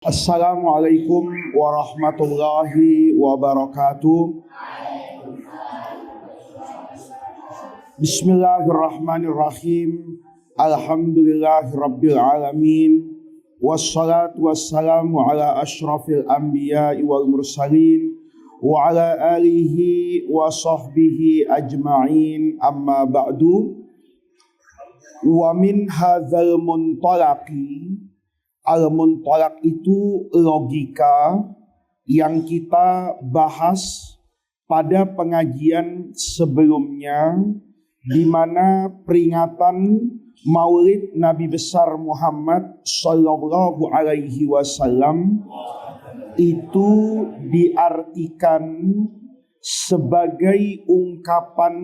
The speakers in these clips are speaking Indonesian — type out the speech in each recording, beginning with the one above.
Assalamualaikum warahmatullahi wabarakatuh. Bismillahirrahmanirrahim. Alhamdulillahirabbil alamin. Wassalatu wassalamu ala asyrafil anbiya'i wal mursalin wa ala alihi wa sahbihi ajma'in. Amma ba'du. Wa min hadzal muntalaqi, al-muntalaq itu logika yang kita bahas pada pengajian sebelumnya, di mana peringatan Maulid Nabi besar Muhammad sallallahu alaihi wasallam itu diartikan sebagai ungkapan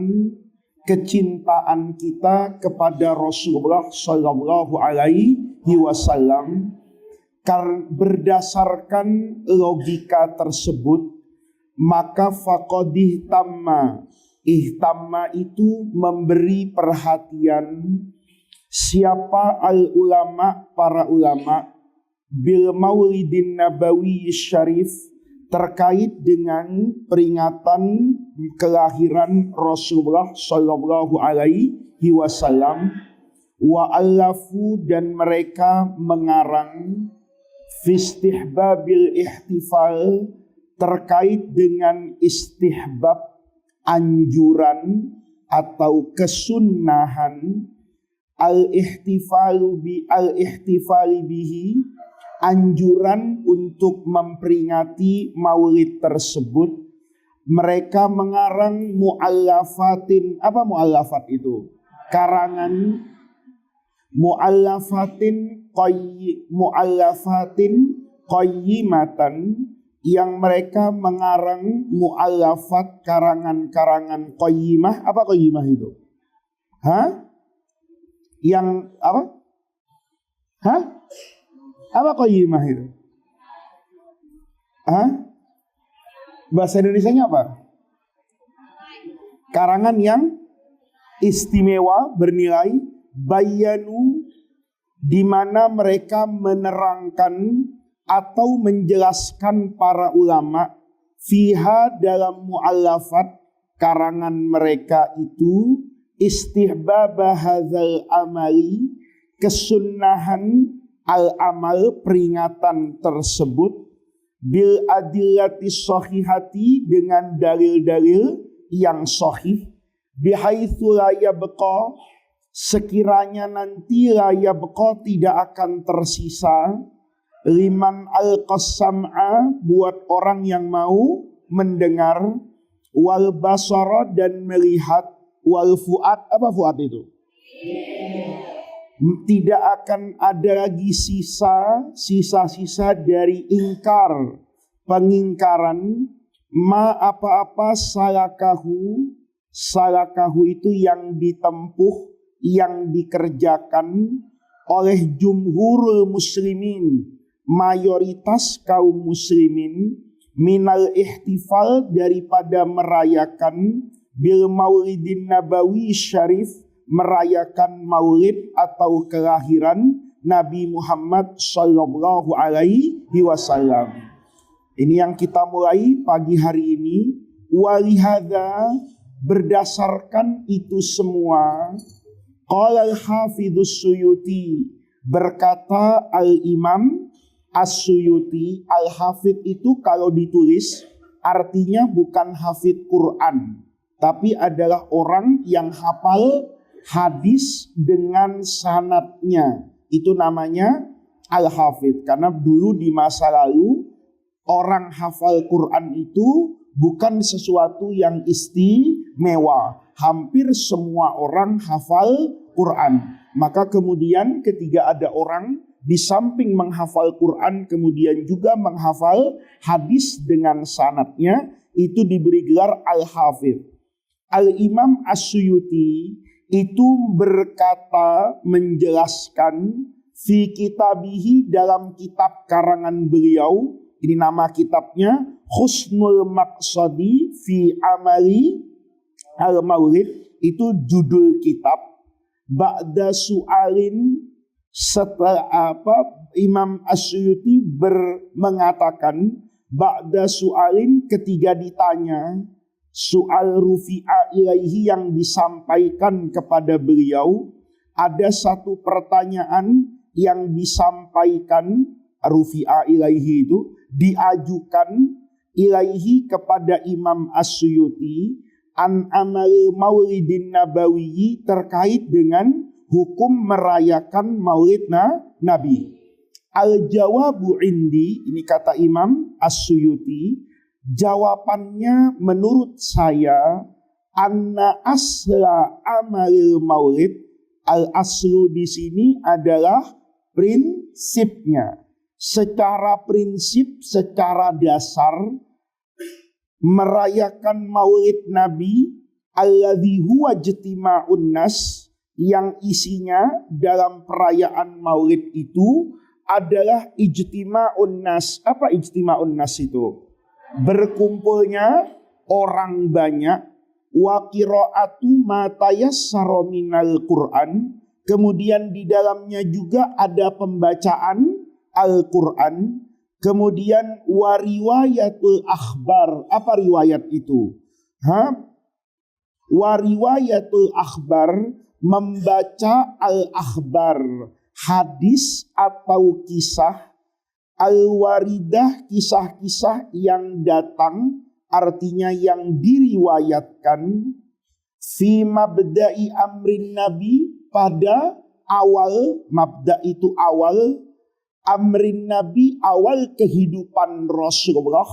kecintaan kita kepada Rasulullah sallallahu alaihi wasallam. Berdasarkan logika tersebut, maka faqadih tamma, ihtamma itu memberi perhatian. Siapa al-ulama, para ulama, bil maulidin nabawi syarif, terkait dengan peringatan kelahiran Rasulullah sallallahu alaihi wasallam. Wa allafu, dan mereka mengarang fistihbabil ihtifal, terkait dengan istihbab, anjuran atau kesunnahan, al-ihtifali bihi, anjuran untuk memperingati maulid tersebut. Mereka mengarang mu'allafatin. Apa mu'allafat itu? Karangan. Mu'allafatin qayyimatan, yang mereka mengarang mu'allafat, karangan-karangan qayyimah. Apa qayyimah itu? Yang apa? Apa qayyimah itu? Bahasa Indonesianya apa? Karangan yang istimewa, bernilai. Bayanu, di mana mereka menerangkan atau menjelaskan para ulama fiha, dalam mu'allafat karangan mereka itu, istihbab hadzal amali, kesunnahan al-amal, peringatan tersebut, bil adillati sahihati, dengan dalil-dalil yang sahih, bihaitsu la yabqa, sekiranya nanti la yabqa, tidak akan tersisa, liman al-qasam'a, buat orang yang mau mendengar, wal basara, dan melihat, wal fuad. Apa fuad itu? Tidak akan ada lagi sisa-sisa dari ingkar, pengingkaran, ma apa-apa salakahu itu yang ditempuh, yang dikerjakan oleh jumhurul muslimin, mayoritas kaum muslimin, minal ihtifal, daripada merayakan, bil maulidin nabawi syarif, merayakan maulid atau kelahiran Nabi Muhammad sallallahu alaihi wasallam. Ini yang kita mulai pagi hari ini. Walihada, berdasarkan itu semua, qala al-hafidhus Suyuti, berkata al-imam as-Suyuti. Al-hafidh itu kalau ditulis artinya bukan hafidh Quran, tapi adalah orang yang hafal hadis dengan sanadnya. Itu namanya al-hafidh. Karena dulu di masa lalu, orang hafal Quran itu bukan sesuatu yang istimewa. Hampir semua orang hafal Quran. Maka kemudian ketika ada orang di samping menghafal Quran, kemudian juga menghafal hadis dengan sanadnya, itu diberi gelar al-hafidh. Al-imam as-Suyuti itu berkata, menjelaskan, fi kitabihi, dalam kitab karangan beliau. Ini nama kitabnya, Husnul Maqsadi fi Amali al-Maulid. Itu judul kitab. Ba'da su'alin, Setelah Imam As-Suyuti mengatakan ba'da su'alin, ketika ditanya soal rufi'a ilaihi yang disampaikan kepada beliau, ada satu pertanyaan yang disampaikan rufi'a ilaihi itu diajukan ilaihi kepada Imam As-Suyuti an amalil maulidin nabawiyyi, terkait dengan hukum merayakan maulid Nabi. Al-jawabu indi, ini kata Imam As-Suyuti, jawabannya menurut saya, anna asla amalil maulid, al-aslu di sini adalah prinsipnya. Secara prinsip, secara dasar, merayakan maulid Nabi alladzi huwa ijtima'un nas, yang isinya dalam perayaan maulid itu adalah ijtima'un nas. Apa ijtima'un nas itu? Berkumpulnya orang banyak, wa qira'atu ma tayassara minal Qur'an, kemudian di dalamnya juga ada pembacaan Al-Quran, kemudian wa riwayatul akhbar. Apa riwayat itu? Wa riwayatul akhbar, membaca al-akhbar, hadis atau kisah, al-waridah, kisah-kisah yang datang, artinya yang diriwayatkan, fi mabda'i amrin nabi, pada awal, mabda' itu awal, amrin nabi, awal kehidupan Rasulullah.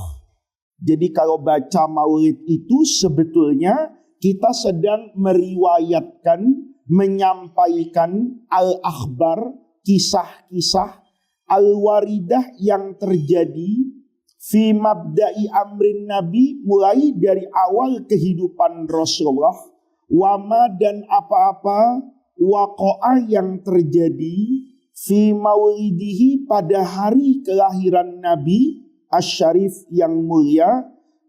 Jadi kalau baca maulid itu sebetulnya kita sedang meriwayatkan, menyampaikan al-akhbar, kisah-kisah al-waridah yang terjadi fi mabda'i amrin nabi, mulai dari awal kehidupan Rasulullah, wama, dan apa-apa waqa'a yang terjadi fi maulidihi, pada hari kelahiran Nabi asyarif yang mulia,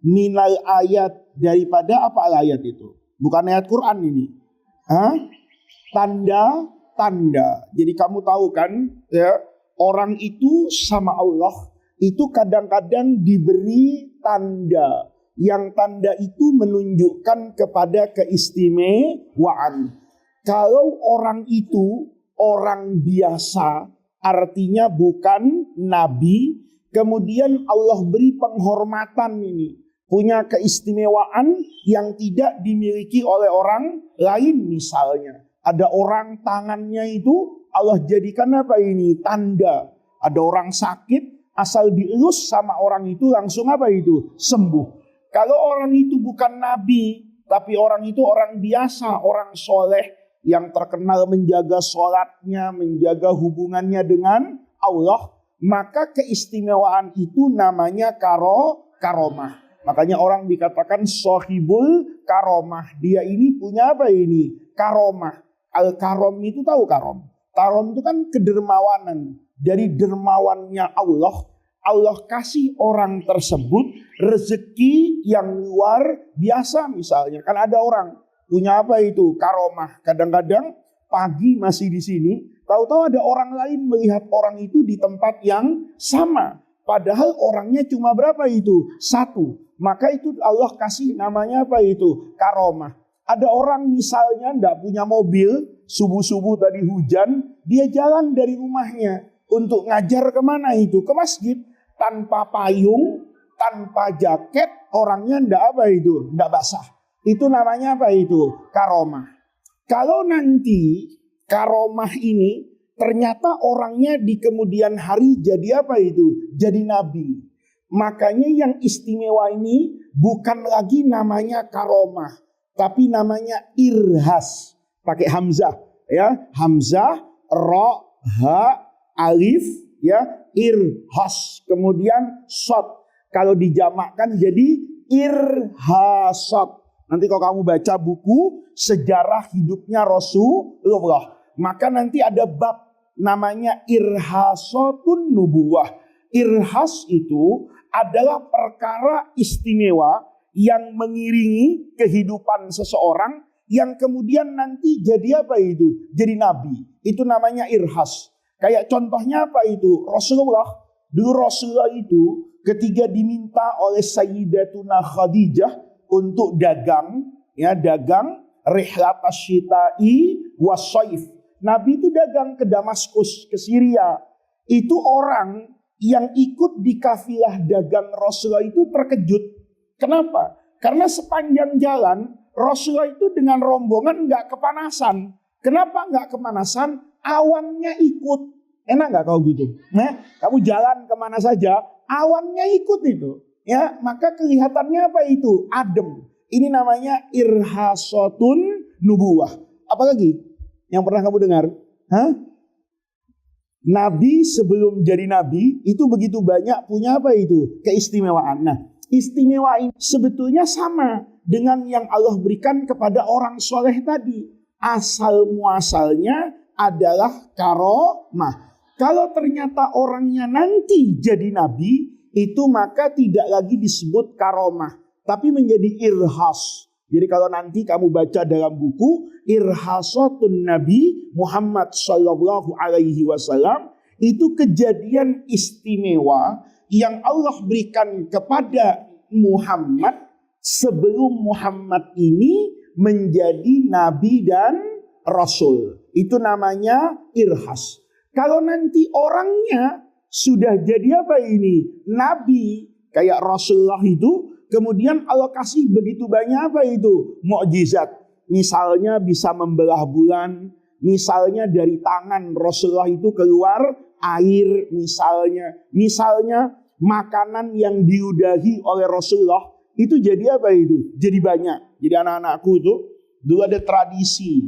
minal ayat, daripada apa ayat itu? Bukan ayat Quran ini. Tanda-tanda. Jadi kamu tahu kan, ya, orang itu sama Allah itu kadang-kadang diberi tanda. Yang tanda itu menunjukkan kepada keistimewaan. Kalau orang itu orang biasa, artinya bukan nabi, kemudian Allah beri penghormatan ini, punya keistimewaan yang tidak dimiliki oleh orang lain. Misalnya ada orang tangannya itu Allah jadikan apa ini? Tanda. Ada orang sakit, asal dielus sama orang itu langsung apa itu? Sembuh. Kalau orang itu bukan nabi, tapi orang itu orang biasa, orang soleh, yang terkenal menjaga sholatnya, menjaga hubungannya dengan Allah, maka keistimewaan itu namanya karomah. Makanya orang dikatakan sohibul karomah. Dia ini punya apa ini? Karomah. Al-karom itu tahu karom? Karom itu kan kedermawanan. Dari dermawannya Allah, Allah kasih orang tersebut rezeki yang luar biasa. Misalnya kan ada orang punya apa itu? Karomah. Kadang-kadang pagi masih di sini, tahu-tahu ada orang lain melihat orang itu di tempat yang sama. Padahal orangnya cuma berapa itu? Satu. Maka itu Allah kasih namanya apa itu? Karomah. Ada orang misalnya tidak punya mobil, subuh-subuh tadi hujan, dia jalan dari rumahnya untuk ngajar kemana itu? Ke masjid. Tanpa payung, tanpa jaket, orangnya tidak apa itu? Tidak basah. Itu namanya apa itu? Karomah. Kalau nanti karomah ini ternyata orangnya di kemudian hari jadi apa itu? Jadi nabi. Makanya yang istimewa ini bukan lagi namanya karomah, tapi namanya irhas. Pakai hamzah, ya. Hamzah, ro, ha, alif, ya. Irhas. Kemudian shad. Kalau dijamakkan jadi irhasat. Nanti kalau kamu baca buku sejarah hidupnya Rasulullah, maka nanti ada bab namanya irhasatun nubuwah. Irhas itu adalah perkara istimewa yang mengiringi kehidupan seseorang yang kemudian nanti jadi apa itu? Jadi nabi. Itu namanya irhas. Kayak contohnya apa itu? Rasulullah itu ketika diminta oleh Sayyidatuna Khadijah untuk dagang, ya dagang rihlat asyita'i wassaif. Nabi itu dagang ke Damaskus, ke Syria. Itu orang yang ikut di kafilah dagang Rasulullah itu terkejut. Kenapa? Karena sepanjang jalan Rasulullah itu dengan rombongan nggak kepanasan. Kenapa nggak kepanasan? Awannya ikut. Enak nggak kalau gitu? Nah, kamu jalan kemana saja, awannya ikut itu. Ya, maka kelihatannya apa itu? Adem. Ini namanya irhasotun nubuwah. Apalagi yang pernah kamu dengar? Hah? Nabi sebelum jadi nabi itu begitu banyak punya apa itu? Keistimewaan. Nah, istimewa ini sebetulnya sama dengan yang Allah berikan kepada orang soleh tadi. Asal muasalnya adalah karomah. Kalau ternyata orangnya nanti jadi nabi, itu maka tidak lagi disebut karomah, tapi menjadi irhas. Jadi kalau nanti kamu baca dalam buku Irhasatun Nabi Muhammad Sallallahu Alaihi Wasallam, itu kejadian istimewa yang Allah berikan kepada Muhammad sebelum Muhammad ini menjadi nabi dan rasul. Itu namanya irhas. Kalau nanti orangnya sudah jadi apa ini? Nabi kayak Rasulullah itu, kemudian Allah kasih begitu banyak apa itu? Mukjizat. Misalnya bisa membelah bulan, misalnya dari tangan Rasulullah itu keluar air misalnya. Misalnya makanan yang diudahi oleh Rasulullah itu jadi apa itu? Jadi banyak. Jadi anak-anakku itu dulu ada tradisi.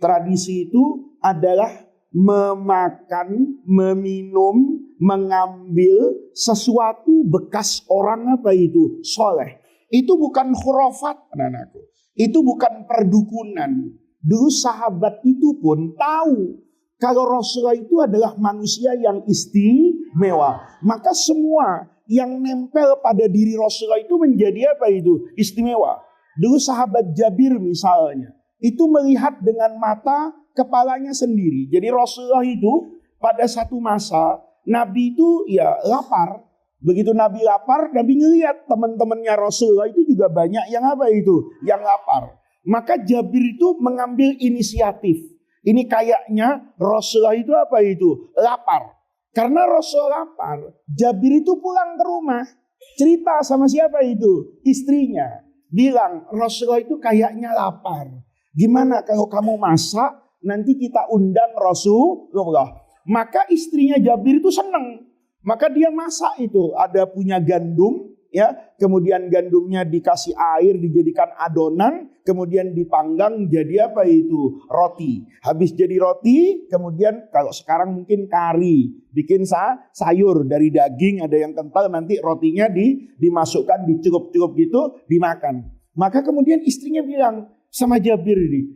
Tradisi itu adalah memakan, meminum, mengambil sesuatu bekas orang apa itu? Soleh. Itu bukan khurafat, anak-anakku. Itu bukan perdukunan. Dulu sahabat itu pun tahu kalau Rasulullah itu adalah manusia yang istimewa. Maka semua yang nempel pada diri Rasulullah itu menjadi apa itu? Istimewa. Dulu sahabat Jabir misalnya, itu melihat dengan mata kepalanya sendiri. Jadi Rasulullah itu pada satu masa Nabi itu ya lapar. Begitu Nabi lapar, Nabi ngelihat teman-temannya Rasulullah itu juga banyak yang apa itu? Yang lapar. Maka Jabir itu mengambil inisiatif. Ini kayaknya Rasulullah itu apa itu? Lapar. Karena Rasulullah lapar, Jabir itu pulang ke rumah. Cerita sama siapa itu? Istrinya. Bilang, Rasulullah itu kayaknya lapar. Gimana kalau kamu masak? Nanti kita undang Rasulullah. Maka istrinya Jabir itu senang. Maka dia masak itu. Ada punya gandum, ya. Kemudian gandumnya dikasih air, dijadikan adonan, kemudian dipanggang jadi apa itu? Roti. Habis jadi roti, kemudian kalau sekarang mungkin kari, bikin sayur dari daging, ada yang kental, nanti rotinya dimasukkan, dicelup-celup gitu, dimakan. Maka kemudian istrinya bilang sama Jabir ini,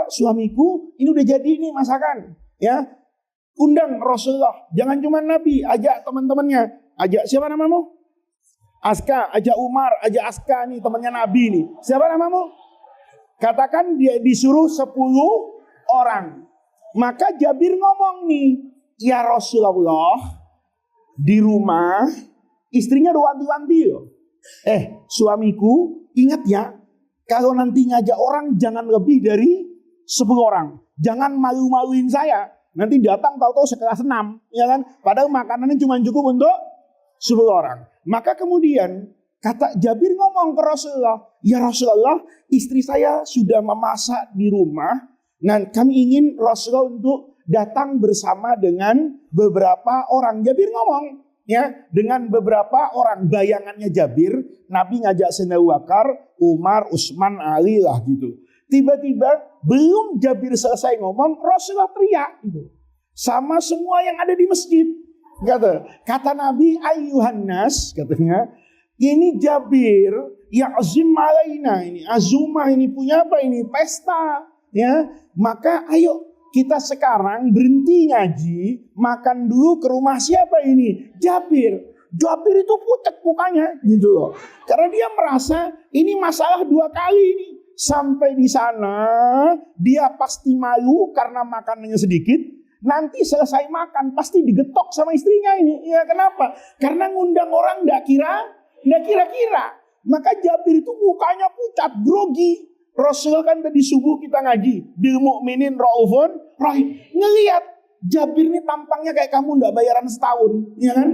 suamiku ini udah jadi nih masakan, ya, undang Rasulullah, jangan cuma Nabi, ajak teman-temannya, ajak siapa namamu? Aska, ajak Umar, ajak Aska nih temannya Nabi nih, siapa namamu? Katakan dia disuruh 10 orang. Maka Jabir ngomong nih, ya Rasulullah, di rumah istrinya udah wanti-wanti loh. Suamiku ingat ya, kalau nanti ngajak orang jangan lebih dari 10 orang. Jangan malu-maluin saya. Nanti datang tahu-tahu sekelas 6, ya kan? Padahal makanannya cuma cukup untuk 10 orang. Maka kemudian kata Jabir ngomong ke Rasulullah, ya Rasulullah, istri saya sudah memasak di rumah. Nah, kami ingin Rasulullah untuk datang bersama dengan beberapa orang. Jabir ngomong, ya, dengan beberapa orang. Bayangannya Jabir, Nabi ngajak Sayyidina Abu Bakar, Umar, Utsman, Ali lah gitu. Tiba-tiba belum Jabir selesai ngomong, Rasulullah teriak gitu. Sama semua yang ada di masjid. Kata Nabi, ayyuhan nas, katanya, ini Jabir yang azim alaina ini, azumah ini punya apa ini? Pesta, ya. Maka ayo kita sekarang berhenti ngaji, makan dulu ke rumah siapa ini? Jabir. Jabir itu pucat mukanya gitu loh. Karena dia merasa ini masalah 2 kali ini. Sampai di sana dia pasti malu karena makanannya sedikit. Nanti selesai makan pasti digetok sama istrinya ini. Ya kenapa? Karena ngundang orang nggak kira-kira. Maka Jabir itu mukanya pucat, grogi. Rasul kan tadi subuh kita ngaji, bil mukminin raufun rahim. Ngelihat Jabir ini tampangnya kayak kamu nggak bayaran setahun, ya kan?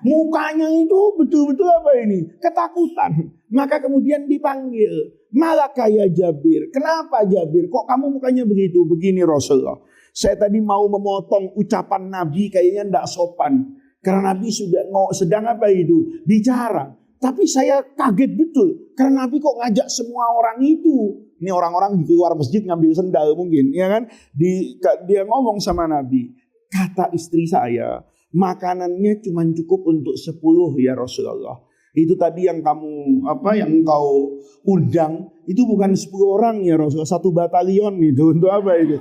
Mukanya itu betul-betul apa ini? Ketakutan. Maka kemudian dipanggil, malaka ya Jabir. Kenapa Jabir? Kok kamu mukanya begitu? Begini Rasulullah. Saya tadi mau memotong ucapan Nabi kayaknya nggak sopan. Karena Nabi sedang apa itu? Bicara. Tapi saya kaget betul. Karena Nabi kok ngajak semua orang itu. Ini orang-orang di luar masjid ngambil sendal mungkin. Ya kan? Dia ngomong sama Nabi. Kata istri saya, makanannya cuma cukup untuk 10 ya Rasulullah. Itu tadi yang yang kau undang. Itu bukan 10 orang ya Rasulullah. 1 batalion itu. Untuk apa itu?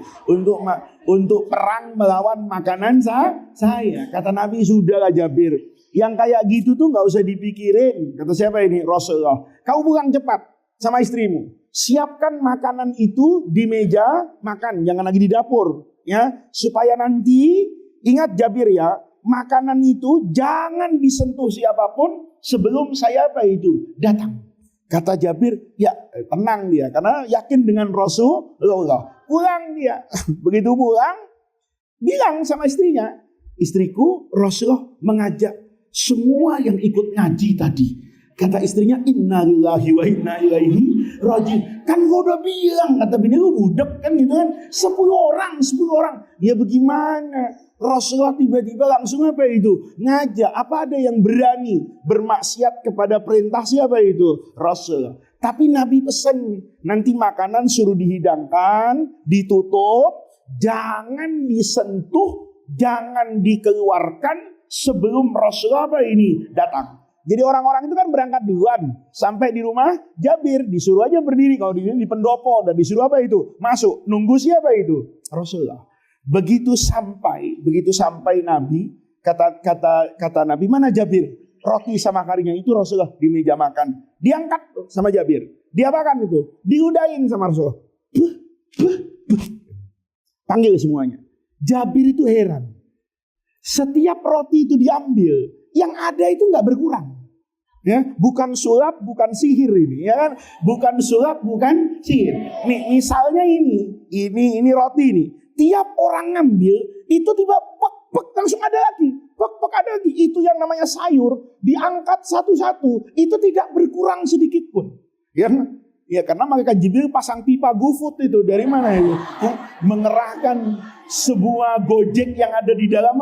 Untuk perang melawan makanan saya. Kata Nabi, sudahlah Jabir. Yang kayak gitu tuh gak usah dipikirin. Kata siapa ini? Rasulullah. Kau pulang cepat sama istrimu. Siapkan makanan itu di meja makan. Jangan lagi di dapur. Ya, supaya nanti, ingat Jabir ya, makanan itu jangan disentuh siapapun sebelum saya datang. Kata Jabir, ya tenang dia. Karena yakin dengan Rasulullah. Pulang dia. Begitu pulang, bilang sama istrinya. Istriku, Rasulullah mengajak semua yang ikut ngaji tadi. Kata istrinya, innalillahi wa inna ilaihi raji'un. Kan gua udah bilang, kata bini lu budak kan gitu kan. 10 orang. Ya bagaimana? Rasulullah tiba-tiba langsung apa itu? Ngajak. Apa ada yang berani bermaksiat kepada perintah siapa itu? Rasul. Tapi Nabi pesan, nanti makanan suruh dihidangkan, ditutup, jangan disentuh, jangan dikeluarkan sebelum Rasulullah datang. Jadi orang-orang itu kan berangkat duluan sampai di rumah Jabir, disuruh aja berdiri kalau di pendopo dan disuruh masuk, nunggu siapa itu? Rasulullah. Begitu sampai Nabi, kata Nabi, mana Jabir? Roti sama karinya itu Rasulullah di meja makan. Diangkat sama Jabir. Diapakan itu? Diudahin sama Rasulullah. Panggil semuanya. Jabir itu heran. Setiap roti itu diambil, yang ada itu nggak berkurang. Ya, bukan sulap, bukan sihir ini, ya kan? Bukan sulap, bukan sihir. Nih, misalnya ini roti ini. Tiap orang ngambil itu tiba pek langsung ada lagi. Pek ada lagi. Itu yang namanya sayur diangkat satu-satu, itu tidak berkurang sedikit pun. Ya karena malaikat Jibril pasang pipa GoFood itu dari mana itu? Mengerahkan sebuah Gojek yang ada di dalam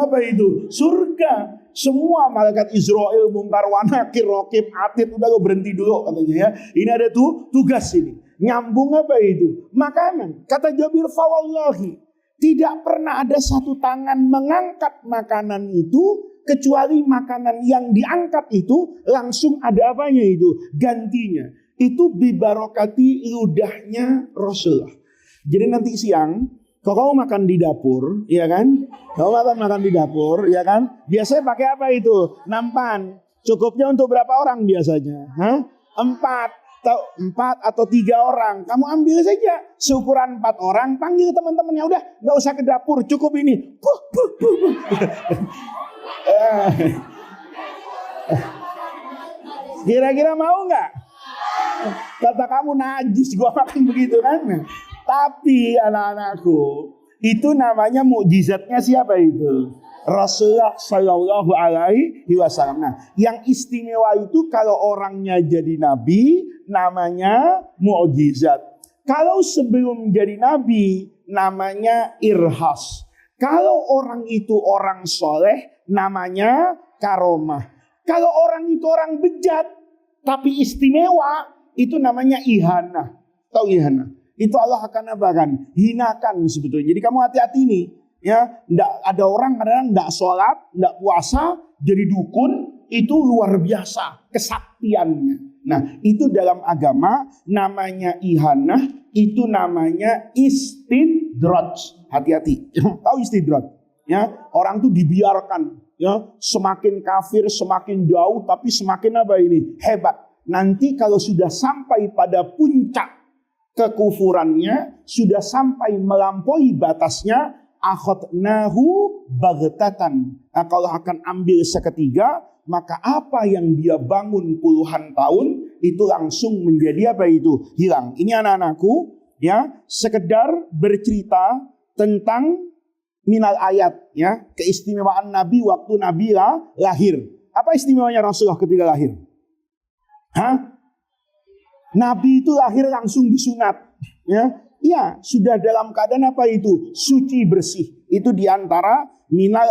surga. Semua malaikat Israel, Munkar wa Nakir, Raqib, Atid, udah lo berhenti dulu katanya ya. Ini ada tugas ini. Nyambung makanan. Kata Jabir, fawallahi, tidak pernah ada satu tangan mengangkat makanan itu kecuali makanan yang diangkat itu langsung ada gantinya. Itu bibarokati ludahnya Rasulullah. Jadi nanti siang, kalau kamu makan di dapur, ya kan? Kamu makan di dapur, ya kan? Biasanya pakai apa itu? Nampan. Cukupnya untuk berapa orang biasanya? 4 atau 3 orang. Kamu ambil saja seukuran 4 orang, panggil teman-temannya, udah nggak usah ke dapur, cukup ini. Kira-kira mau nggak? Kata kamu najis gua makan begitu kan? Tapi anak-anakku, itu namanya mukjizatnya siapa itu? Rasulullah Shallallahu Alaihi Wasallam. Nah, yang istimewa itu kalau orangnya jadi nabi, namanya mukjizat. Kalau sebelum jadi nabi, namanya irhas. Kalau orang itu orang soleh, namanya karomah. Kalau orang itu orang bejat, tapi istimewa, itu namanya ihanah. Tahu ihanah? Itu Allah akan hinakan sebetulnya. Jadi kamu hati-hati nih. Ya, ada orang kadang-kadang nggak sholat, nggak puasa, jadi dukun, itu luar biasa kesaktiannya. Nah, itu dalam agama namanya ihanah, itu namanya istidraj. Hati-hati. Tahu istidraj? Ya, orang tuh dibiarkan, ya, semakin kafir, semakin jauh, tapi semakin hebat. Nanti kalau sudah sampai pada puncak kekufurannya, sudah sampai melampaui batasnya, akhadnahu baghtatan. Nah, kalau akan ambil seketiga, maka apa yang dia bangun puluhan tahun itu langsung menjadi apa itu? Hilang. Ini anak-anakku ya, sekedar bercerita tentang minal ayat ya, keistimewaan Nabi waktu Nabi lahir. Apa istimewanya Rasulullah ketika lahir? Hah? Nabi itu lahir langsung disunat ya. Iya, sudah dalam keadaan apa itu? Suci bersih. Itu diantara minal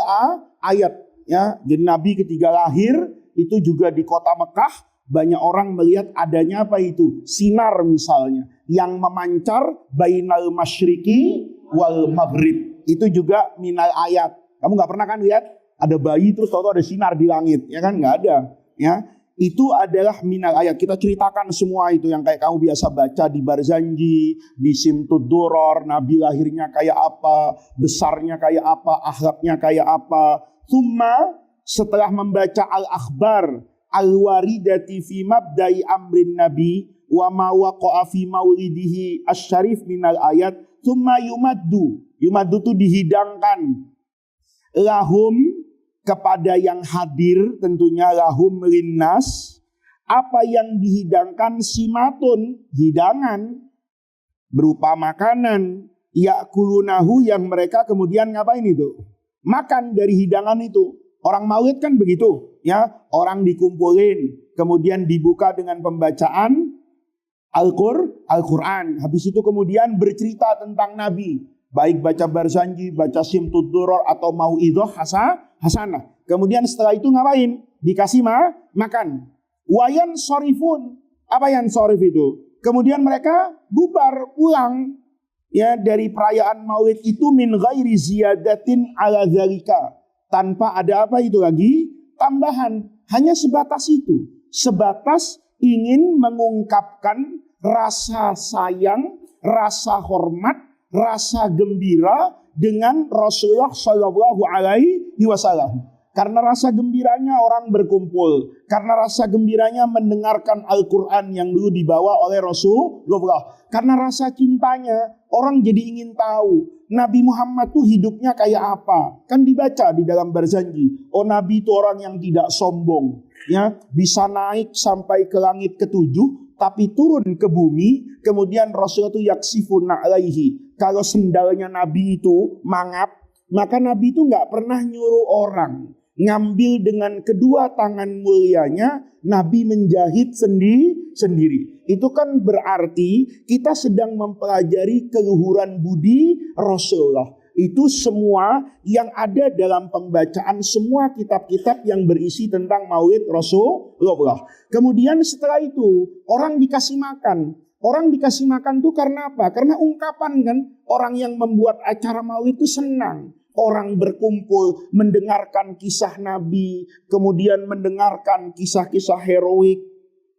ayat ya. Jadi Nabi ketika lahir itu juga di kota Mekah banyak orang melihat adanya apa itu? Sinar misalnya yang memancar bainal masyriqi wal maghrib. Itu juga minal ayat. Kamu nggak pernah kan lihat ada bayi terus tahu ada sinar di langit, ya kan? Nggak ada, ya. Itu adalah minal ayat. Kita ceritakan semua itu yang kayak kamu biasa baca di Barzanji, di Simtud Duror, Nabi lahirnya kayak apa, besarnya kayak apa, akhlaknya kayak apa. Thumma, setelah membaca al-akhbar al-waridati fi mabda'i amrin nabi wa ma waqa'a fi maulidihi asyarif minal ayat, thumma yumaddu. Yumaddu itu dihidangkan lahum, kepada yang hadir, tentunya lahum linnas, apa yang dihidangkan simatun, hidangan berupa makanan, yakulunahu, yang mereka kemudian ngapain itu? Makan dari hidangan itu. Orang maulid kan begitu, ya. Orang dikumpulin, kemudian dibuka dengan pembacaan Al-Quran. Habis itu kemudian bercerita tentang Nabi. Baik baca Barzanji, baca Simtud Duror, atau Mau'idhah hasanah. Kemudian setelah itu ngapain? Dikasih makan. Wayan sorifun. Apa yang sorif itu? Kemudian mereka bubar pulang ya dari perayaan Maulid itu min ghairi ziyadatin ala dzalika. Tanpa ada apa itu lagi? Tambahan. Hanya sebatas itu. Sebatas ingin mengungkapkan rasa sayang, rasa hormat, rasa gembira dengan Rasulullah Shallallahu Alaihi Wasallam. Karena rasa gembiranya orang berkumpul, karena rasa gembiranya mendengarkan Al-Quran yang dulu dibawa oleh Rasulullah, karena rasa cintanya orang jadi ingin tahu Nabi Muhammad tuh hidupnya kayak apa. Kan dibaca di dalam Barzanji, oh Nabi itu orang yang tidak sombong, ya, bisa naik sampai ke langit ketujuh, tapi turun ke bumi. Kemudian Rasulullah itu yaksifun alaihi. Kalau sendalnya Nabi itu mangap, maka Nabi itu nggak pernah nyuruh orang ngambil dengan kedua tangan mulianya. Nabi menjahit sendiri. Itu kan berarti kita sedang mempelajari keluhuran budi Rasulullah. Itu semua yang ada dalam pembacaan semua kitab-kitab yang berisi tentang Maulid Rasulullah. Kemudian setelah itu orang dikasih makan. Orang dikasih makan itu karena apa? Karena ungkapan kan, orang yang membuat acara Maulid itu senang. Orang berkumpul mendengarkan kisah Nabi, kemudian mendengarkan kisah-kisah heroik,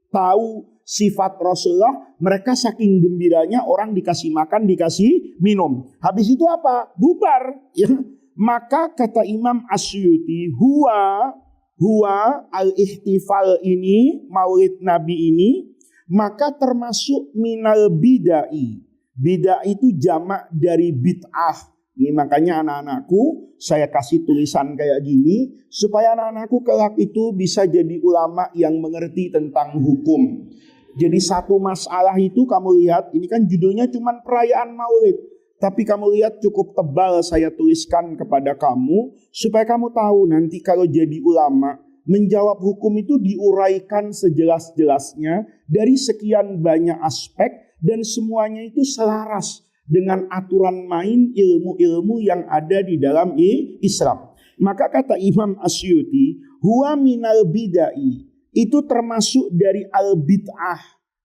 tahu sifat Rasulullah, mereka saking gembiranya orang dikasih makan, dikasih minum. Habis itu apa? Bubar. Ya. Maka kata Imam Asyuti, huwa al-ihtifal ini, Maulid Nabi ini, maka termasuk minal bidai. Bid'ah itu jamak dari bid'ah. Ini makanya anak-anakku saya kasih tulisan kayak gini supaya anak-anakku kelak itu bisa jadi ulama yang mengerti tentang hukum. Jadi satu masalah itu kamu lihat, ini kan judulnya cuma perayaan Maulid, tapi kamu lihat cukup tebal saya tuliskan kepada kamu supaya kamu tahu nanti kalau jadi ulama menjawab hukum itu diuraikan sejelas-jelasnya dari sekian banyak aspek dan semuanya itu selaras dengan aturan main ilmu-ilmu yang ada di dalam Islam. Maka kata Imam Asyuti, huwa minal bidai, itu termasuk dari al-bid'ah.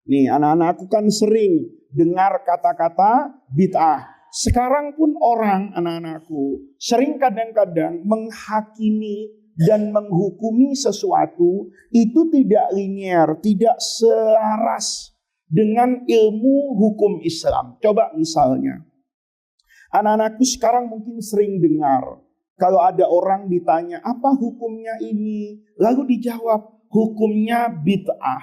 Nih anak-anakku kan sering dengar kata-kata bid'ah. Sekarang pun orang anak-anakku sering kadang-kadang menghakimi dan menghukumi sesuatu itu tidak linear, tidak selaras dengan ilmu hukum Islam. Coba misalnya, anak-anakku sekarang mungkin sering dengar, kalau ada orang ditanya, apa hukumnya ini? Lalu dijawab, hukumnya bid'ah.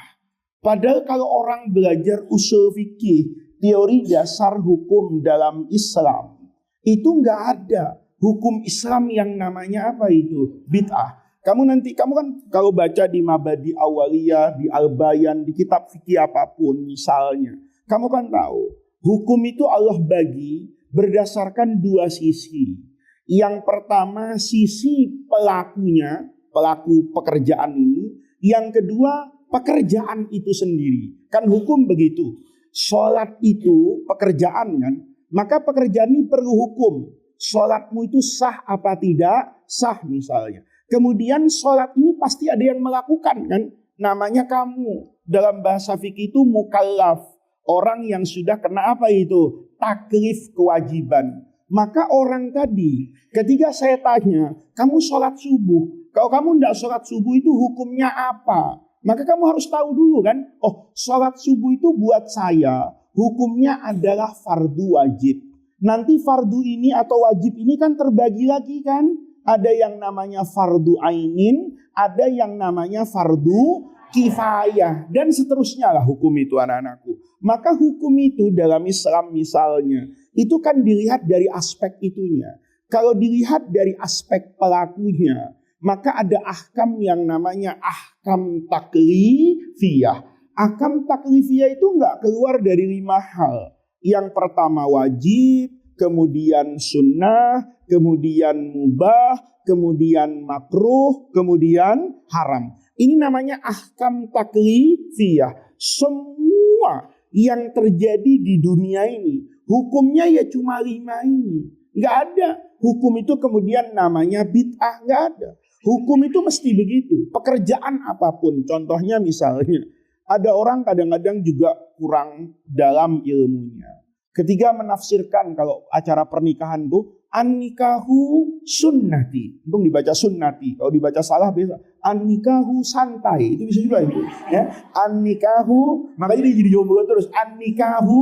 Padahal kalau orang belajar usul fikih, teori dasar hukum dalam Islam, Itu nggak ada hukum Islam yang namanya apa itu? Bid'ah. Kamu kan kalau baca di Mabadi Awaliyah, di Al-Bayan, di kitab fikih apapun misalnya, kamu kan tahu hukum itu Allah bagi berdasarkan dua sisi. Yang pertama sisi pelakunya, pelaku pekerjaan ini. Yang kedua pekerjaan itu sendiri. Kan hukum begitu. Sholat itu pekerjaan kan, maka pekerjaan ini perlu hukum. Sholatmu itu sah apa tidak? Sah misalnya. Kemudian sholat ini pasti ada yang melakukan kan. Namanya kamu. Dalam bahasa fikih itu mukallaf. Orang yang sudah kena apa itu? Taklif kewajiban. Maka orang tadi ketika saya tanya, kamu sholat subuh. Kalau kamu tidak sholat subuh itu hukumnya apa? Maka kamu harus tahu dulu kan. Oh, sholat subuh itu buat saya hukumnya adalah fardu wajib. Nanti fardu ini atau wajib ini kan terbagi lagi kan. Ada yang namanya fardu ainin, ada yang namanya fardu kifayah, dan seterusnya lah hukum itu anak-anakku. Maka hukum itu dalam Islam misalnya, itu kan dilihat dari aspek itunya. Kalau dilihat dari aspek pelakunya, maka ada ahkam yang namanya ahkam taklifiyah. Ahkam taklifiyah itu nggak keluar dari 5 hal. Yang pertama wajib, kemudian sunnah, kemudian mubah, kemudian makruh, kemudian haram. Ini namanya ahkam taklifiyah. Semua yang terjadi di dunia ini, hukumnya ya cuma 5 ini. Nggak ada. Hukum itu kemudian namanya bid'ah, nggak ada. Hukum itu mesti begitu. Pekerjaan apapun, contohnya misalnya, ada orang kadang-kadang juga kurang dalam ilmunya. Ketika menafsirkan kalau acara pernikahan tuh an-nikahu sunnati. Untung dibaca sunnati. Kalau dibaca salah biasa an-nikahu santai. Itu bisa juga itu. Ya, an-nikahu, makanya dia jadi jomblo terus. An-nikahu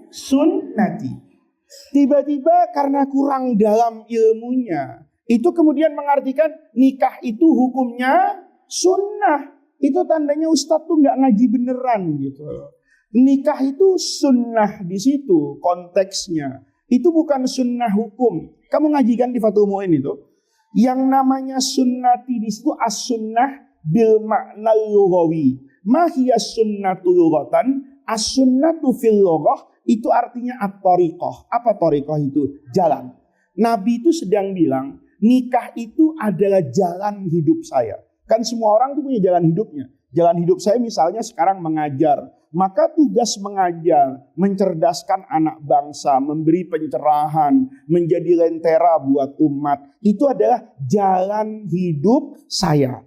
sunnati. Tiba-tiba karena kurang dalam ilmunya, itu kemudian mengartikan nikah itu hukumnya sunnah. Itu tandanya ustadz tuh nggak ngaji beneran gitu. Nikah itu sunnah di situ konteksnya. Itu bukan sunnah hukum. Kamu ngajikan di Fathul Mu'in itu. Yang namanya sunnati di situ as-sunnah bil makna lughawi. Ma hiya sunnatu lughatan? As-sunnatu fil lughah itu artinya at-thariqah. Apa thariqah itu? Jalan. Nabi itu sedang bilang, nikah itu adalah jalan hidup saya. Kan semua orang tuh punya jalan hidupnya. Jalan hidup saya misalnya sekarang mengajar. Maka tugas mengajar, mencerdaskan anak bangsa, memberi pencerahan, menjadi lentera buat umat. Itu adalah jalan hidup saya.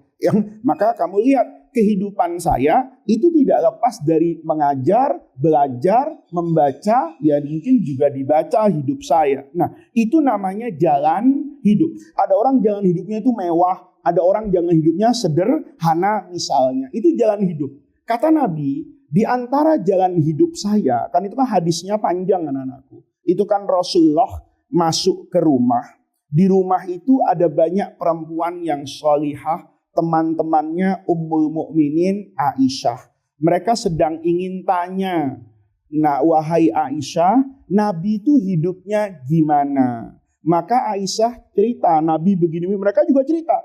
Maka kamu lihat kehidupan saya itu tidak lepas dari mengajar, belajar, membaca, ya mungkin juga dibaca hidup saya. Nah itu namanya jalan hidup. Ada orang jalan hidupnya itu mewah, ada orang jalan hidupnya sederhana misalnya. Itu jalan hidup. Kata Nabi, di antara jalan hidup saya, kan itu kan hadisnya panjang anak-anakku. Itu kan Rasulullah masuk ke rumah. Di rumah itu ada banyak perempuan yang sholihah, teman-temannya Ummul Mukminin Aisyah. Mereka sedang ingin tanya, nah wahai Aisyah, Nabi itu hidupnya gimana? Maka Aisyah cerita, Nabi begini, mereka juga cerita.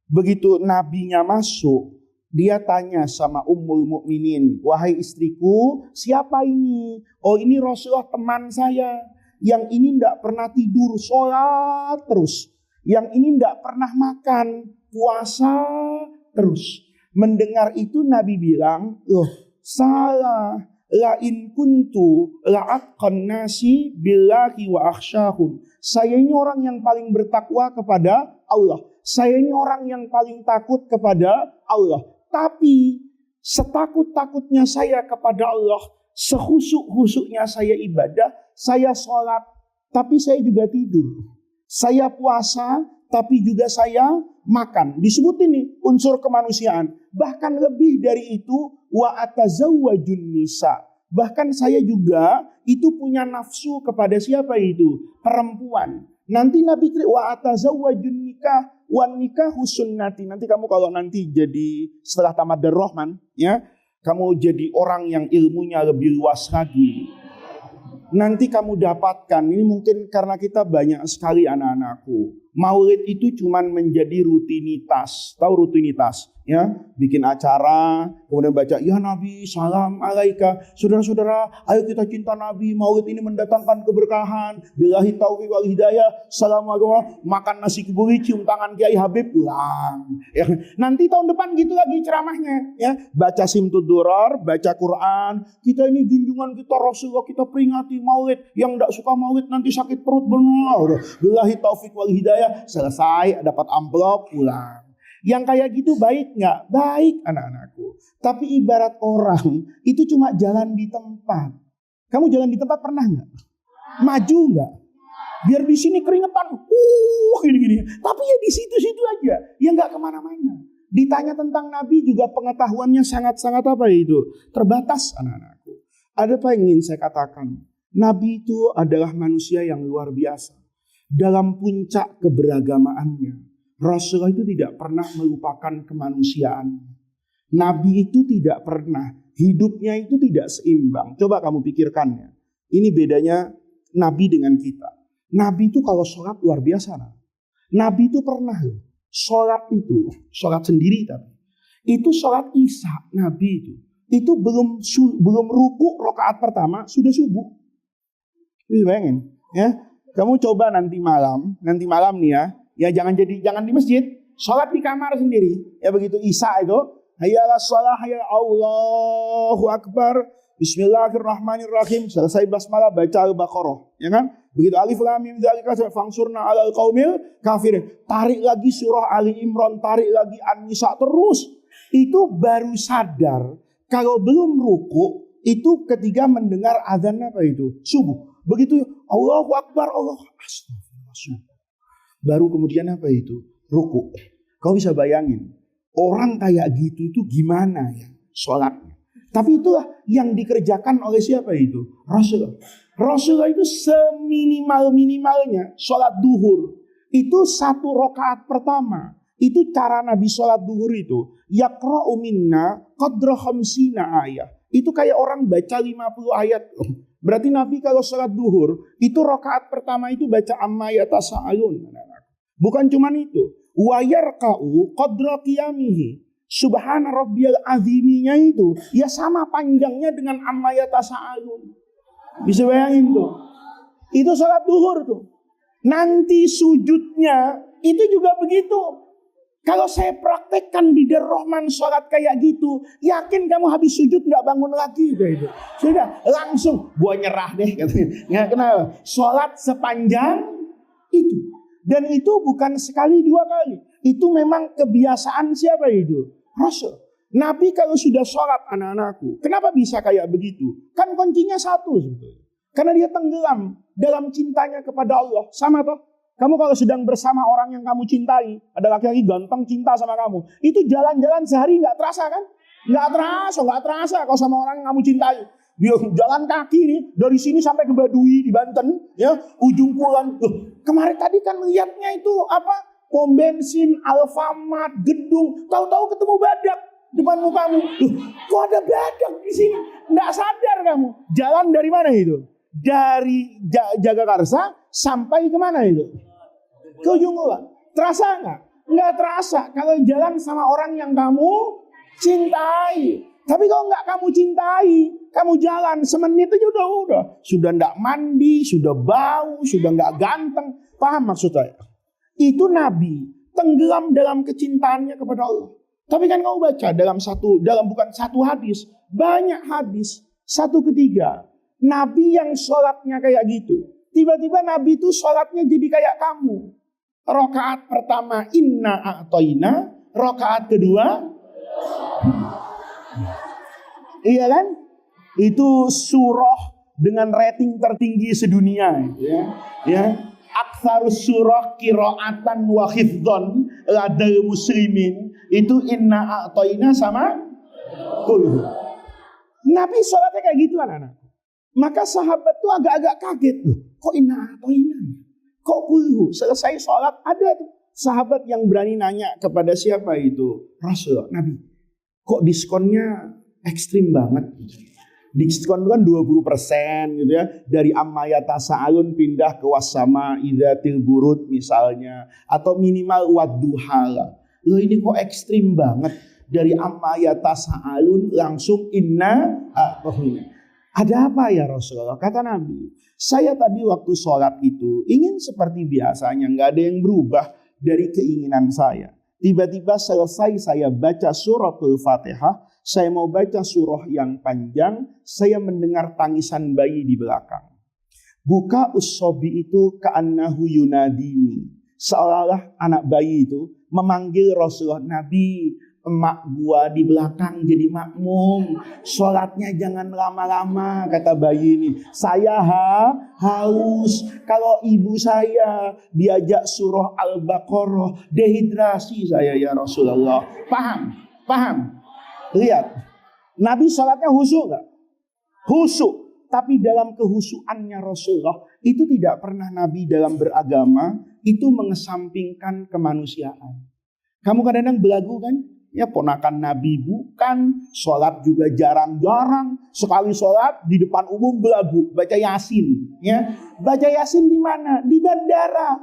Begitu Nabinya masuk, dia tanya sama Ummul Mukminin, wahai istriku, siapa ini? Oh ini Rasulullah teman saya. Yang ini tidak pernah tidur, sholat terus. Yang ini tidak pernah makan, puasa terus. Mendengar itu Nabi bilang, loh salah. La in kuntu la'atqan nasi billahi wa akhsyahum. Saya ini orang yang paling bertakwa kepada Allah. Saya ini orang yang paling takut kepada Allah. Tapi setakut-takutnya saya kepada Allah, sehusuk-husuknya saya ibadah, saya sholat, tapi saya juga tidur. Saya puasa, tapi juga saya makan. Disebut ini unsur kemanusiaan. Bahkan lebih dari itu, wa atazawwajun nisa. Bahkan saya juga itu punya nafsu kepada siapa itu? Perempuan. Nanti Nabi cerita, wa atazawwajun nikah, wan nikahu sunnati. Nanti kamu kalau nanti jadi setelah tamat Darrahman, ya, kamu jadi orang yang ilmunya lebih luas lagi. nanti kamu dapatkan, ini mungkin karena kita banyak sekali anak-anakku. Maulid itu cuman menjadi rutinitas. Tahu rutinitas? Ya, bikin acara, kemudian baca, ya Nabi, salam alaika. Saudara-saudara, ayo kita cinta Nabi. Maulid ini mendatangkan keberkahan. Billahi taufiq wal hidayah. Assalamualaikum. Makan nasi kebuli, cium tangan Kiai Habib, pulang. Ya, nanti tahun depan gitu lagi ceramahnya. Ya, baca Simtud Durar, baca Quran. Kita ini junjungan kita Rasulullah, kita peringati Maulid. Yang tidak suka Maulid nanti sakit perut benar. Billahi taufiq wal hidayah. Selesai, dapat amplop, pulang. Yang kayak gitu baik nggak? Baik anak-anakku. Tapi ibarat orang itu cuma jalan di tempat. Kamu jalan di tempat pernah nggak? Maju nggak? Biar di sini keringetan, gini-gini. Tapi ya di situ-situ aja, ya nggak kemana-mana. Ditanya tentang Nabi juga pengetahuannya sangat-sangat apa itu? Terbatas anak-anakku. Ada apa yang ingin saya katakan? Nabi itu adalah manusia yang luar biasa. Dalam puncak keberagamaannya. Rasulullah itu tidak pernah melupakan kemanusiaan. Nabi itu tidak pernah. Hidupnya itu tidak seimbang. Coba kamu pikirkannya. Ini bedanya Nabi dengan kita. Nabi itu kalau sholat luar biasa. Nabi itu pernah sholat itu. Sholat sendiri tapi. Itu sholat Isya Nabi itu. Itu belum ruku rakaat pertama sudah subuh. Ini bayangin. Ya. Kamu coba nanti malam nih ya. Ya jangan di masjid, sholat di kamar sendiri. Ya begitu Isya itu, hayya 'alas shalah, hayya Allahu akbar, bismillahirrahmanirrahim. Selesai basmalah baca Al-Baqarah, ya kan? Begitu alif lam mim dzalika fangsurna 'alal qaumil kafirin. Tarik lagi surah Ali Imran, tarik lagi An-Nisa terus. Itu baru sadar kalau belum ruku itu ketika mendengar azan apa itu? Subuh. Begitu Allahu akbar, Allah astagfirullah subuh. Baru kemudian apa itu? Ruku. Kau bisa bayangin. Orang kayak gitu itu gimana ya sholatnya. Tapi itulah yang dikerjakan oleh siapa itu? Rasulullah. Rasulullah itu seminimal-minimalnya sholat duhur. Itu 1 rakaat pertama. Itu cara Nabi sholat duhur itu. Yaqra'u minna qadra khamsina ayat. Itu kayak orang baca 50 ayat. Berarti Nabi kalau sholat duhur. Itu rakaat pertama itu baca amma yatasa'alun. Bukan cuma itu. Wa yarka'u qadra qiyamihi. Subhana rabbiyal aziminya itu. Ya sama panjangnya dengan amma yatasa'alun. Bisa bayangin tuh. Itu salat duhur tuh. Nanti sujudnya itu juga begitu. Kalau saya praktekkan di Darrahman sholat kayak gitu, yakin kamu habis sujud nggak bangun lagi itu. Sudah langsung gua nyerah deh katanya. Nggak kenal. Sholat sepanjang itu. Dan itu bukan sekali 2 kali. Itu memang kebiasaan siapa itu? Rasul. Nabi kalau sudah sholat anak-anakku. Kenapa bisa kayak begitu? Kan kuncinya satu sebetulnya. Karena dia tenggelam dalam cintanya kepada Allah. Sama toh? Kamu kalau sedang bersama orang yang kamu cintai. Ada laki-laki ganteng cinta sama kamu. Itu jalan-jalan sehari gak terasa kan? Gak terasa kalau sama orang yang kamu cintai. Dia jalan kaki nih dari sini sampai ke Baduy di Banten, ya ujung kulon. Kemarin tadi kan melihatnya itu apa? Pom bensin, Alfamart, gedung. Tahu-tahu ketemu badak depan mukamu. Kok ada badak di sini? Nggak sadar kamu. Jalan dari mana itu? Dari Jagakarsa sampai kemana itu? Ke ujung kulon. Terasa nggak? Nggak terasa. Kalau jalan sama orang yang kamu cintai. Tapi kalau nggak kamu cintai, kamu jalan semenit aja udah. Sudah nggak mandi, sudah bau, sudah nggak ganteng. Paham maksud saya? Itu Nabi tenggelam dalam kecintaannya kepada Allah. Tapi kan kamu baca dalam bukan satu hadis, banyak hadis. 1 ketiga, Nabi yang sholatnya kayak gitu. Tiba-tiba Nabi itu sholatnya jadi kayak kamu. Rakaat pertama inna a'toina, rakaat kedua. Iya kan? Itu surah dengan rating tertinggi sedunia. Ya. Aktsarus surah qiraatan wa hifdzan ladal muslimin. Itu inna a'toina sama qul. Nabi sholatnya kayak gitu anak-anak. Maka sahabat tuh agak-agak kaget. Kok inna a'toina? Kok qul? Selesai sholat ada tuh sahabat yang berani nanya kepada siapa itu? Rasul, Nabi. Kok diskonnya ekstrim banget? Diskon itu kan 20% gitu ya. Dari amma yatasaalun pindah ke wasama idzatil burud misalnya. Atau minimal wadduha lah. Loh ini kok ekstrim banget. Dari amma yatasaalun langsung inna a'tahina. Ada apa ya Rasulullah? Kata Nabi, saya tadi waktu sholat itu ingin seperti biasanya. Nggak ada yang berubah dari keinginan saya. Tiba-tiba selesai saya baca suratul Fatihah, saya mau baca surah yang panjang, saya mendengar tangisan bayi di belakang. Buka ussobi itu ka'annahu yunadini. Seolah-olah anak bayi itu memanggil Rasulullah, Nabi, emak gua di belakang jadi makmum. Sholatnya jangan lama-lama, kata bayi ini. Saya haus. Kalau ibu saya diajak surah Al-Baqarah, dehidrasi saya ya Rasulullah. Paham? Lihat, Nabi sholatnya khusyuk gak? Khusyuk. Tapi dalam kehusuannya Rasulullah, itu tidak pernah Nabi dalam beragama, itu mengesampingkan kemanusiaan. Kamu kadang-kadang belagu kan? Ya ponakan Nabi bukan, sholat juga jarang-jarang. Sekali sholat di depan umum belagu, baca Yasin. Ya, baca Yasin di mana? Di bandara.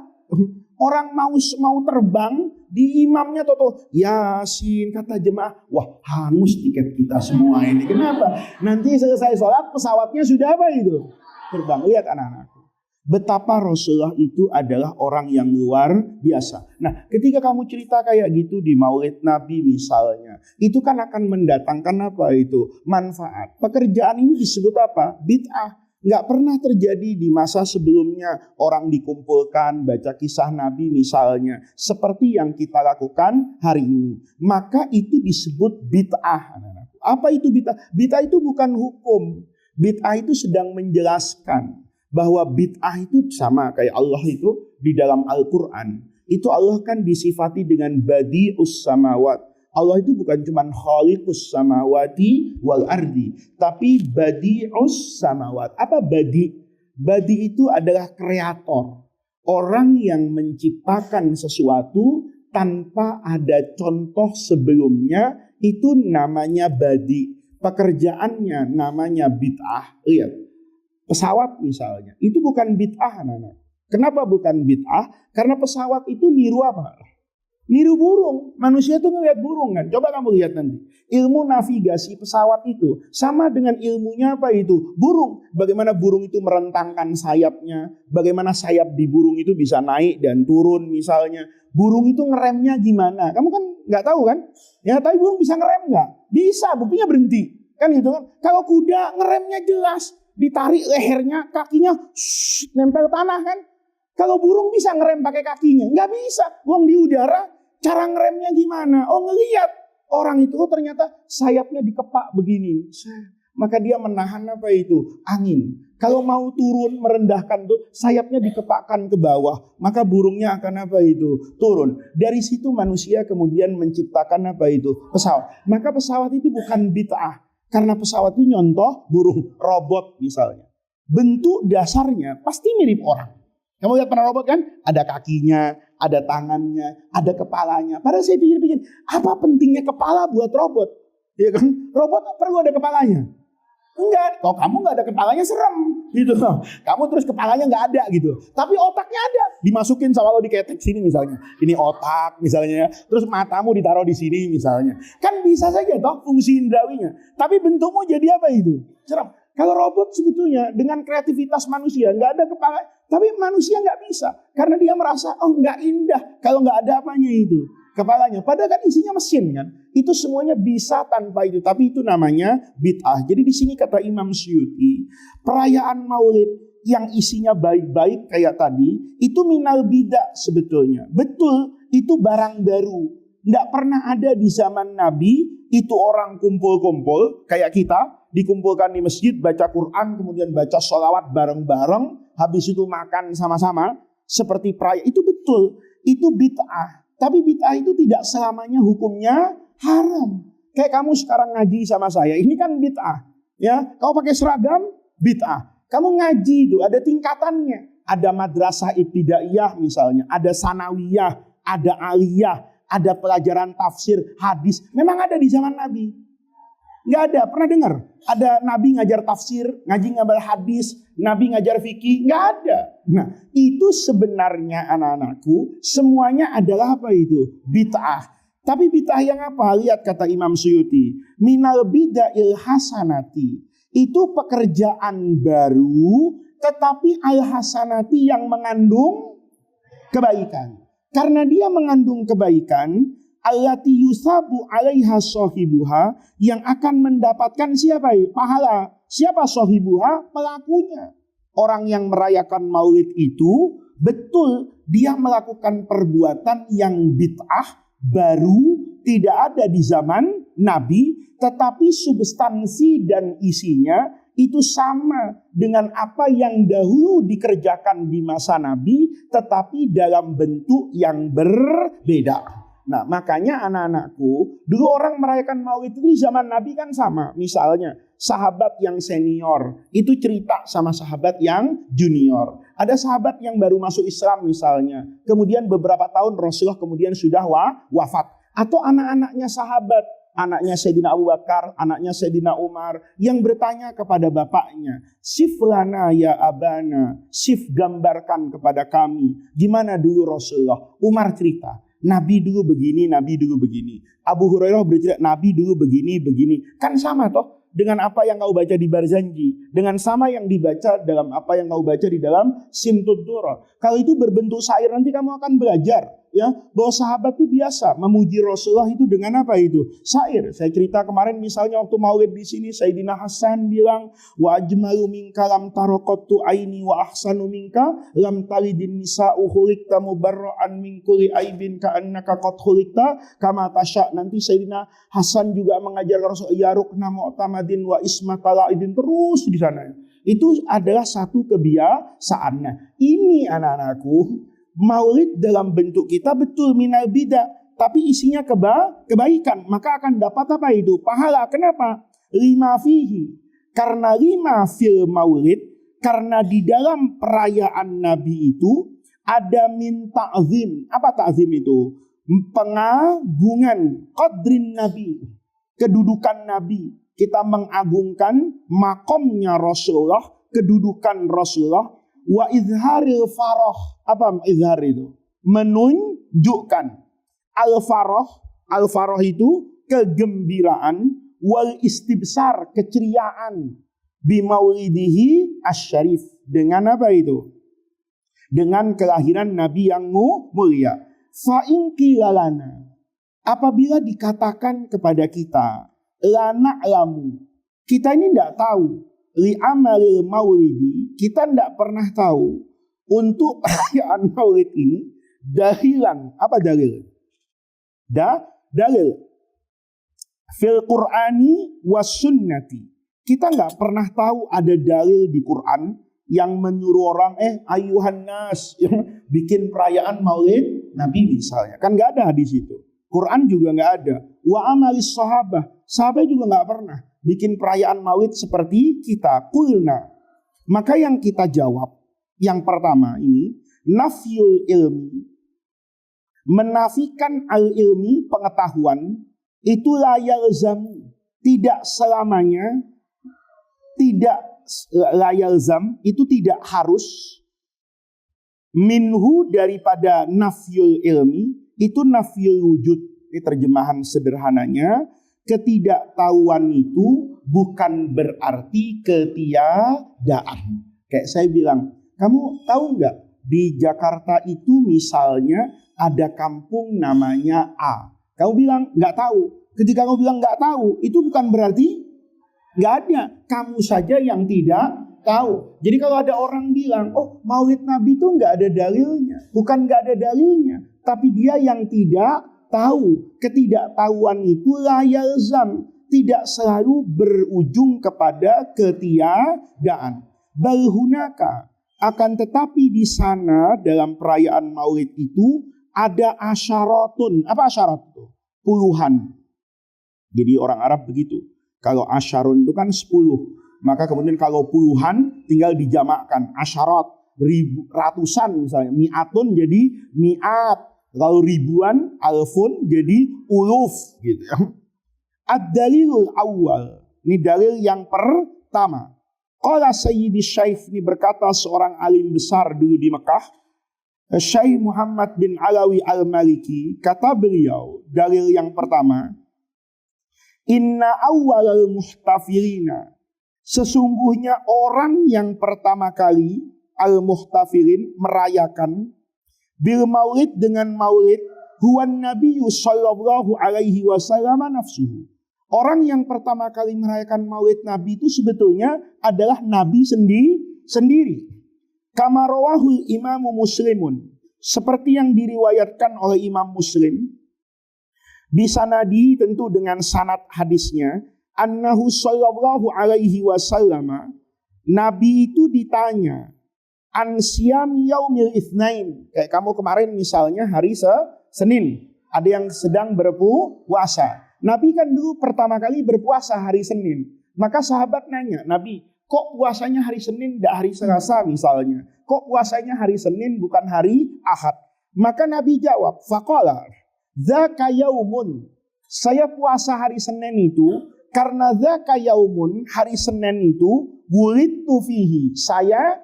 Orang mau terbang, di imamnya toto Yasin, kata jemaah, wah hangus tiket kita semua ini. Kenapa? Nanti selesai sholat pesawatnya sudah apa itu? Terbang. Lihat anak-anakku. Betapa Rasulullah itu adalah orang yang luar biasa. Nah, ketika kamu cerita kayak gitu di Maulid Nabi misalnya, itu kan akan mendatangkan apa itu? Manfaat. Pekerjaan ini disebut apa? Bid'ah. Nggak pernah terjadi di masa sebelumnya orang dikumpulkan baca kisah Nabi misalnya. Seperti yang kita lakukan hari ini. Maka itu disebut bid'ah. Apa itu bid'ah? Bid'ah itu bukan hukum. Bid'ah itu sedang menjelaskan bahwa bid'ah itu sama kayak Allah itu di dalam Al-Quran. Itu Allah kan disifati dengan badi'us samawat. Allah itu bukan cuma khaliqus samawati wal ardi, tapi badi'us samawat. Apa badi? Badi itu adalah kreator. Orang yang menciptakan sesuatu tanpa ada contoh sebelumnya, itu namanya badi. Pekerjaannya namanya bid'ah. Lihat. Pesawat misalnya, itu bukan bid'ah anak-anak. Kenapa bukan bid'ah? Karena pesawat itu niru apa? Niru burung. Manusia itu ngelihat burung kan. Coba kamu lihat nanti. Ilmu navigasi pesawat itu sama dengan ilmunya apa itu? Burung. Bagaimana burung itu merentangkan sayapnya. Bagaimana sayap di burung itu bisa naik dan turun misalnya. Burung itu ngeremnya gimana? Kamu kan nggak tahu kan? Ya, tapi burung bisa ngerem nggak? Bisa, buktinya berhenti. Kan gitu kan? Kalau kuda ngeremnya jelas. Ditarik lehernya, kakinya nempel tanah kan. Kalau burung bisa ngerem pakai kakinya? Nggak bisa. Buang di udara, cara ngeremnya gimana? Oh ngelihat. Orang itu ternyata sayapnya dikepak begini. Maka dia menahan apa itu? Angin. Kalau mau turun merendahkan tuh, sayapnya dikepakkan ke bawah. Maka burungnya akan apa itu? Turun. Dari situ manusia kemudian menciptakan apa itu? Pesawat. Maka pesawat itu bukan bid'ah. Karena pesawat itu nyontoh burung, robot misalnya. Bentuk dasarnya pasti mirip orang. Kamu lihat pernah robot kan? Ada kakinya, ada tangannya, ada kepalanya. Padahal saya pikir-pikir, apa pentingnya kepala buat robot? Ya kan? Robot perlu ada kepalanya. Enggak, kalau kamu nggak ada kepalanya serem gitu. Kamu terus kepalanya nggak ada gitu. Tapi otaknya ada, dimasukin sama lo di ketek sini misalnya. Ini otak misalnya, terus matamu ditaruh di sini misalnya. Kan bisa saja toh fungsi indrawinya. Tapi bentukmu jadi apa itu? Serem. Kalau robot sebetulnya dengan kreativitas manusia nggak ada kepala, tapi manusia nggak bisa karena dia merasa oh nggak indah kalau nggak ada apanya itu. Kepalanya, padahal kan isinya mesin kan. Itu semuanya bisa tanpa itu, tapi itu namanya bid'ah. Jadi di sini kata Imam Suyuti, perayaan Maulid yang isinya baik-baik kayak tadi, itu minal bid'ah sebetulnya. Betul, itu barang baru. Nggak pernah ada di zaman Nabi, itu orang kumpul-kumpul kayak kita, dikumpulkan di masjid, baca Quran, kemudian baca sholawat bareng-bareng, habis itu makan sama-sama, seperti perayaan. Itu betul, itu bid'ah. Tapi bid'ah itu tidak selamanya hukumnya haram. Kayak kamu sekarang ngaji sama saya, ini kan bid'ah. Ya, kamu pakai seragam, bid'ah. Kamu ngaji itu ada tingkatannya. Ada madrasah ibtidaiyah misalnya, ada sanawiyah, ada aliyah, ada pelajaran tafsir, hadis. Memang ada di zaman Nabi. Nggak ada. Pernah dengar? Ada Nabi ngajar tafsir, ngaji ngabar hadis, Nabi ngajar fikih? Nggak ada. Nah, itu sebenarnya anak-anakku, semuanya adalah apa itu? Bid'ah. Tapi bid'ah yang apa? Lihat kata Imam Suyuti. Minal bid'ahil hasanati. Itu pekerjaan baru, tetapi al-hasanati yang mengandung kebaikan. Karena dia mengandung kebaikan, allati yusabu 'alaiha shahibuha, yang akan mendapatkan siapa? Pahala. Siapa shahibuha? Pelakunya. Orang yang merayakan Maulid itu betul dia melakukan perbuatan yang bid'ah baru, tidak ada di zaman Nabi, tetapi substansi dan isinya itu sama dengan apa yang dahulu dikerjakan di masa Nabi, tetapi dalam bentuk yang berbeda. Nah, makanya anak-anakku, dulu orang merayakan Maulid itu di zaman Nabi kan sama. Misalnya, sahabat yang senior itu cerita sama sahabat yang junior. Ada sahabat yang baru masuk Islam misalnya. Kemudian beberapa tahun Rasulullah kemudian sudah wafat. Atau anak-anaknya sahabat. Anaknya Sayyidina Abu Bakar, anaknya Sayyidina Umar, yang bertanya kepada bapaknya, "Sif lana ya abana, sif gambarkan kepada kami. Gimana dulu Rasulullah?" Umar cerita. Nabi dulu begini, Nabi dulu begini. Abu Hurairah bercerita, Nabi dulu begini, begini. Kan sama toh dengan apa yang kau baca di Barzanji. Dengan sama yang dibaca dalam apa yang kau baca di dalam Simtud Durrah. Kalau itu berbentuk syair, nanti kamu akan belajar. Ya, bahwa sahabat itu biasa memuji Rasulullah itu dengan apa itu? Syair. Saya cerita kemarin misalnya waktu Maulid di sini, Sayyidina Hasan bilang, "Wa ajmalu minka lam taraqattu aini wa ahsanu minka lam talidin nisa'u khuliqta mubarra'an min kulli aibin ka'annaka qad khuliqta kama tasya." Nanti Sayyidina Hasan juga mengajar Rasul, "Ya rukna mu'tamadin wa ismata la'idin." Terus di sana. Itu adalah satu kebiasaan. Nah, ini anak-anakku, Maulid dalam bentuk kita betul minal bidah, tapi isinya kebaikan, maka akan dapat apa itu? Pahala. Kenapa? Lima fihi. Karena lima fil maulid, karena di dalam perayaan Nabi itu ada min ta'zim. Apa ta'zim itu? Pengagungan qadrin Nabi, kedudukan Nabi. Kita mengagungkan makomnya Rasulullah, kedudukan Rasulullah. Wa izharil faroh. Apa izhar itu? Menunjukkan. Al-faroh itu kegembiraan. Wal istibsar, keceriaan. Bimaulidihi asyarif. Dengan apa itu? Dengan kelahiran Nabi yang mulia. Fa'in qilalana. Apabila dikatakan kepada kita, lana lamu. Kita ini tidak tahu. Li'amalil maulidi, kita tidak pernah tahu untuk perayaan maulid ini dalilan. Apa dalil? Dalil fil Qur'ani was sunnati. Kita nggak pernah tahu ada dalil di Quran yang menyuruh orang ayuhan nas yang bikin perayaan maulid Nabi misalnya. Kan nggak ada di situ. Quran juga nggak ada. Wa amalis sahabah. Sahabat juga nggak pernah bikin perayaan maulid seperti kita. Kulna. Maka yang kita jawab, yang pertama ini, nafyul ilmi. Menafikan al-ilmi, pengetahuan, itu la yalzam. Tidak selamanya, tidak la yalzam, itu tidak harus. Minhu daripada nafyul ilmi, itu nafyul wujud. Ini terjemahan sederhananya. Ketidaktahuan itu bukan berarti ketiadaan. Kayak saya bilang, kamu tahu nggak di Jakarta itu misalnya ada kampung namanya A. Kamu bilang nggak tahu. Ketika kamu bilang nggak tahu, itu bukan berarti nggak ada. Kamu saja yang tidak tahu. Jadi kalau ada orang bilang, oh Maulid Nabi itu nggak ada dalilnya, bukan nggak ada dalilnya, tapi dia yang tidak tahu. Ketidaktahuan itu la yalzam, tidak selalu berujung kepada ketiadaan. Bal hunaka, akan tetapi di sana dalam perayaan Maulid itu ada asyaratun. Apa asyarat itu? Puluhan. Jadi orang Arab begitu. Kalau asyarun itu kan 10. Maka kemudian kalau puluhan tinggal dijamakkan. Asyarat, ratusan misalnya. Mi'atun jadi mi'at. Kalau ribuan, alfun jadi uluf gitu ya. Ad-dalilul awal. Ini dalil yang pertama. Qala Sayyidi Syaikh, ini berkata seorang alim besar dulu di Mekah, Syekh Muhammad bin Alawi Al-Maliki, kata beliau, dalil yang pertama, inna awwalal muhtafirina, sesungguhnya orang yang pertama kali al-muhtafirin merayakan bil maulid dengan maulid huwan nabiyyu sallallahu alaihi wasallam nafsuhu. Orang yang pertama kali merayakan maulid Nabi itu sebetulnya adalah Nabi sendiri. Kama rawahul imamu muslimun, seperti yang diriwayatkan oleh Imam Muslim, bisanadi tentu dengan sanad hadisnya, annahu sallallahu alaihi wasallam, Nabi itu ditanya, an siyami yaumil itsnain, kayak kamu kemarin misalnya hari Senin, ada yang sedang berpuasa. Nabi kan dulu pertama kali berpuasa hari Senin. Maka sahabat nanya, Nabi, kok puasanya hari Senin tidak hari Selasa misalnya? Kok puasanya hari Senin bukan hari Ahad? Maka Nabi jawab, faqala, dzaka yaumun. Saya puasa hari Senin itu karena dzaka yaumun, hari Senin itu wulidtu fihi, saya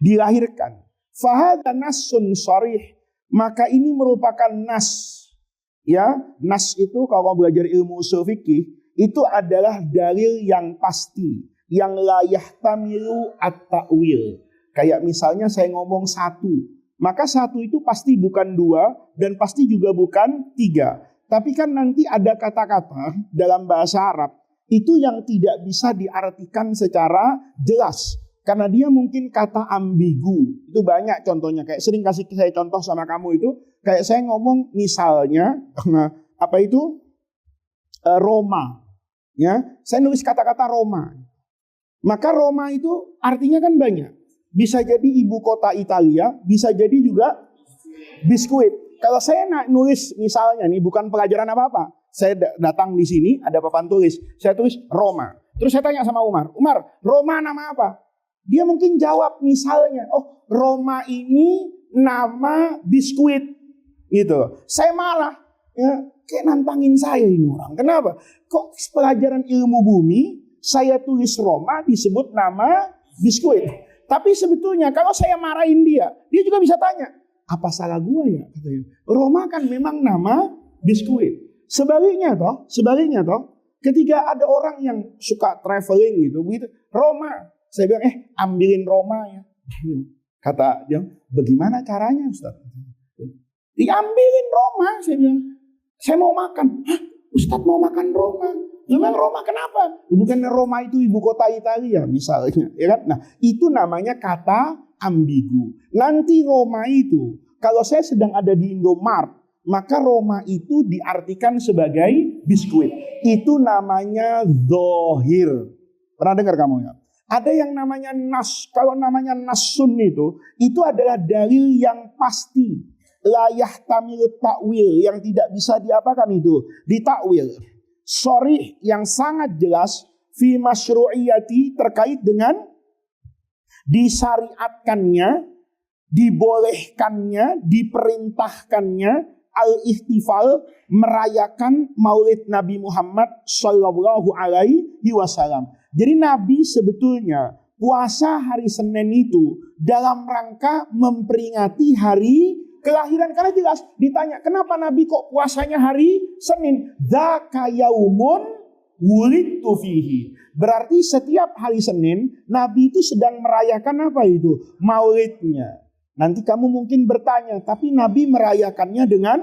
dilahirkan. Fahadha nassun sharih, maka ini merupakan nas. Ya, nas itu kalau belajar ilmu ushul fikih itu adalah dalil yang pasti, yang la yahtamilu at-ta'wil. Kayak misalnya saya ngomong satu, maka satu itu pasti bukan dua dan pasti juga bukan tiga. Tapi kan nanti ada kata-kata dalam bahasa Arab itu yang tidak bisa diartikan secara jelas. Karena dia mungkin kata ambigu. Itu banyak contohnya. Kayak sering kasih saya contoh sama kamu itu. Kayak saya ngomong misalnya, apa itu? Roma. Ya, saya nulis kata-kata Roma. Maka Roma itu artinya kan banyak. Bisa jadi ibu kota Italia, bisa jadi juga biskuit. Kalau saya nulis misalnya nih, bukan pelajaran apa-apa. Saya datang di sini, ada papan tulis. Saya tulis Roma. Terus saya tanya sama Umar, Roma nama apa? Dia mungkin jawab misalnya, oh Roma ini nama biskuit. Gitu. Saya malah, ya, kayak nantangin saya ini orang. Kenapa? Kok pelajaran ilmu bumi, saya tulis Roma disebut nama biskuit. Tapi sebetulnya kalau saya marahin dia juga bisa tanya, apa salah gua ya? Katanya. Roma kan memang nama biskuit. Sebaliknya toh, ketika ada orang yang suka traveling gitu, Roma, saya bilang, ambilin Roma ya. Kata dia, bagaimana caranya Ustaz? Diambilin Roma, saya bilang. Saya mau makan. Hah, Ustaz mau makan Roma? Memang Roma kenapa? Bukan Roma itu ibu kota Italia misalnya. Ya kan? Nah, itu namanya kata ambigu. Nanti Roma itu, kalau saya sedang ada di Indomaret, maka Roma itu diartikan sebagai biskuit. Itu namanya dhohir. Pernah dengar kamu ya? Ada yang namanya nas. Kalau namanya nasun itu adalah dalil yang pasti. La yahtamilu ta'wil, yang tidak bisa diapakan itu? Ditakwil. Sharih yang sangat jelas fi masyru'iyati, terkait dengan disyariatkannya, dibolehkannya, diperintahkannya al-ihtifal, merayakan maulid Nabi Muhammad sallallahu alaihi wasallam. Jadi Nabi sebetulnya puasa hari Senin itu dalam rangka memperingati hari kelahiran. Karena jelas ditanya, kenapa Nabi kok puasanya hari Senin? Dzaka yaumun wulidtu fihi. Berarti setiap hari Senin Nabi itu sedang merayakan apa itu? Maulidnya. Nanti kamu mungkin bertanya, tapi Nabi merayakannya dengan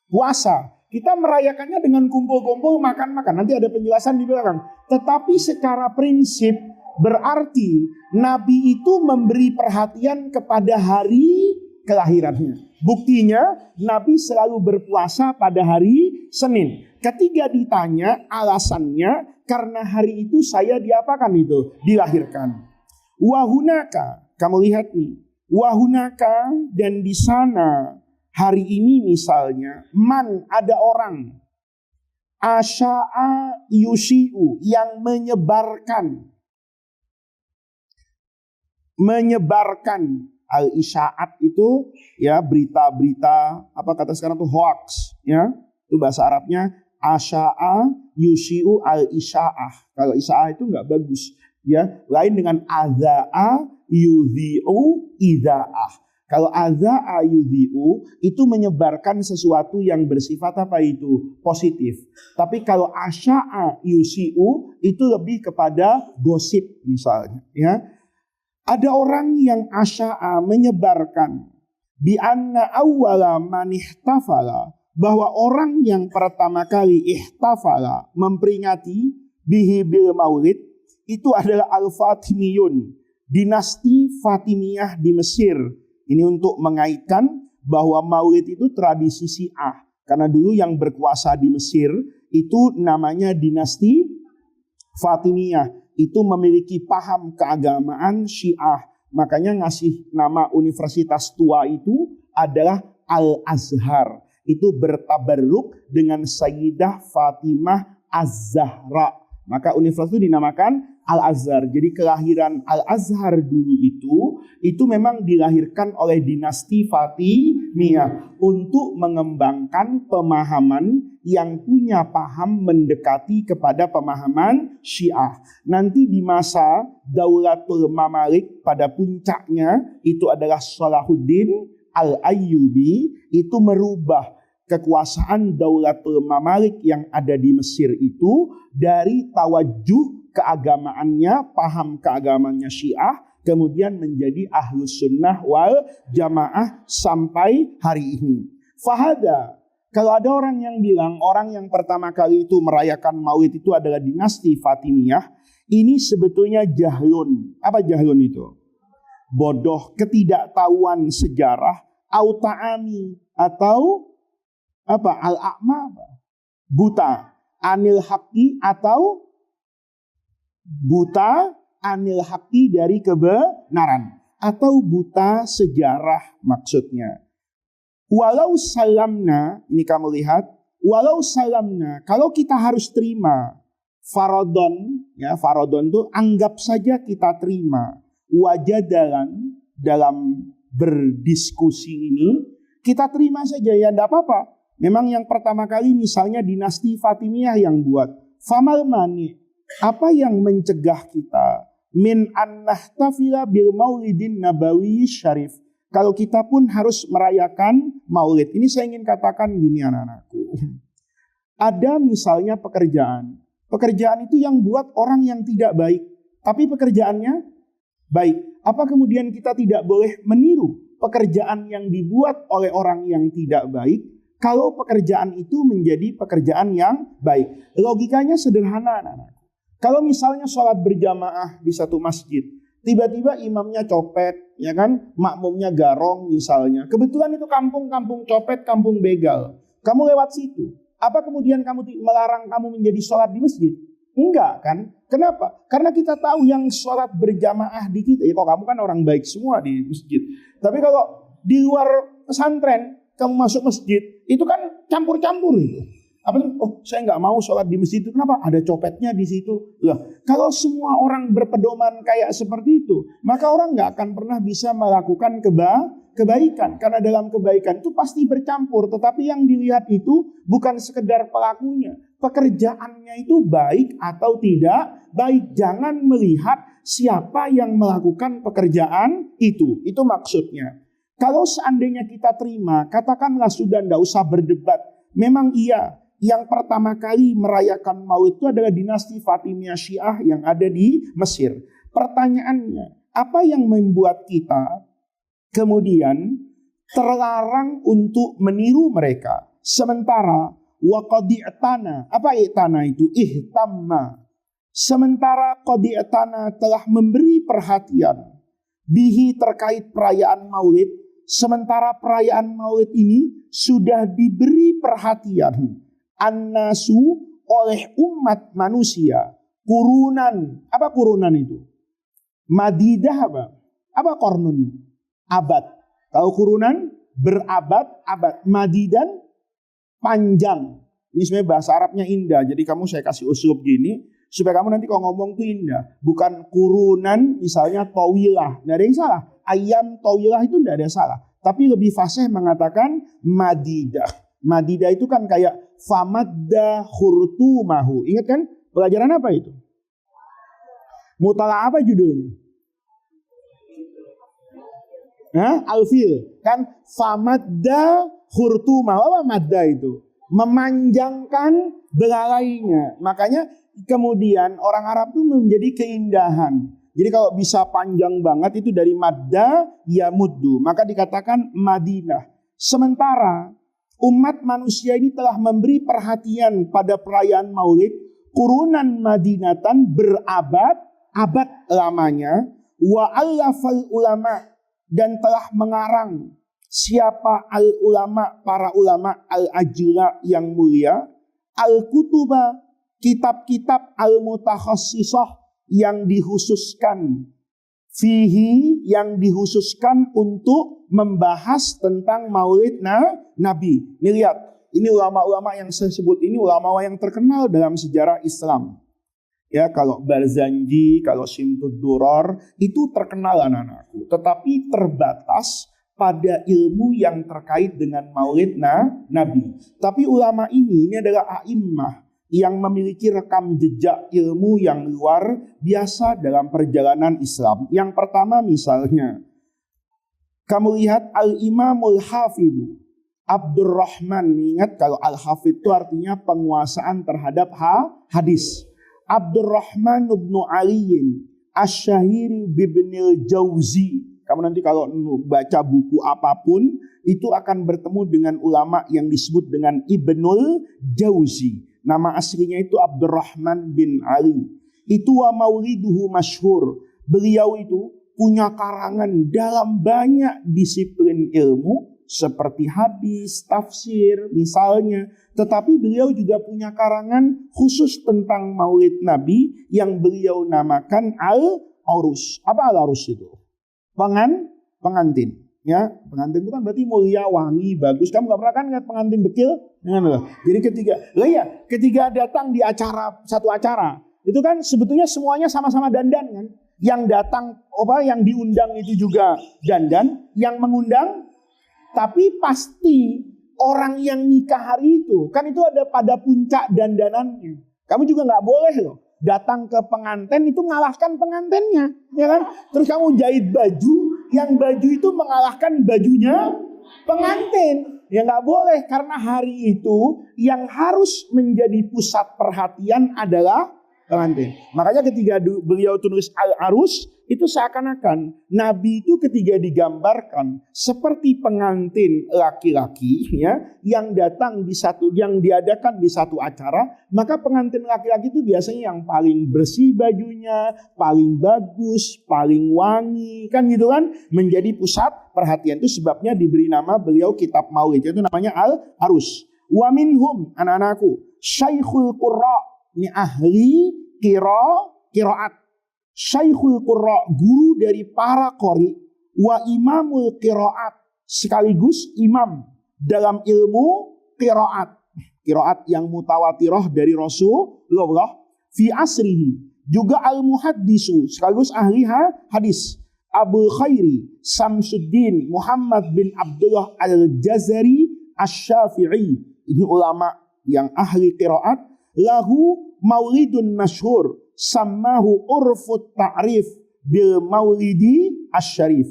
puasa. Kita merayakannya dengan kumpul-kumpul, makan-makan. Nanti ada penjelasan di belakang. Tetapi secara prinsip berarti Nabi itu memberi perhatian kepada hari kelahirannya. Buktinya Nabi selalu berpuasa pada hari Senin. Ketika ditanya alasannya, karena hari itu saya diapakan itu? Dilahirkan. Wahunaka, kamu lihat nih. Wahunaka, dan di sana hari ini misalnya, man, ada orang, asya'a yusyi'u, yang menyebarkan al-isya'at itu ya berita-berita, apa kata sekarang itu hoax, ya. Itu bahasa Arabnya Asya'a yusyi'u al-isya'ah. Kalau isya'ah itu nggak bagus. Ya, lain dengan adza'a yudhi'u idza'ah. Kalau adza'a yudhi'u itu menyebarkan sesuatu yang bersifat apa itu? Positif. Tapi kalau asya'a yusyi'u itu lebih kepada gosip misalnya, ya. Ada orang yang asya'a menyebarkan bi anna awwala man ihtafala, bahwa orang yang pertama kali ihtafala memperingati bihi bil maulid itu adalah Al-Fatimiyun, dinasti Fatimiyah di Mesir. Ini untuk mengaitkan bahwa maulid itu tradisi Syiah. Karena dulu yang berkuasa di Mesir itu namanya dinasti Fatimiyah. Itu memiliki paham keagamaan Syiah. Makanya ngasih nama universitas tua itu adalah Al-Azhar. Itu bertabarruk dengan Sayyidah Fatimah Az-Zahra. Maka universitas itu dinamakan Al-Azhar. Jadi kelahiran Al-Azhar dulu itu memang dilahirkan oleh dinasti Fatimiyah untuk mengembangkan pemahaman yang punya paham mendekati kepada pemahaman Syiah. Nanti di masa Daulatul Mamalik pada puncaknya itu adalah Salahuddin Al-Ayyubi, itu merubah kekuasaan Daulatul Mamalik yang ada di Mesir itu dari tawajuh keagamaannya, paham keagamaannya Syiah, kemudian menjadi Ahlus Sunnah wal Jamaah sampai hari ini. Fahada, kalau ada orang yang bilang orang yang pertama kali itu merayakan Maulid itu adalah dinasti Fatimiyah, ini sebetulnya jahlun. Apa jahlun itu? Bodoh, ketidaktahuan sejarah, auta'ami, atau apa? Al-a'ma, buta, anil haqqi, atau buta anil haqqi dari kebenaran, atau buta sejarah maksudnya. Walau salamna, ini kamu lihat, walau salamna, kalau kita harus terima farodon, ya farodon itu anggap saja kita terima, wajadalan dalam berdiskusi ini, kita terima saja ya tidak apa-apa. Memang yang pertama kali misalnya dinasti Fatimiyah yang buat. Famal mani, apa yang mencegah kita min annahtafila bil maulidin nabawi syarif. Kalau kita pun harus merayakan maulid. Ini saya ingin katakan gini anak-anakku. Ada misalnya pekerjaan. Pekerjaan itu yang buat orang yang tidak baik. Tapi pekerjaannya baik. Apa kemudian kita tidak boleh meniru pekerjaan yang dibuat oleh orang yang tidak baik? Kalau pekerjaan itu menjadi pekerjaan yang baik. Logikanya sederhana anak-anak. Kalau misalnya sholat berjamaah di satu masjid, tiba-tiba imamnya copet, ya kan, makmumnya garong misalnya. Kebetulan itu kampung copet, kampung begal. Kamu lewat situ. Apa kemudian kamu melarang kamu menjadi sholat di masjid? Enggak kan? Kenapa? Karena kita tahu yang sholat berjamaah di kita, ya kok kamu kan orang baik semua di masjid. Tapi kalau di luar pesantren, kamu masuk masjid, itu kan campur-campur itu. Apa tuh? Oh, saya nggak mau sholat di masjid itu. Kenapa? Ada copetnya di situ. Lah, kalau semua orang berpedoman kayak seperti itu, maka orang nggak akan pernah bisa melakukan kebaikan. Karena dalam kebaikan itu pasti bercampur. Tetapi yang dilihat itu bukan sekedar pelakunya. Pekerjaannya itu baik atau tidak baik. Jangan melihat siapa yang melakukan pekerjaan itu. Itu maksudnya. Kalau seandainya kita terima, katakanlah sudah tidak usah berdebat. Memang iya, yang pertama kali merayakan Maulid itu adalah dinasti Fatimiyah Syiah yang ada di Mesir. Pertanyaannya, apa yang membuat kita kemudian terlarang untuk meniru mereka? Sementara waqadi'tana, apa i'tana itu? Ihtamma. Sementara qadi'tana telah memberi perhatian bihi terkait perayaan Maulid. Sementara perayaan Maulid ini sudah diberi perhatian annasu oleh umat manusia. Kurunan. Apa kurunan itu? Madidah apa? Apa kornun? Abad. Kalau kurunan berabad-abad. Madidan panjang. Ini sebenarnya bahasa Arabnya indah. Jadi saya kasih uslub gini supaya kamu nanti kalau ngomong tuh indah. Bukan kurunan misalnya tawilah. Nggak ada yang salah. Ayam tawilah itu tidak ada salah. Tapi lebih fasih mengatakan madidah. Madida itu kan kayak famadda khurtumahu. Ingat kan? Pelajaran apa itu? Mutala apa judulnya? Alfil. Kan famadda khurtumahu. Apa madda itu? Memanjangkan belalainya. Makanya kemudian orang Arab itu menjadi keindahan. Jadi kalau bisa panjang banget itu dari madda ya muddu. Maka dikatakan Madinah. Sementara umat manusia ini telah memberi perhatian pada perayaan Maulid. Kurunan Madinatan berabad-abad lamanya. Wa allafal ulama. Dan telah mengarang siapa al-ulama, para ulama al-ajla yang mulia. Al-kutuba, kitab-kitab al-mutakhassisah yang dikhususkan fihi, yang dikhususkan untuk membahas tentang maulid Nabi. Ini lihat, ini ulama-ulama yang saya sebut ini ulama yang terkenal dalam sejarah Islam. Ya, kalau Barzanji, kalau Simtud Duror itu terkenal anak-anakku, tetapi terbatas pada ilmu yang terkait dengan maulid Nabi. Tapi ulama ini adalah a'immah yang memiliki rekam jejak ilmu yang luar biasa dalam perjalanan Islam. Yang pertama misalnya, kamu lihat Al-Imamul Hafidhu Abdurrahman. Ingat kalau Al-Hafidh itu artinya penguasaan terhadap hadis. Abdurrahman ibn Aliyin Asy-Syahiri bibnil Jauzi. Kamu nanti kalau baca buku apapun itu akan bertemu dengan ulama yang disebut dengan Ibnul Jauzi. Nama aslinya itu Abdurrahman bin Ali. Itu wa mauliduhu masyhur. Beliau itu punya karangan dalam banyak disiplin ilmu seperti hadis, tafsir misalnya. Tetapi beliau juga punya karangan khusus tentang maulid Nabi yang beliau namakan Al-Urus. Apa Al-Urus itu? Pengantin. Ya, pengantin itu kan berarti mulia, wangi, bagus. Kamu gak pernah kan lihat pengantin dekil? Jadi ketika datang di satu acara, itu kan sebetulnya semuanya sama-sama dandan kan? Yang datang, yang diundang itu juga dandan, yang mengundang, tapi pasti orang yang nikah hari itu, kan itu ada pada puncak dandanannya. Kamu juga nggak boleh loh datang ke pengantin itu ngalahkan pengantinnya, ya kan? Terus kamu jahit baju, yang baju itu mengalahkan bajunya pengantin. Ya nggak boleh, karena hari itu yang harus menjadi pusat perhatian adalah pengantin. Makanya ketika beliau tulis Al-Arus, itu seakan-akan Nabi itu ketika digambarkan seperti pengantin laki-laki ya, yang diadakan di satu acara, maka pengantin laki-laki itu biasanya yang paling bersih bajunya, paling bagus, paling wangi, kan gitu kan, menjadi pusat perhatian. Itu sebabnya diberi nama beliau kitab Maulid, itu namanya Al-Arus. Wa minhum, anak-anakku, Syaikhul Qurra, ini ahli qiraat. Syaikhul Qurra, guru dari para qori, wa imamul qiraat, sekaligus imam dalam ilmu qiraat. Qiraat yang mutawatirah dari Rasulullah fi asrihi. Juga al-muhaddisu, sekaligus ahli hadis. Abu Khairi Samsuddin Muhammad bin Abdullah al-Jazari asy-Syafi'i. Ini ulama yang ahli qiraat. Lahu maulidun masyhur sammahu urfut ta'rif bil maulidi asy-syarif.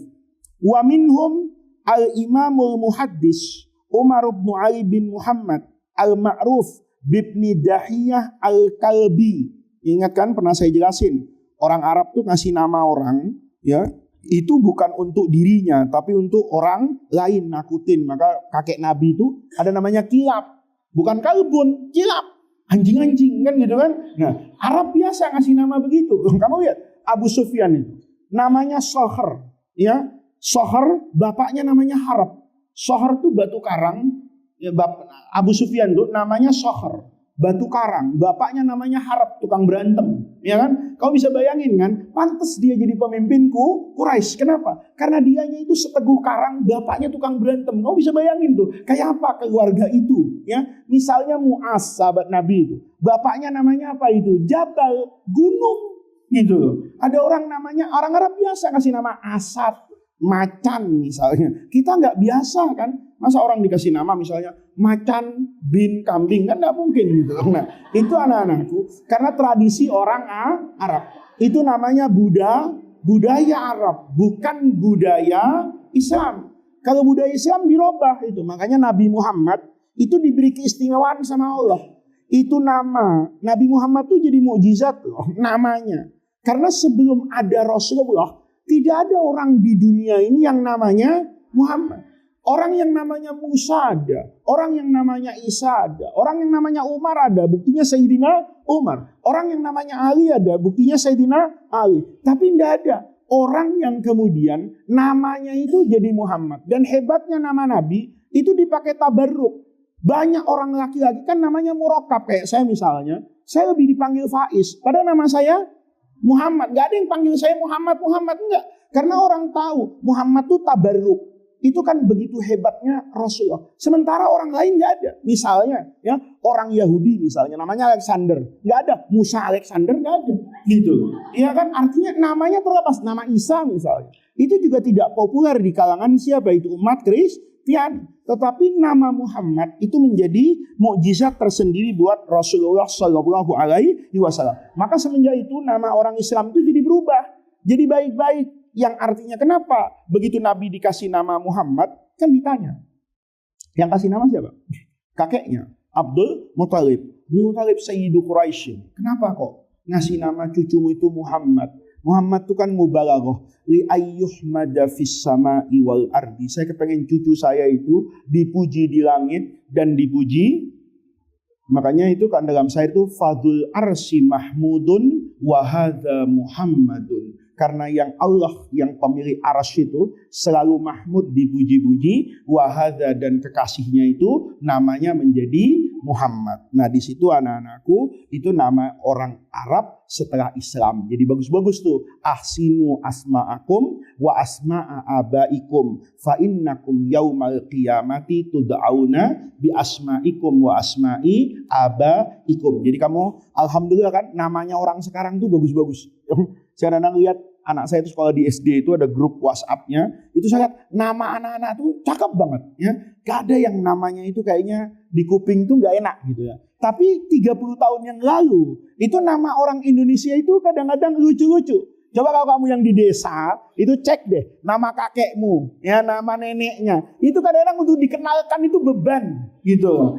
Wa minhum al-imamul muhaddis Umar bin Ali bin Muhammad al-ma'ruf bibni Dahiyah al-Kalbi. Ingat kan pernah saya jelasin, orang Arab tuh ngasih nama orang ya, itu bukan untuk dirinya tapi untuk orang lain, nakutin. Maka kakek Nabi itu ada namanya Kilab, bukan kalbun, Kilab, anjing-anjing kan gitu kan. Nah, Arab biasa ngasih nama begitu. Kamu lihat Abu Sufyan itu namanya Soher, ya. Soher bapaknya namanya Harb. Soher itu batu karang. Ya, Abu Sufyan itu namanya Soher, batu karang. Bapaknya namanya Harb, tukang berantem, ya kan? Kau bisa bayangin kan? Pantes dia jadi pemimpinku Quraisy. Kenapa? Karena dianya itu seteguh karang, bapaknya tukang berantem. Kau bisa bayangin tuh, kayak apa keluarga itu, ya? Misalnya Mu'az, sahabat Nabi itu, bapaknya namanya apa itu? Jabal, gunung, gitu. Ada orang namanya, orang Arab biasa kasih nama Asad, Macan misalnya. Kita nggak biasa kan. Masa orang dikasih nama misalnya Macan bin Kambing, kan nggak mungkin gitu. Nah, itu anak-anakku karena tradisi orang Arab. Itu namanya budaya Arab, bukan budaya Islam. Kalau budaya Islam dirubah itu. Makanya Nabi Muhammad itu diberi keistimewaan sama Allah. Itu nama Nabi Muhammad itu jadi mukjizat loh namanya. Karena sebelum ada Rasulullah, tidak ada orang di dunia ini yang namanya Muhammad. Orang yang namanya Musa ada, orang yang namanya Isa ada, orang yang namanya Umar ada, buktinya Sayyidina Umar. Orang yang namanya Ali ada, buktinya Sayyidina Ali. Tapi tidak ada orang yang kemudian namanya itu jadi Muhammad. Dan hebatnya nama Nabi itu dipakai tabarruk. Banyak orang laki-laki kan namanya murakab. Kayak saya misalnya, saya lebih dipanggil Faiz. Padahal nama saya Muhammad. Gak ada yang panggil saya Muhammad enggak. Karena orang tahu Muhammad itu tabarruk. Itu kan begitu hebatnya Rasulullah. Sementara orang lain gak ada. Misalnya ya orang Yahudi misalnya namanya Alexander. Gak ada. Musa Alexander gak ada. Gitu. Ya kan artinya namanya terlepas. Nama Isa misalnya. Itu juga tidak populer di kalangan siapa itu umat Kristiani. Tetapi nama Muhammad itu menjadi mukjizat tersendiri buat Rasulullah Shallallahu Alaihi Wasallam. Maka semenjak itu nama orang Islam itu jadi berubah, jadi baik-baik. Yang artinya kenapa begitu Nabi dikasih nama Muhammad kan ditanya, yang kasih nama siapa? Kakeknya Abdul Muthalib. Abdul Muthalib Sayyidu Quraisy. Kenapa kok ngasih nama cucumu itu Muhammad? Muhammad itu kan mubalaghah li ayyuhmada fis sama'i wal ardi. Saya kepengen cucu saya itu dipuji di langit dan dipuji. Makanya itu kan dalam syair itu fadul arsi mahmudun wa hadza Muhammadun. Karena yang Allah yang pemilik arsy itu selalu mahmud dipuji-puji, wahada dan kekasihnya itu namanya menjadi Muhammad. Nah di situ anak-anakku itu nama orang Arab setelah Islam. Jadi bagus-bagus tuh. Ahsinu asma'akum wa asma'a abaikum fa innakum yaumal qiyamati tud'auna bi asma'ikum wa asma'i abaikum. Jadi kamu alhamdulillah kan namanya orang sekarang tuh bagus-bagus. Saya kadang lihat anak saya itu sekolah di SD itu ada grup WhatsApp-nya. Itu saya lihat nama anak-anak tuh cakep banget ya. Gak ada yang namanya itu kayaknya di kuping tuh gak enak gitu ya. Tapi 30 tahun yang lalu itu nama orang Indonesia itu kadang-kadang lucu-lucu. Coba kalau kamu yang di desa itu cek deh nama kakekmu, ya nama neneknya. Itu kadang-kadang untuk dikenalkan itu beban gitu.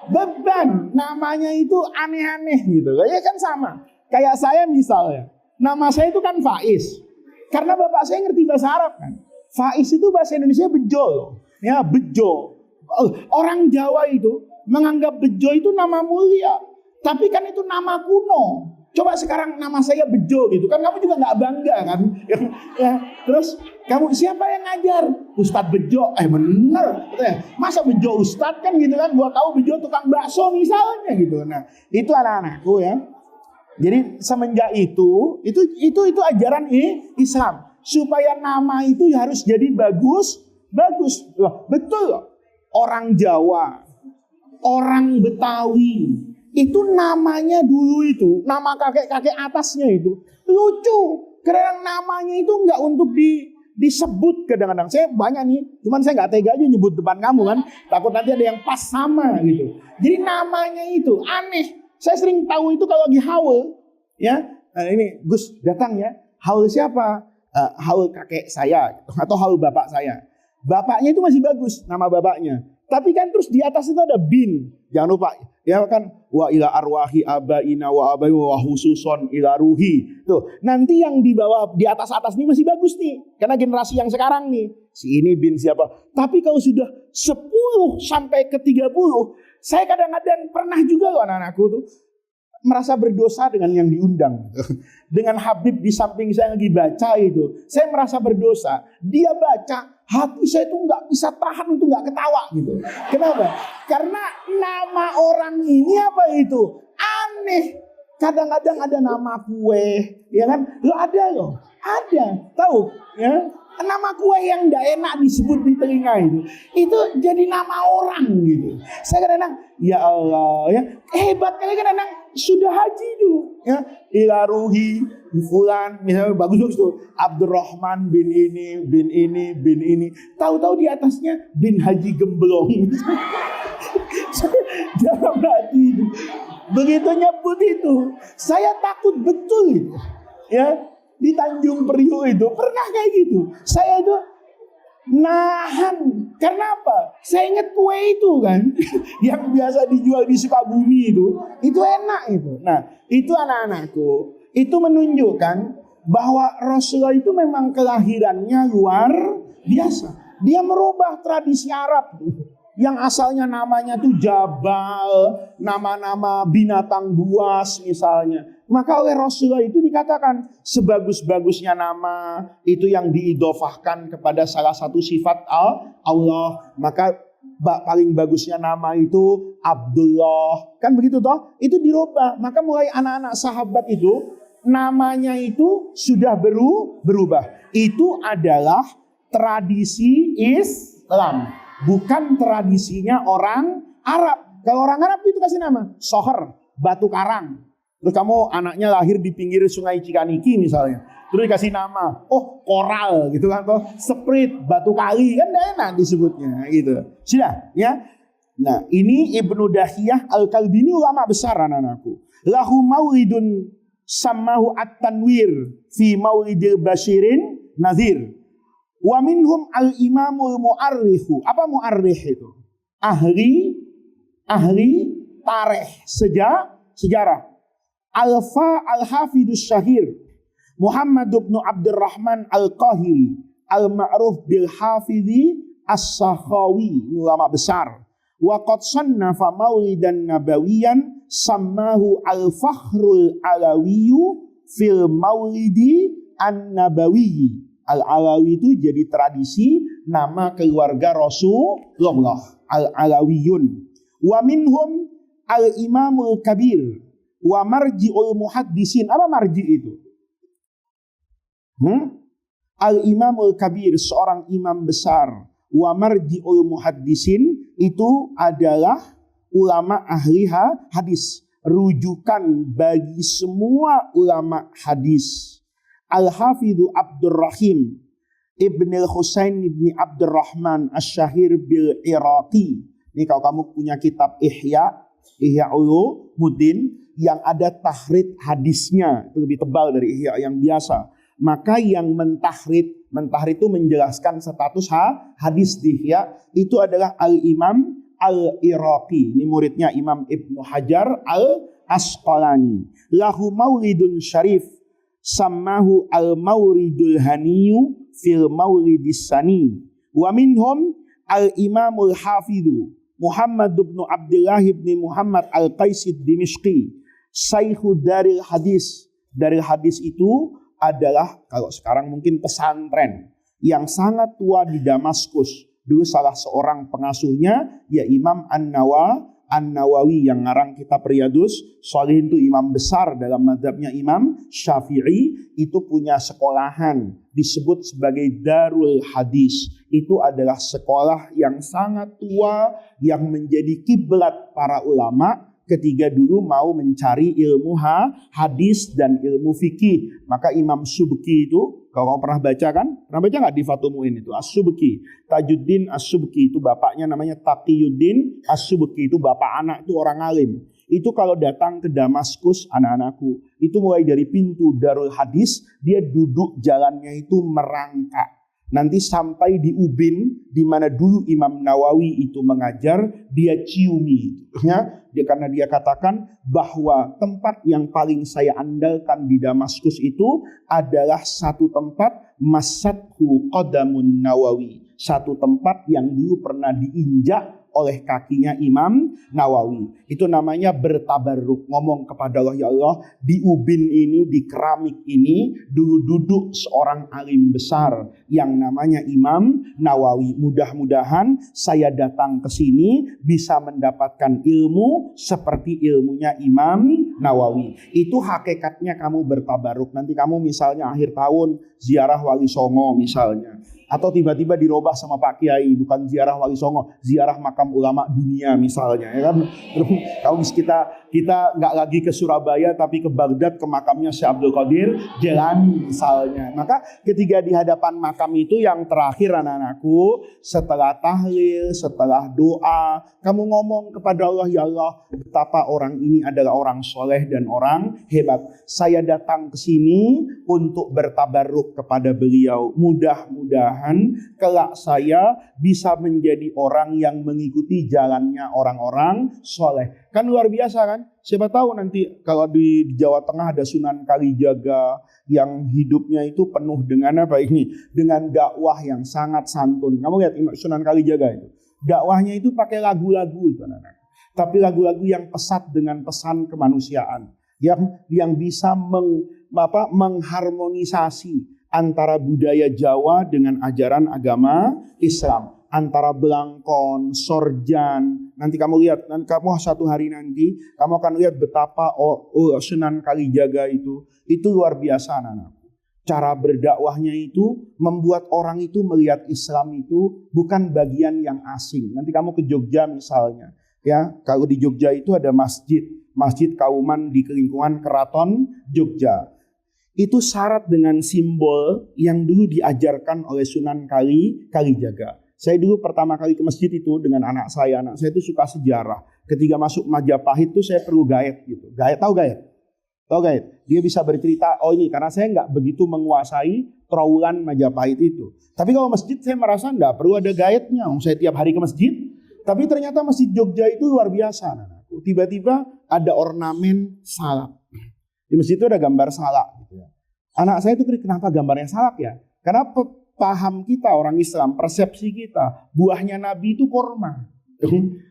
Beban namanya itu aneh-aneh gitu. Ya kan sama. Kayak saya misalnya. Nama saya itu kan Faiz. Karena bapak saya ngerti bahasa Arab kan. Faiz itu bahasa Indonesia bejo loh. Ya, bejo. Orang Jawa itu menganggap bejo itu nama mulia. Tapi kan itu nama kuno. Coba sekarang nama saya bejo gitu kan kamu juga nggak bangga kan. Ya, terus kamu siapa yang ngajar? Ustadz Bejo. Bener. Masa bejo Ustadz kan gitu kan. Gua tahu bejo tukang bakso misalnya gitu. Nah, itu anak-anakku ya. Jadi semenjak itu ajaran Islam supaya nama itu harus jadi bagus. Loh, betul loh. Orang Jawa, orang Betawi itu namanya dulu itu nama kakek-kakek atasnya itu lucu. Karena namanya itu nggak untuk disebut kadang-kadang. Saya banyak nih, cuman saya nggak tega aja nyebut depan kamu kan. Takut nanti ada yang pas sama gitu. Jadi namanya itu aneh. Saya sering tahu itu kalau lagi haul, ya. Nah, ini Gus datang ya. Haul siapa? Haul kakek saya atau haul bapak saya. Bapaknya itu masih bagus nama bapaknya. Tapi kan terus di atas itu ada bin. Jangan lupa, ya kan wa ila arwahi abaina wa abai wa khususon ila ruhi. Tuh, nanti yang di bawah di atas-atas ini masih bagus nih. Karena generasi yang sekarang nih, si ini bin siapa? Tapi kalau sudah 10 sampai ke 30, saya kadang-kadang pernah juga loh anak-anakku tuh merasa berdosa dengan yang diundang. Dengan Habib di samping saya lagi baca itu, saya merasa berdosa. Dia baca, hati saya itu nggak bisa tahan untuk nggak ketawa gitu. Kenapa? Karena nama orang ini apa itu aneh. Kadang-kadang ada nama kue, ya kan? Loh, ada. Tahu? Ya. Nama kue yang gak enak disebut di telinga itu jadi nama orang gitu. Saya kadang-kadang ya Allah ya hebat kali kadang-kadang sudah haji itu, ya. Ilaruhi fulan, misalnya bagus-bagus tuh. Abdurrahman bin ini, bin ini, bin ini. Tahu-tahu di atasnya bin Haji Gemblong. Dalam hati. Begitu nyebut itu, saya takut betul itu. Ya, di Tanjung Priok itu pernah kayak gitu. Saya itu nahan. Karena apa? Saya ingat kue itu kan yang biasa dijual di Sukabumi itu enak itu. Nah, itu anak-anakku, itu menunjukkan bahwa Rasulullah itu memang kelahirannya luar biasa. Dia merubah tradisi Arab yang asalnya namanya tuh Jabal, nama-nama binatang buas misalnya. Maka oleh Rasulullah itu dikatakan sebagus-bagusnya nama itu yang diidofahkan kepada salah satu sifat Allah. Maka paling bagusnya nama itu Abdullah. Kan begitu toh? Itu dirubah. Maka mulai anak-anak sahabat itu namanya itu sudah berubah. Itu adalah tradisi Islam. Bukan tradisinya orang Arab. Kalau orang Arab itu kasih nama Soher, batu karang. Terus kamu anaknya lahir di pinggir sungai Cikaniki misalnya. Terus dikasih nama, oh koral gitu kan. Atau Sprit, batu kali. Kan gak enak disebutnya gitu. Sudah ya. Nah ini Ibnu Dahiyah Al-Kalbi ini ulama besar anak-anakku. Lahu maulidun sammahu at-tanwir fi maulidil basyirin nazir. Wa minhum al-imamul mu'arrikhu. Apa mu'arrikh itu? Ahli tarikh, sejarah. Al-Hafidus Syahir Muhammad bin Abdurrahman Al-Qahiri al-ma'ruf bil Hafidhi As-Sakhawi, ulama besar. Wa qad sannafa maulidan nabawiyan sammahu al-fakhrul alawiyyu fil maulidi an-nabawiyyi. Al-Alawi itu jadi tradisi nama keluarga Rasulullah. Al-Alawiyun. Wa minhum al-Imamul Kabir. Wa marji'ul muhaddisin. Apa marji itu? Al-Imamul Kabir, seorang imam besar. Wa marji'ul muhaddisin itu adalah ulama ahli hadis. Rujukan bagi semua ulama hadis. Al-Hafidhu Abdurrahim Ibn al-Husain Ibn Abdurrahman Ash-Syahir bil Iraqi. Ini kalau kamu punya kitab Ihya Ulumuddin yang ada tahrid hadisnya, itu lebih tebal dari Ihya yang biasa. Maka yang mentahrid itu menjelaskan status hadis di Ihya itu adalah Al-Imam Al-Iraqi. Ini muridnya Imam Ibnu Hajar Al-Asqalani. Lahu maulidun syarif sammahu al-mauridul haniyu fil maulidis sani. Wa minhum al-imamul hafidhu Muhammad bin Abdullah bin Muhammad al-Qaisid Dimishqi, Sayyhu Daril Hadis. Daril Hadis itu adalah kalau sekarang mungkin pesantren yang sangat tua di Damaskus. Dulu salah seorang pengasuhnya ya Imam An-Nawawi yang ngarang kitab Riyadus Shalihin, itu imam besar dalam mazhabnya Imam Syafi'i. Itu punya sekolahan disebut sebagai Darul Hadis. Itu adalah sekolah yang sangat tua yang menjadi kiblat para ulama ketika dulu mau mencari ilmu hadis dan ilmu fikih. Maka Imam Subki itu, kalau kamu pernah baca kan? Pernah baca nggak di Fathul Mu'in itu? As-Subki, Tajuddin As-Subki, itu bapaknya namanya Taqiyuddin As-Subki, itu bapak anak, itu orang alim. Itu kalau datang ke Damaskus, anak-anakku, itu mulai dari pintu Darul Hadis, dia duduk jalannya itu merangkak. Nanti sampai di Ubin, di mana dulu Imam Nawawi itu mengajar, dia ciumi. Ya, karena dia katakan bahwa tempat yang paling saya andalkan di Damaskus itu adalah satu tempat Masathu Qadamun Nawawi. Satu tempat yang dulu pernah diinjak oleh kakinya Imam Nawawi. Itu namanya bertabarruk, ngomong kepada Allah, ya Allah, di ubin ini, di keramik ini dulu duduk seorang alim besar yang namanya Imam Nawawi. Mudah-mudahan saya datang ke sini bisa mendapatkan ilmu seperti ilmunya Imam Nawawi. Itu hakikatnya kamu bertabarruk. Nanti kamu misalnya akhir tahun ziarah Wali Songo misalnya, atau tiba-tiba dirubah sama Pak Kiai, bukan ziarah Wali Songo, ziarah makam makam ulama dunia misalnya, ya kan? Kalau kita nggak lagi ke Surabaya tapi ke Baghdad ke makamnya Syekh Abdul Qadir Jailani misalnya. Maka ketika di hadapan makam itu yang terakhir anak-anakku, setelah tahlil, setelah doa, kamu ngomong kepada Allah, ya Allah, betapa orang ini adalah orang soleh dan orang hebat. Saya datang ke sini untuk bertabarruk kepada beliau. Mudah-mudahan kelak saya bisa menjadi orang yang mengikuti jalannya orang-orang soleh. Kan luar biasa kan? Siapa tahu nanti kalau di Jawa Tengah ada Sunan Kalijaga yang hidupnya itu penuh dengan apa ini? Dengan dakwah yang sangat santun. Kamu lihat Sunan Kalijaga itu. Dakwahnya itu pakai lagu-lagu itu, anak-anak. Tapi lagu-lagu yang pesat dengan pesan kemanusiaan. Yang bisa mengharmonisasi antara budaya Jawa dengan ajaran agama Islam. Antara belangkon, sorjan. Nanti kamu lihat, kamu satu hari nanti kamu akan lihat betapa Sunan Kalijaga itu luar biasa, anak-anak. Cara berdakwahnya itu membuat orang itu melihat Islam itu bukan bagian yang asing. Nanti kamu ke Jogja misalnya, ya, kalau di Jogja itu ada masjid Kauman di lingkungan Keraton Jogja. Itu syarat dengan simbol yang dulu diajarkan oleh Sunan Kalijaga. Saya dulu pertama kali ke masjid itu dengan anak saya itu suka sejarah. Ketika masuk Majapahit itu saya perlu gaet gitu. Gaet, tahu gaet? Tahu gaet? Dia bisa bercerita, oh ini karena saya nggak begitu menguasai trawulan Majapahit itu. Tapi kalau masjid saya merasa nggak perlu ada gaetnya. Saya tiap hari ke masjid. Tapi ternyata masjid Jogja itu luar biasa. Tiba-tiba ada ornamen salak. Di masjid itu ada gambar salak. Gitu ya. Anak saya itu kenapa gambarnya salak ya? Karena paham kita orang Islam, persepsi kita, buahnya Nabi itu kurma.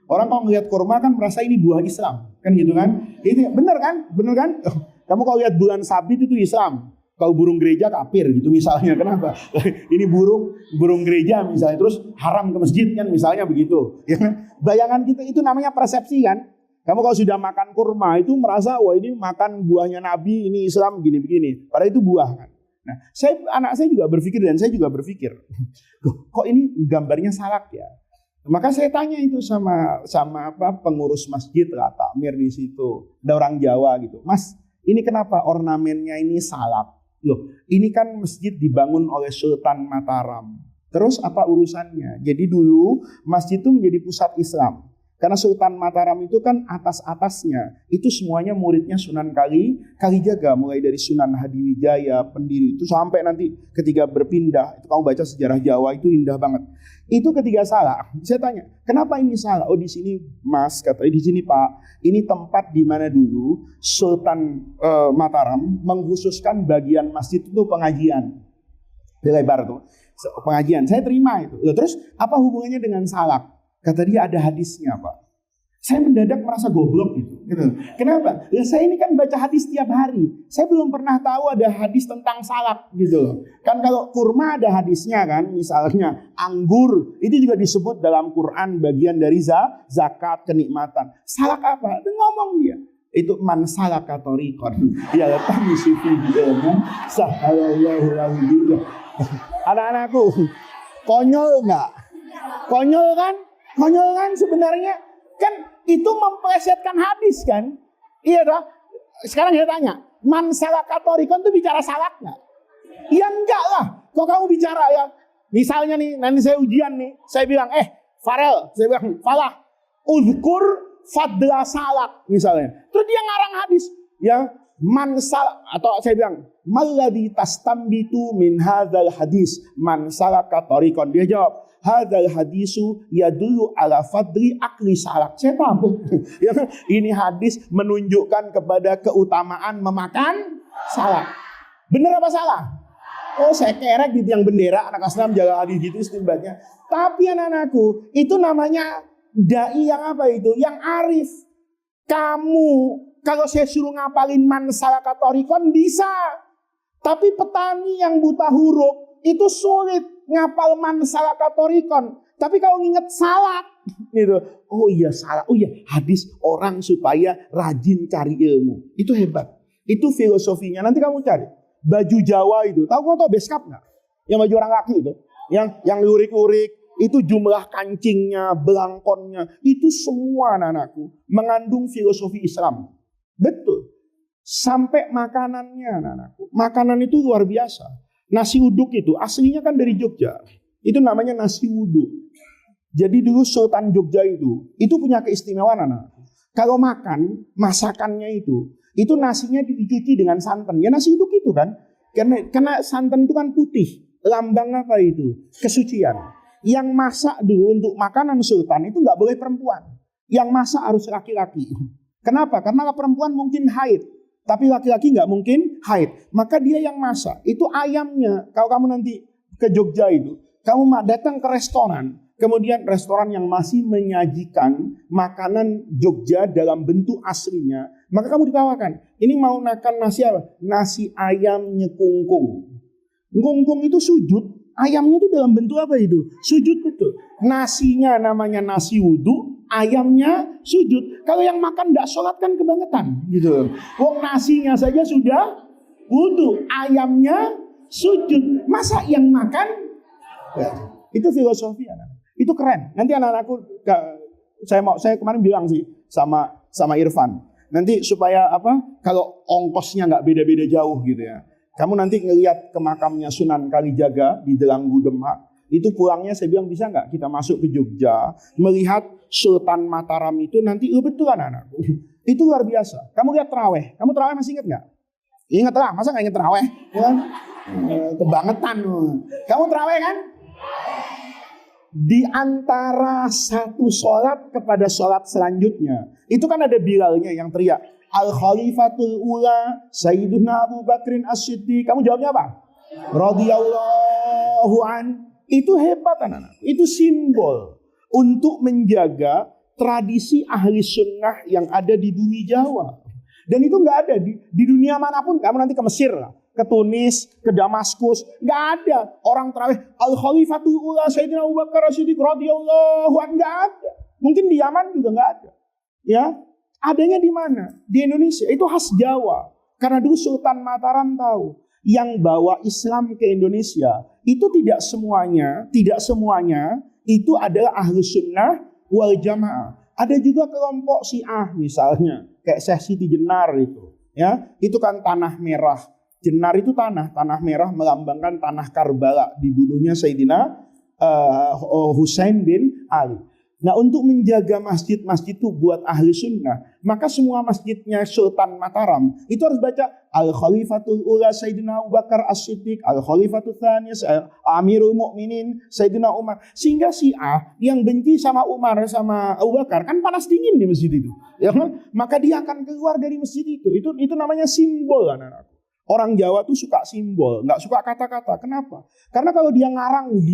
Orang kalau melihat kurma kan merasa ini buah Islam, kan gitu kan? Itu benar kan? Benar kan? Kamu kalau lihat bulan sabit itu Islam. Kalau burung gereja kafir gitu misalnya. Kenapa? Ini burung gereja misalnya, terus haram ke masjid kan misalnya begitu. Ya kan? Bayangan kita itu namanya persepsi kan? Kamu kalau sudah makan kurma itu merasa wah ini makan buahnya Nabi, ini Islam begini-begini. Padahal itu buah kan. Nah, anak saya juga berpikir dan saya juga berpikir, kok ini gambarnya salak ya? Maka saya tanya itu sama pengurus masjid lah, takmir di situ, ada orang Jawa gitu, Mas, ini kenapa ornamennya ini salak? Loh, ini kan masjid dibangun oleh Sultan Mataram. Terus apa urusannya? Jadi dulu masjid itu menjadi pusat Islam. Karena Sultan Mataram itu kan atas-atasnya itu semuanya muridnya Sunan Kalijaga, mulai dari Sunan Hadiwijaya pendiri itu sampai nanti ketika berpindah, itu kamu baca sejarah Jawa itu indah banget. Itu ketika salah, saya tanya, kenapa ini salah? Oh di sini Mas, kata di sini Pak, ini tempat di mana dulu Sultan Mataram mengkhususkan bagian masjid itu pengajian. Di lebar tuh pengajian. Saya terima itu. Terus apa hubungannya dengan salak? Kata dia ada hadisnya Pak. Saya mendadak merasa goblok gitu. Kenapa? Ya saya ini kan baca hadis tiap hari. Saya belum pernah tahu ada hadis tentang salak gitu loh. Kan kalau kurma ada hadisnya kan. Misalnya anggur. Itu juga disebut dalam Quran bagian dari zakat kenikmatan. Salak apa? Itu ngomong dia. Itu man salaka tariqan. Ya tamshi fihi ilman sahalallahu lahu. Anak-anakku, konyol nggak? Konyol kan? Konyol kan sebenarnya kan itu memplesetkan hadis kan? Iya dah. Sekarang saya tanya, man salaka tariqan itu bicara salak nggak? Ya enggak lah. Kok kamu bicara ya? Misalnya nih, nanti saya ujian nih, saya bilang, Farel, saya bilang, Falah, uzkur fadla salak misalnya. Terus dia ngarang hadis, ya man salak, atau saya bilang, malladhi tastambitu min hadzal hadis man salaka tariqan. Dia jawab, hadzal hadisu yadullu ala fadli akli salak. Saya tahu. Ini hadis menunjukkan kepada keutamaan memakan salak. Benar apa salah? Oh saya kerek di tiang bendera anak Islam jaga hadis gitu istimbatnya. Tapi anak-anakku itu namanya dai yang apa itu? Yang arif. Kamu kalau saya suruh ngapalin man salaka tariqan bisa. Tapi petani yang buta huruf itu sulit ngapal man salaka tariqan. Tapi kalau nginget salak gitu. Oh iya salak. Oh iya hadis orang supaya rajin cari ilmu. Itu hebat. Itu filosofinya. Nanti kamu cari. Baju Jawa itu. Tahu beskap nggak? Yang baju orang laki itu. Yang lurik-lurik. Itu jumlah kancingnya, belangkonnya, itu semua anak-anakku mengandung filosofi Islam. Betul. Sampai makanannya anak-anakku. Makanan itu luar biasa. Nasi uduk itu aslinya kan dari Jogja. Itu namanya nasi uduk. Jadi dulu Sultan Jogja itu punya keistimewaan anak. Kalau makan, masakannya itu nasinya dicuci dengan santan. Ya nasi uduk itu kan. Karena santan itu kan putih. Lambang apa itu? Kesucian. Yang masak dulu untuk makanan sultan itu nggak boleh perempuan. Yang masak harus laki-laki. Kenapa? Karena perempuan mungkin haid. Tapi laki-laki nggak mungkin haid. Maka dia yang masak. Itu ayamnya. Kalau kamu nanti ke Jogja itu. Kamu datang ke restoran. Kemudian restoran yang masih menyajikan makanan Jogja dalam bentuk aslinya. Maka kamu ditawarkan. Ini mau makan nasi apa? Nasi ayam nyekungkung. Ngungkung itu sujud. Ayamnya itu dalam bentuk apa itu? Sujud betul. Nasinya namanya nasi wudhu, ayamnya sujud. Kalau yang makan tidak sholat kan kebangetan, gitu. Wong nasinya saja sudah wudhu, ayamnya sujud. Masa yang makan? Ya, itu filosofi anak. Itu keren. Nanti anak-anakku, saya kemarin bilang sih sama Irfan. Nanti supaya apa? Kalau ongkosnya nggak beda-beda jauh gitu ya. Kamu nanti ngelihat ke makamnya Sunan Kalijaga di Delanggu Demak. Itu pulangnya saya bilang bisa nggak kita masuk ke Jogja. Melihat Sultan Mataram itu nanti betul anak-anak. Itu luar biasa. Kamu lihat terawih. Kamu terawih masih ingat nggak? Ingat lah. Masa nggak ingat terawih? Ya? Kebangetan. Kamu terawih kan? Di antara satu sholat kepada sholat selanjutnya. Itu kan ada Bilalnya yang teriak. Al-Khalifatul Ula Sayyiduna Abu Bakrin As-Siddiq. Kamu jawabnya apa? Radhiyallahu an. Itu hebat anak-anak. Itu simbol untuk menjaga tradisi ahli sunnah yang ada di bumi Jawa. Dan itu nggak ada di dunia manapun. Kamu nanti ke Mesir lah, ke Tunis, ke Damaskus, nggak ada orang terawih Al-Khalifatul Ula Sayyidina Abu Bakar As-Siddiq radhiyallahu an. Nggak ada. Mungkin di Yaman juga nggak ada. Ya. Adanya di mana? Di Indonesia. Itu khas Jawa. Karena dulu Sultan Mataram tahu yang bawa Islam ke Indonesia itu tidak semuanya itu adalah ahlu sunnah wal jamaah. Ada juga kelompok Syiah misalnya, kayak Syekh Siti Jenar itu. Ya, itu kan tanah merah. Jenar itu tanah merah melambangkan tanah Karbala, dibunuhnya Sayyidina Husain bin Ali. Nah, untuk menjaga masjid-masjid itu buat ahli sunnah, maka semua masjidnya Sultan Mataram itu harus baca Al-Khalifatul Ula Sayyidina Abu Bakar As-Siddiq, Al-Khalifatul Tsani Amirul Mukminin Sayyidina Umar. Sehingga Syiah yang benci sama Umar sama Abu Bakar kan panas dingin di masjid itu, ya kan? Maka dia akan keluar dari masjid itu. Itu namanya simbol anak-anak. Orang Jawa tuh suka simbol, nggak suka kata-kata. Kenapa? Karena kalau dia ngarang di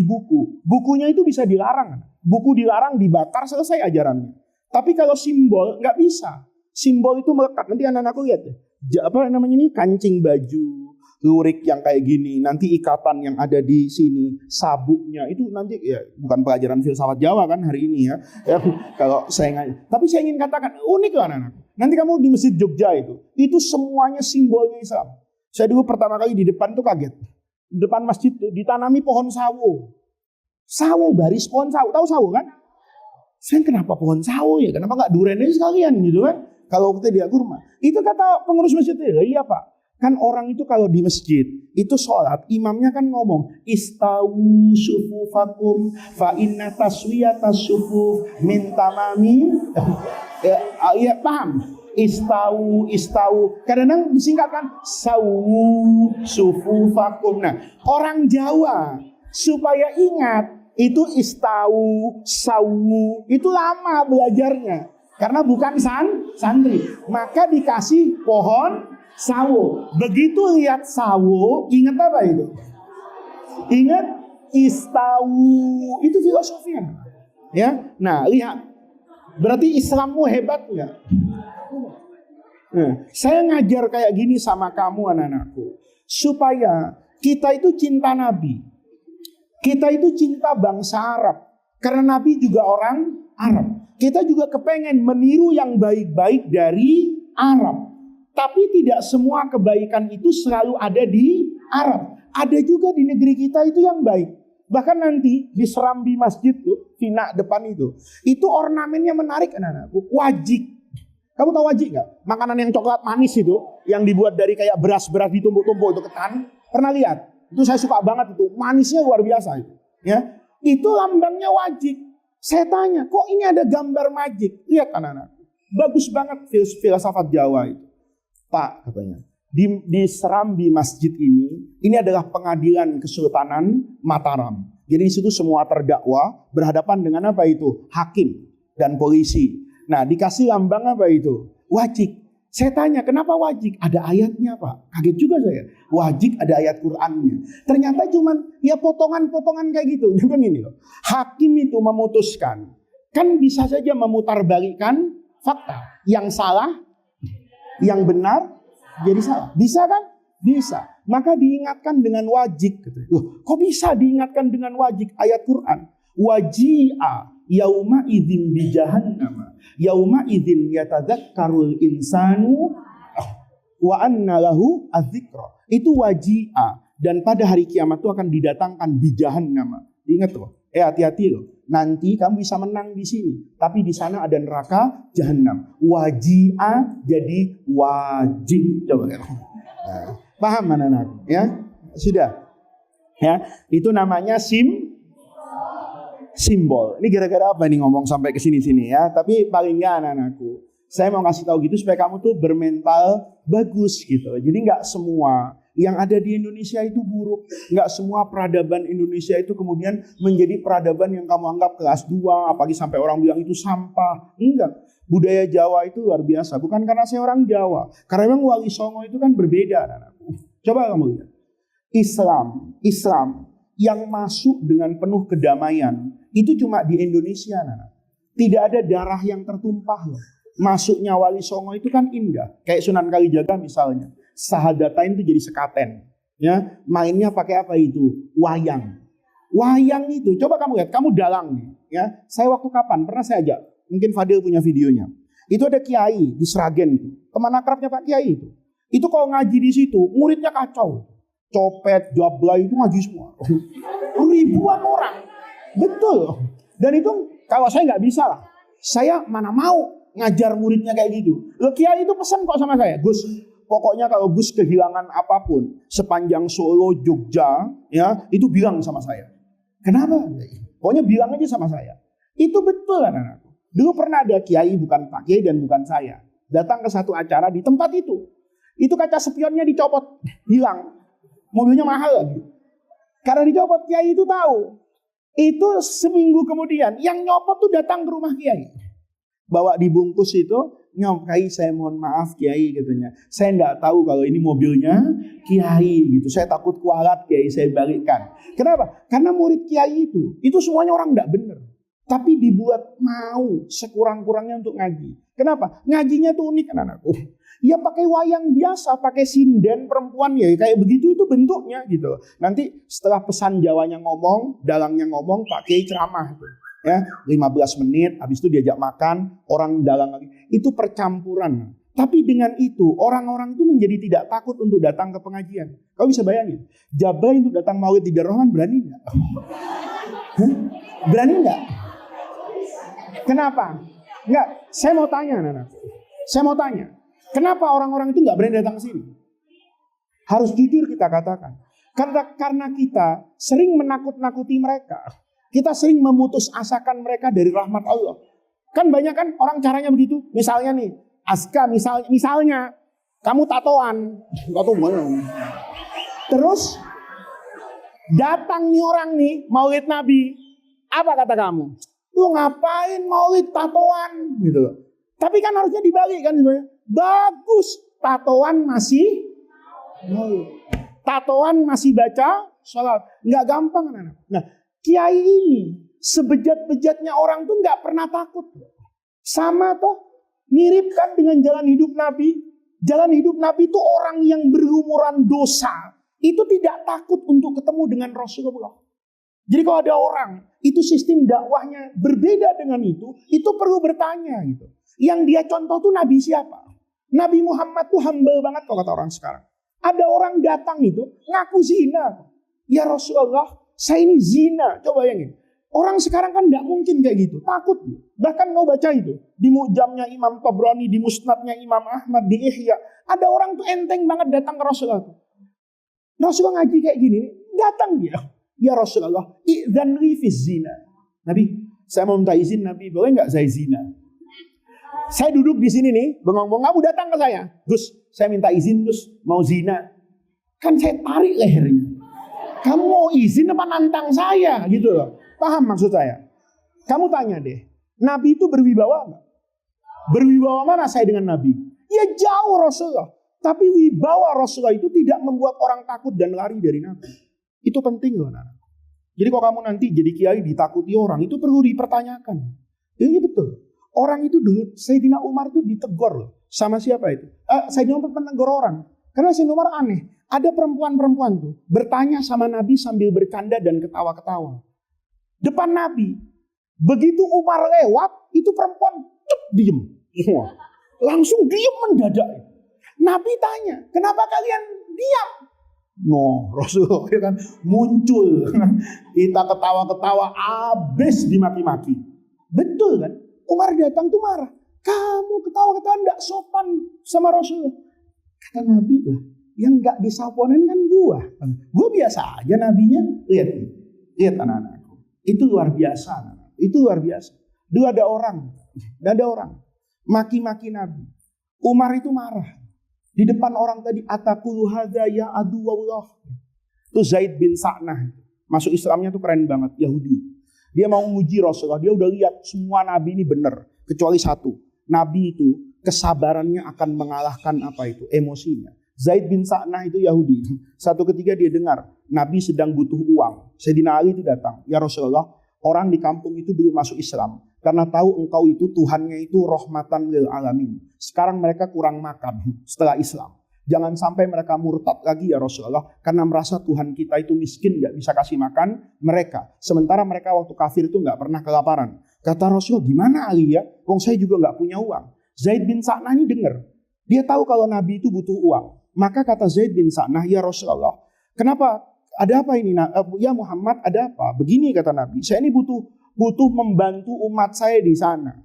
bukunya itu bisa dilarang. Buku dilarang, dibakar, selesai ajarannya. Tapi kalau simbol nggak bisa. Simbol itu melekat. Nanti anak-anakku lihat deh. Apa namanya ini? Kancing baju, lurik yang kayak gini. Nanti ikatan yang ada di sini, sabuknya itu nanti ya bukan pelajaran filsafat Jawa kan hari ini ya. Kalau saya nggak. Tapi saya ingin katakan unik loh anak-anak. Nanti kamu di Masjid Jogja itu semuanya simbolnya Islam. Saya dulu pertama kali di depan tuh kaget. Di depan masjid tuh ditanami pohon sawo. Sawo, baris pohon sawo. Tahu sawo kan? Saya kenapa pohon sawo ya? Kenapa nggak duren aja sekalian gitu kan? Kalau kita dia kurma. Itu kata pengurus masjid itu. Iya Pak. Kan orang itu kalau di masjid itu sholat, imamnya kan ngomong istawu sufufakum fa inna taswiyatas sufuf min tamami. Ya paham? Istawu. Kadang-kadang disingkatkan sawu sufufakum. Nah, orang Jawa supaya ingat itu istawu, sawu, itu lama belajarnya. Karena bukan santri. Maka dikasih pohon sawo. Begitu lihat sawo, ingat apa itu? Ingat istawu. Itu filosofinya. Ya. Nah, lihat. Berarti Islammu hebat nggak? Nah, saya ngajar kayak gini sama kamu anak-anakku. Supaya kita itu cinta Nabi. Kita itu cinta bangsa Arab. Karena Nabi juga orang Arab. Kita juga kepengen meniru yang baik-baik dari Arab. Tapi tidak semua kebaikan itu selalu ada di Arab. Ada juga di negeri kita itu yang baik. Bahkan nanti di serambi masjid tuh, fina depan itu ornamennya menarik anak-anakku. Wajik. Kamu tahu wajik nggak? Makanan yang coklat manis itu, yang dibuat dari kayak beras-beras ditumbuk-tumbuk itu ketan. Pernah lihat? Itu saya suka banget itu. Manisnya luar biasa itu. Ya, itu lambangnya wajik. Saya tanya, kok ini ada gambar majik? Lihat anak-anakku. Bagus banget filsafat Jawa itu. Pak katanya. Di serambi masjid ini adalah pengadilan Kesultanan Mataram. Jadi di situ semua terdakwa berhadapan dengan apa itu? Hakim dan polisi. Nah, dikasih lambang apa itu? Wajik. Saya tanya, kenapa wajik? Ada ayatnya, Pak. Kaget juga saya. Wajik ada ayat Qur'annya. Ternyata cuman ya potongan-potongan kayak gitu. Dan ini loh. Hakim itu memutuskan. Kan bisa saja memutarbalikkan fakta. Yang salah, yang benar jadi salah. Bisa kan? Bisa. Maka diingatkan dengan wajik. Loh, kok bisa diingatkan dengan wajik? Ayat Quran. Waji'a yauma idzin bi jahannam. Yauma idzin yatadzakkarul insanu wa anna lahu adzikra. Itu waji'a. Dan pada hari kiamat itu akan didatangkan bi jahannam. Ingat loh. Hati-hati loh. Nanti kamu bisa menang di sini, tapi di sana ada neraka jahanam. Waji'a jadi wajib. Coba ya. Nah, paham anak-anak? Ya, sudah. Ya, itu namanya simbol. Ini gara-gara apa nih ngomong sampai ke sini-sini ya? Tapi paling nggak anak-anakku, saya mau kasih tahu gitu supaya kamu tuh bermental bagus gitu. Jadi nggak semua yang ada di Indonesia itu buruk. Nggak semua peradaban Indonesia itu kemudian menjadi peradaban yang kamu anggap kelas 2, apalagi sampai orang bilang itu sampah. Enggak. Budaya Jawa itu luar biasa. Bukan karena saya orang Jawa. Karena memang Wali Songo itu kan berbeda. Anak-anakku. Coba kamu lihat. Islam yang masuk dengan penuh kedamaian itu cuma di Indonesia. Anak. Tidak ada darah yang tertumpah loh. Masuknya Wali Songo itu kan indah. Kayak Sunan Kalijaga misalnya. Sahadatain itu jadi sekaten. Ya, mainnya pakai apa itu? Wayang. Wayang itu, coba kamu lihat, kamu dalang nih. Ya, saya waktu kapan? Pernah saya ajak. Mungkin Fadil punya videonya. Itu ada kiai di Sragen itu. Teman akrabnya Pak Kiai itu. Itu kalau ngaji di situ, muridnya kacau. Copet, jablay itu ngaji semua. Ribuan orang. Betul. Dan itu kalau saya nggak bisa lah. Saya mana mau ngajar muridnya kayak gitu. Loh, Kiai itu pesan kok sama saya, Gus. Pokoknya kalau Gus kehilangan apapun sepanjang Solo, Jogja, ya itu bilang sama saya. Kenapa? Pokoknya bilang aja sama saya. Itu betul anak-anakku. Dulu pernah ada kiai, bukan Pak Kiai dan bukan saya, datang ke satu acara di tempat itu. Itu kaca spionnya dicopot, hilang. Mobilnya mahal lagi. Karena dicopot, kiai itu tahu. Itu seminggu kemudian yang nyopot tuh datang ke rumah kiai. Bawa dibungkus itu. Kiai, saya mohon maaf Kiai katanya. Saya enggak tahu kalau ini mobilnya Kiai gitu. Saya takut kualat Kiai, saya balikkan. Kenapa? Karena murid Kiai itu semuanya orang enggak benar. Tapi dibuat mau sekurang-kurangnya untuk ngaji. Kenapa? Ngajinya tuh unik anak-anakku. Ya pakai wayang biasa, pakai sinden perempuan ya kayak begitu itu bentuknya gitu. Nanti setelah pesan Jawanya ngomong, dalangnya ngomong, Pak Kiai ceramah gitu. Ya, 15 menit, habis itu diajak makan, orang dalang lagi. Itu percampuran. Tapi dengan itu, orang-orang itu menjadi tidak takut untuk datang ke pengajian. Kau bisa bayangin, Jabai untuk datang maulid di Darrohman berani nggak? Berani nggak? Kenapa? Nggak, saya mau tanya, Nana. Saya mau tanya, kenapa orang-orang itu nggak berani datang ke sini? Harus jujur kita katakan. Karena kita sering menakut-nakuti mereka. Kita sering memutus asakan mereka dari rahmat Allah. Kan banyak kan orang caranya begitu. Misalnya nih, Aska misalnya kamu tatoan. Terus datang nih orang nih maulid Nabi. Apa kata kamu? Lu ngapain maulid tatoan? Gitu. Tapi kan harusnya dibalik kan sebenarnya. Bagus, tatoan masih maulid. Tatoan masih baca sholat. Nggak gampang anak. Nah, Kiai ini sebejat-bejatnya orang tuh nggak pernah takut. Sama toh mirip kan dengan jalan hidup Nabi. Jalan hidup Nabi itu orang yang berumuran dosa itu tidak takut untuk ketemu dengan Rasulullah. Jadi kalau ada orang itu sistem dakwahnya berbeda dengan itu perlu bertanya gitu. Yang dia contoh tuh Nabi siapa? Nabi Muhammad tuh humble banget kalau kata orang sekarang. Ada orang datang itu ngaku zina. Ya Rasulullah, Saya ini zina. Coba bayangin. Orang sekarang kan tidak mungkin kayak gitu. Takut. Bahkan kau baca itu. Di Mu'jamnya Imam Tabrani, di Musnadnya Imam Ahmad, di Ihya. Ada orang tuh enteng banget datang ke Rasulullah. Rasulullah ngaji kayak gini. Datang dia. Ya Rasulullah, i'dzan li fi zina. Nabi, saya mau minta izin Nabi, boleh nggak saya zina? Saya duduk di sini nih, bengong-bengong, kamu datang ke saya. Gus, saya minta izin Gus, mau zina. Kan saya tarik lehernya. Kamu mau izin apa nantang saya? Gitu loh. Paham maksud saya? Kamu tanya deh, Nabi itu berwibawa nggak? Berwibawa mana saya dengan Nabi? Ya jauh Rasulullah. Tapi wibawa Rasulullah itu tidak membuat orang takut dan lari dari Nabi. Itu penting loh anak. Jadi kalau kamu nanti jadi kiai ditakuti orang, itu perlu dipertanyakan. Ini betul. Orang itu dulu, Sayyidina Umar itu ditegur loh. Sama siapa itu? Sayyidina Umar pernah negur orang. Karena Sayyidina Umar aneh. Ada perempuan-perempuan tuh bertanya sama Nabi sambil bercanda dan ketawa-ketawa. Depan Nabi. Begitu Umar lewat, itu perempuan diem. Langsung diem mendadak. Nabi tanya, kenapa kalian diam? No, Rasulullah kan muncul. Kita ketawa-ketawa habis dimaki-maki. Betul kan? Umar datang tuh marah. Kamu ketawa-ketawa enggak sopan sama Rasulullah. Kata Nabi lah, yang enggak disaponin kan gua. Gua biasa aja nabinya. Lihat anak-anakku. Itu luar biasa anak. Itu luar biasa. Dulu ada orang maki-maki Nabi. Umar itu marah. Di depan orang tadi, ataqulu hadza ya aduwallah. Itu Zaid bin Sa'nah. Masuk Islamnya tuh keren banget, Yahudi. Dia mau nguji Rasulullah. Dia udah lihat semua nabi ini benar, kecuali satu. Nabi itu kesabarannya akan mengalahkan apa itu? Emosinya. Zaid bin Sa'nah itu Yahudi. Satu ketika dia dengar Nabi sedang butuh uang. Sayyidina Ali itu datang, ya Rasulullah, orang di kampung itu dulu masuk Islam. Karena tahu engkau itu Tuhannya itu rahmatan lil alamin. Sekarang mereka kurang makan setelah Islam. Jangan sampai mereka murtad lagi ya Rasulullah. Karena merasa Tuhan kita itu miskin, gak bisa kasih makan mereka. Sementara mereka waktu kafir itu gak pernah kelaparan. Kata Rasulullah, gimana Ali ya? Wong saya juga gak punya uang. Zaid bin Sa'nah ini dengar. Dia tahu kalau Nabi itu butuh uang. Maka kata Zaid bin Sa'nah, ya Rasulullah, kenapa? Ada apa ini? Ya Muhammad, ada apa? Begini kata Nabi, saya ini butuh membantu umat saya di sana.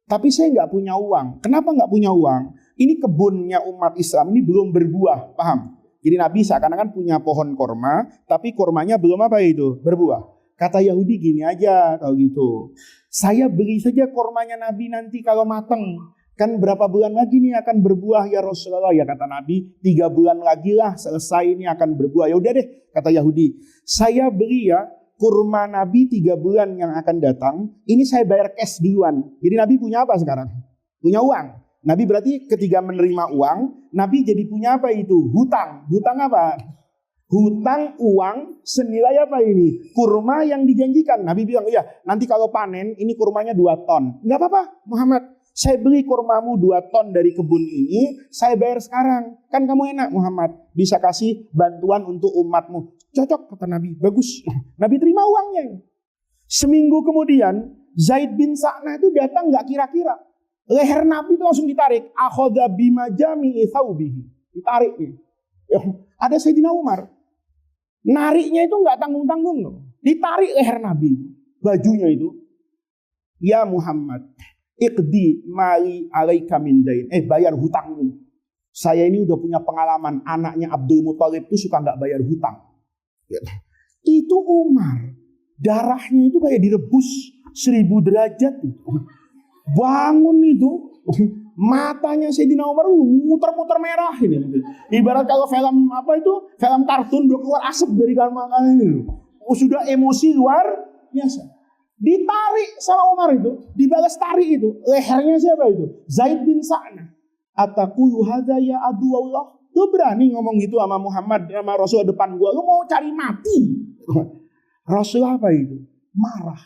Tapi saya nggak punya uang. Kenapa nggak punya uang? Ini kebunnya umat Islam ini belum berbuah, paham? Jadi Nabi seakan-akan punya pohon korma, tapi kormanya belum apa itu? Berbuah. Kata Yahudi gini aja kalau gitu. Saya beli saja kormanya Nabi nanti kalau mateng. Kan berapa bulan lagi nih akan berbuah ya Rasulullah. Ya kata Nabi, 3 bulan lagi lah selesai ini akan berbuah. Ya udah deh, kata Yahudi. Saya beli ya kurma Nabi 3 bulan yang akan datang. Ini saya bayar cash duluan. Jadi Nabi punya apa sekarang? Punya uang. Nabi berarti ketika menerima uang, Nabi jadi punya apa itu? Hutang. Hutang apa? Hutang uang senilai apa ini? Kurma yang dijanjikan. Nabi bilang, iya nanti kalau panen ini kurmanya 2 ton. Enggak apa-apa Muhammad. Saya beli kurmamu 2 ton dari kebun ini, saya bayar sekarang. Kan kamu enak Muhammad, bisa kasih bantuan untuk umatmu. Cocok kata Nabi, bagus. Nabi terima uangnya. Seminggu kemudian, Zaid bin Sa'nah itu datang gak kira-kira. Leher Nabi itu langsung ditarik. Akhadha bima jami'i thawbihi. Ditarik nih. Ada Sayyidina Umar. Nariknya itu gak tanggung-tanggung loh. Ditarik leher Nabi. Bajunya itu. Ya Muhammad, iqdi mali alaika min dain. Bayar hutangmu. Saya ini udah punya pengalaman. Anaknya Abdul Muthalib itu suka gak bayar hutang. Itu Umar. Darahnya itu kayak direbus 1000 derajat itu. Bangun itu. Matanya Sayyidina Umar muter-muter merah ini. Ibarat kalau film apa itu? Film kartun udah keluar asap dari kamar ini. Sudah emosi luar biasa. Ditarik sama Umar itu, dibalas tarik itu. Lehernya siapa itu? Zaid bin Sa'nah. Ataqulu hadza ya aduwallah. Lu berani ngomong gitu sama Muhammad, sama Rasul depan gua. Lu mau cari mati. Rasul apa itu? Marah.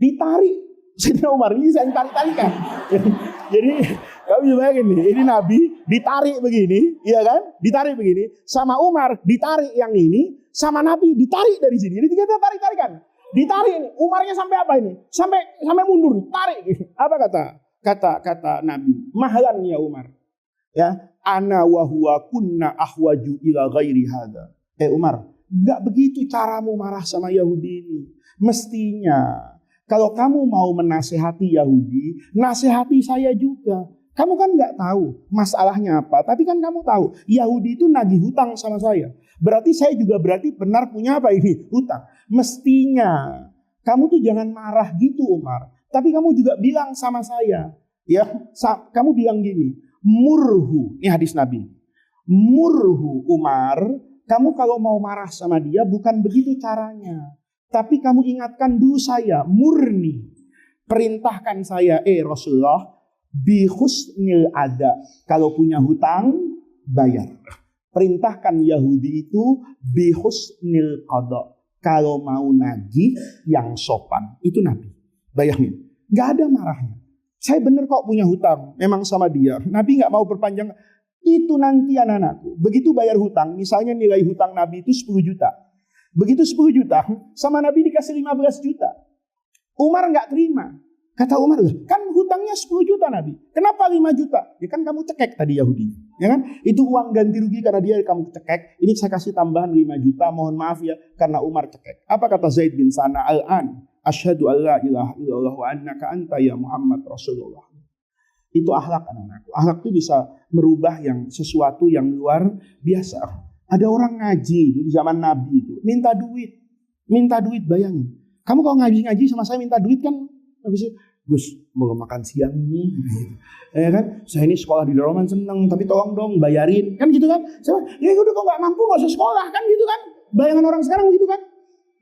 Ditarik. Sayyidina Umar ini saya tarik-tarikan. Jadi kamu bisa bayangin nih, ini Nabi ditarik begini, iya kan? Ditarik begini. Sama Umar ditarik yang ini, sama Nabi ditarik dari sini. Jadi kita tarik-tarikan. Ditarik ini, Umarnya sampai apa ini? Sampai mundur, tarik. Apa kata Nabi? Mahlan ya Umar. Ya, ana wa huwa kunna ahwaju ila ghairi hadza. Umar, Nggak begitu caramu marah sama Yahudi ini. Mestinya kalau kamu mau menasehati Yahudi, nasehati saya juga. Kamu kan nggak tahu masalahnya apa, tapi kan kamu tahu Yahudi itu nagih hutang sama saya. Berarti saya juga benar punya apa ini? Hutang. Mestinya kamu tuh jangan marah gitu Umar. Tapi kamu juga bilang sama saya. Ya, kamu bilang gini, murhu. Ini hadis Nabi. Murhu Umar, kamu kalau mau marah sama dia bukan begitu caranya. Tapi kamu ingatkan dulu saya, murni. Perintahkan saya, Rasulullah, bihusnil ada. Kalau punya hutang, bayar. Perintahkan Yahudi itu bihusnil qada. Kalau mau nagih yang sopan. Itu Nabi. Bayangin. Gak ada marahnya. Saya benar kok punya hutang. Memang sama dia. Nabi gak mau perpanjang. Itu nanti anak-anakku. Begitu bayar hutang. Misalnya nilai hutang Nabi itu 10 juta. Begitu 10 juta, sama Nabi dikasih 15 juta. Umar nggak terima. Kata Umar, kan hutangnya 10 juta Nabi. Kenapa 5 juta? Ya kan kamu cekek tadi Yahudi. Ya kan? Itu uang ganti rugi karena dia kamu cekek. Ini saya kasih tambahan 5 juta, mohon maaf ya, karena Umar cekek. Apa kata Zaid bin Sana? Al-an, asyhadu an la ilaha illallah wa annaka anta ya Muhammad Rasulullah. Itu akhlak anak-anakku. Akhlak itu bisa merubah yang sesuatu yang luar biasa. Ada orang ngaji di zaman Nabi itu minta duit bayangin. Kamu kalau ngaji sama saya minta duit kan, habis Gus mau makan siang nih, gitu. Ya kan? Saya ini sekolah di Daroman seneng, tapi tolong dong bayarin, kan gitu kan? Saya, ya udah kok nggak mampu nggak usah sekolah kan gitu kan? Bayangan orang sekarang gitu kan?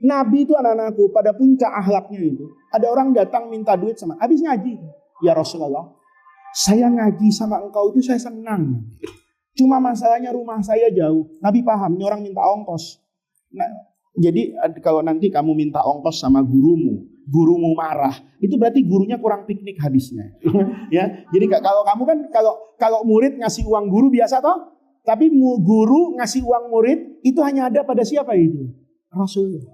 Nabi itu anak-anakku pada puncak akhlaknya itu. Ada orang datang minta duit sama, habis ngaji, ya Rasulullah, saya ngaji sama engkau itu saya senang. Cuma masalahnya rumah saya jauh. Nabi paham, ini orang minta ongkos. Nah, jadi kalau nanti kamu minta ongkos sama gurumu marah, itu berarti gurunya kurang piknik hadisnya. Ya, jadi kalau kamu kan kalau murid ngasih uang guru biasa toh, tapi guru ngasih uang murid itu hanya ada pada siapa itu? Rasulullah.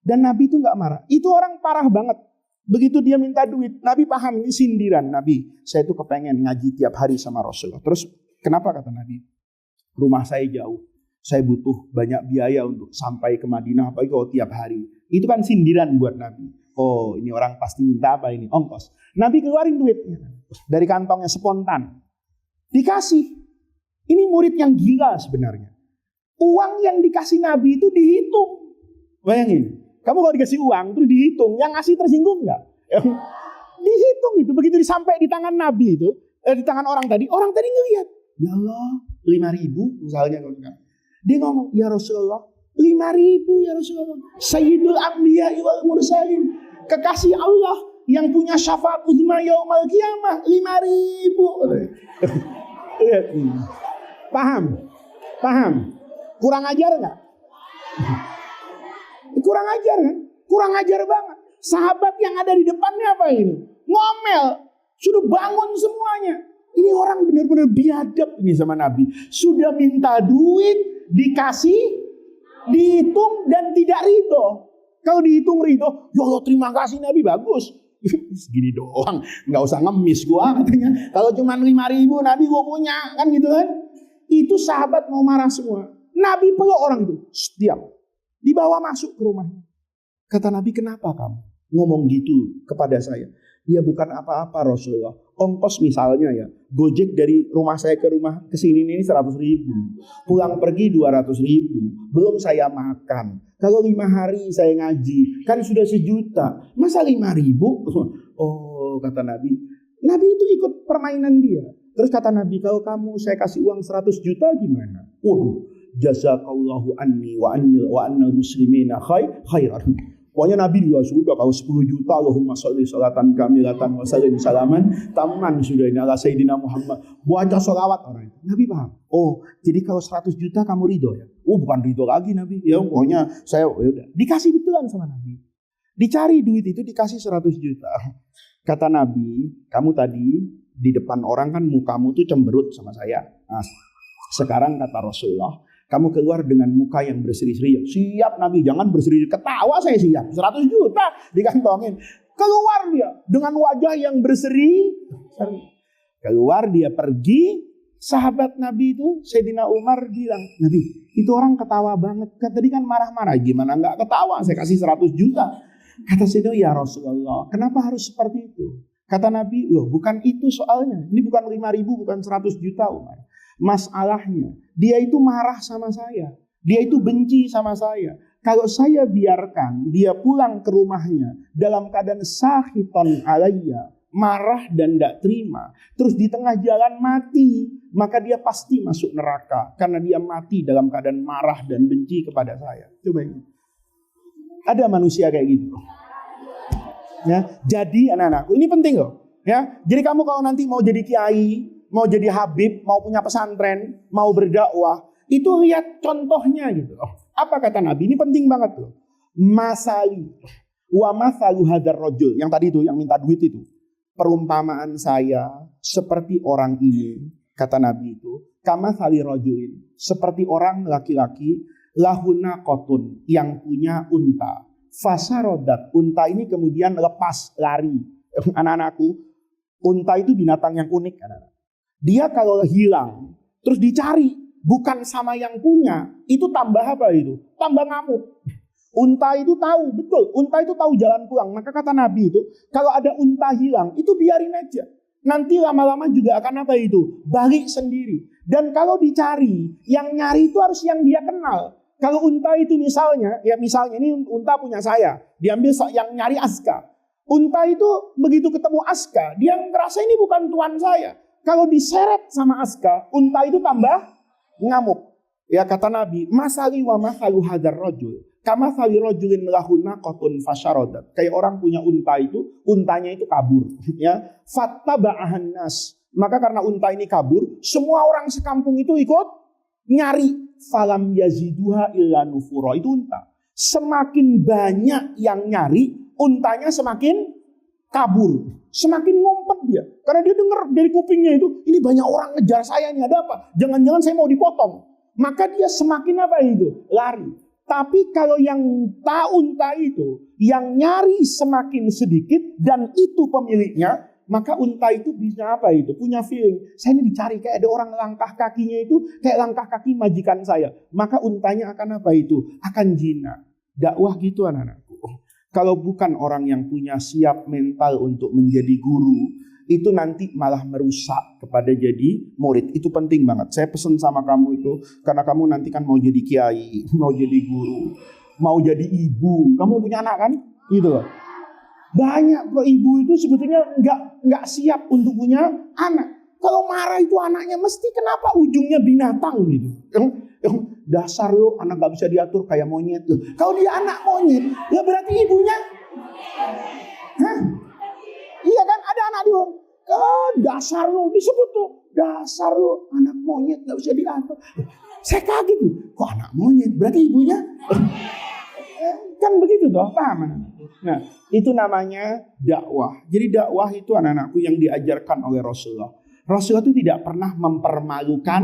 Dan Nabi itu nggak marah. Itu orang parah banget. Begitu dia minta duit, Nabi paham ini sindiran. Nabi, saya itu kepengen ngaji tiap hari sama Rasulullah. Terus kenapa kata Nabi? Rumah saya jauh. Saya butuh banyak biaya untuk sampai ke Madinah. Apalagi kalau tiap hari. Itu kan sindiran buat Nabi. Oh ini orang pasti minta apa ini? Ongkos. Nabi keluarin duitnya. Dari kantongnya spontan. Dikasih. Ini murid yang gila sebenarnya. Uang yang dikasih Nabi itu dihitung. Bayangin. Kamu kalau dikasih uang terus dihitung. Yang ngasih tersinggung nggak? Dihitung itu. Begitu disampai di tangan Nabi itu. Di tangan orang tadi ngelihat. Ya Allah, 5.000 misalnya. Dia ngomong, ya Rasulullah, 5.000 ya Rasulullah. Sayyidul Anbiya wal Mursalin. Kekasih Allah yang punya syafaat uzma yaumal qiyamah. 5.000. Paham? Kurang ajar nggak? Kurang ajar kan? Kurang ajar banget. Sahabat yang ada di depannya apa ini? Ngomel. Sudah bangun semuanya. Ini orang benar-benar biadab ini sama Nabi. Sudah minta duit, dikasih, dihitung dan tidak ridho. Kalau dihitung ridho, ya Allah terima kasih Nabi, bagus. Segini doang, nggak usah ngemis gua katanya. Kalau cuma 5.000 Nabi gua punya, kan gitu kan? Itu sahabat mau marah semua. Nabi peluk orang itu, diam. Dibawa masuk ke rumahnya. Kata Nabi, kenapa kamu ngomong gitu kepada saya? Ya bukan apa-apa Rasulullah. Ongkos misalnya ya, Gojek dari rumah saya ke rumah ke sini ini 100.000. Pulang pergi 200.000. Belum saya makan. Kalau 5 hari saya ngaji, kan sudah 1 juta. Masa 5.000? Oh, kata Nabi. Nabi itu ikut permainan dia. Terus kata Nabi, kalau kamu saya kasih uang 100 juta gimana? Waduh, jazakallahu anni wa annal muslimina khairan. Pokoknya Nabi juga sudah kalau 10 juta Allahumma sholli sholatan kamilatan wa sallim salaman taman sudah ini ala Sayyidina Muhammad. Baca sholawat orang itu. Nabi paham. Oh, jadi kalau 100 juta kamu ridho ya? Oh, bukan ridho lagi Nabi. Ya pokoknya saya ya udah. Dikasih betulan sama Nabi. Dicari duit itu dikasih 100 juta. Kata Nabi, kamu tadi di depan orang kan mukamu tuh cemberut sama saya. Nah, sekarang kata Rasulullah, kamu keluar dengan muka yang berseri-seri. Siap Nabi, jangan berseri-seri. Ketawa saya siap. 100 juta dikantongin. Keluar dia dengan wajah yang berseri. Keluar dia pergi Sahabat Nabi itu, Sayyidina Umar bilang, Nabi, itu orang ketawa banget. Tadi kan marah-marah, gimana nggak ketawa? Saya kasih 100 juta. Kata Sayyidina, ya Rasulullah, kenapa harus seperti itu? Kata Nabi, loh bukan itu soalnya. Ini bukan 5.000, bukan 100 juta Umar. Masalahnya, dia itu marah sama saya. Dia itu benci sama saya. Kalau saya biarkan dia pulang ke rumahnya dalam keadaan sahiton alayya, marah dan tidak terima, terus di tengah jalan mati, maka dia pasti masuk neraka karena dia mati dalam keadaan marah dan benci kepada saya. Coba ini. Ada manusia kayak gitu. Ya, jadi anak-anakku, ini penting loh. Ya, jadi kamu kalau nanti mau jadi kiai, mau jadi habib, mau punya pesantren, mau berdakwah, itu lihat contohnya gitu loh. Apa kata Nabi? Ini penting banget loh. Masali wa masalu hadar rajul, yang tadi itu yang minta duit itu. Perumpamaan saya seperti orang ini, kata Nabi itu, kama sali rajulin, seperti orang laki-laki lahuna kotun yang punya unta. Fasarodat, unta ini kemudian lepas lari. Anak-anakku, unta itu binatang yang unik. Anak-anak. Dia kalau hilang, terus dicari, bukan sama yang punya, itu tambah apa itu? Tambah ngamuk. Unta itu tahu, betul. Unta itu tahu jalan pulang. Maka kata Nabi itu, kalau ada unta hilang, itu biarin aja. Nanti lama-lama juga akan apa itu? Balik sendiri. Dan kalau dicari, yang nyari itu harus yang dia kenal. Kalau unta itu misalnya, ya misalnya ini unta punya saya, diambil yang nyari Aska. Unta itu begitu ketemu Aska, dia ngerasa ini bukan tuan saya. Kalau diseret sama Aska, unta itu tambah ngamuk. Ya kata Nabi, masali wa masalu hadar rajul, kama sali rajulin lahuna qatun fasyarodat. Kayak orang punya unta itu, untanya itu kabur. Ya, fattaba'ahan nas. Maka karena unta ini kabur, semua orang sekampung itu ikut nyari. Falam yaziduha illa nufura. Itu unta. Semakin banyak yang nyari, untanya semakin kabur. Semakin ngumpet dia. Karena dia dengar dari kupingnya itu, ini banyak orang ngejar saya, ini ada apa? Jangan-jangan saya mau dipotong. Maka dia semakin apa itu? Lari. Tapi kalau yang unta itu, yang nyari semakin sedikit dan itu pemiliknya, maka unta itu bisa apa itu? Punya feeling. Saya ini dicari, kayak ada orang langkah kakinya itu, kayak langkah kaki majikan saya. Maka untanya akan apa itu? Akan jinak. Dakwah gitu anak-anakku. Kalau bukan orang yang punya siap mental untuk menjadi guru, itu nanti malah merusak kepada jadi murid. Itu penting banget. Saya pesan sama kamu itu, karena kamu nanti kan mau jadi kiai, mau jadi guru, mau jadi ibu. Kamu punya anak kan? Gitu loh. Banyak kok ibu itu sebetulnya nggak siap untuk punya anak. Kalau marah itu anaknya mesti kenapa ujungnya binatang gitu. Dasar lo anak gak bisa diatur kayak monyet tuh. Kalau dia anak monyet, ya berarti ibunya. Hah? Iya kan ada anak dia. Dasar lo disebut tuh. Dasar lo anak monyet gak bisa diatur. Saya kaget tuh. Kok anak monyet? Berarti ibunya. Kan begitu toh, paham anak? Nah, itu namanya dakwah. Jadi dakwah itu anak-anakku yang diajarkan oleh Rasulullah. Rasulullah itu tidak pernah mempermalukan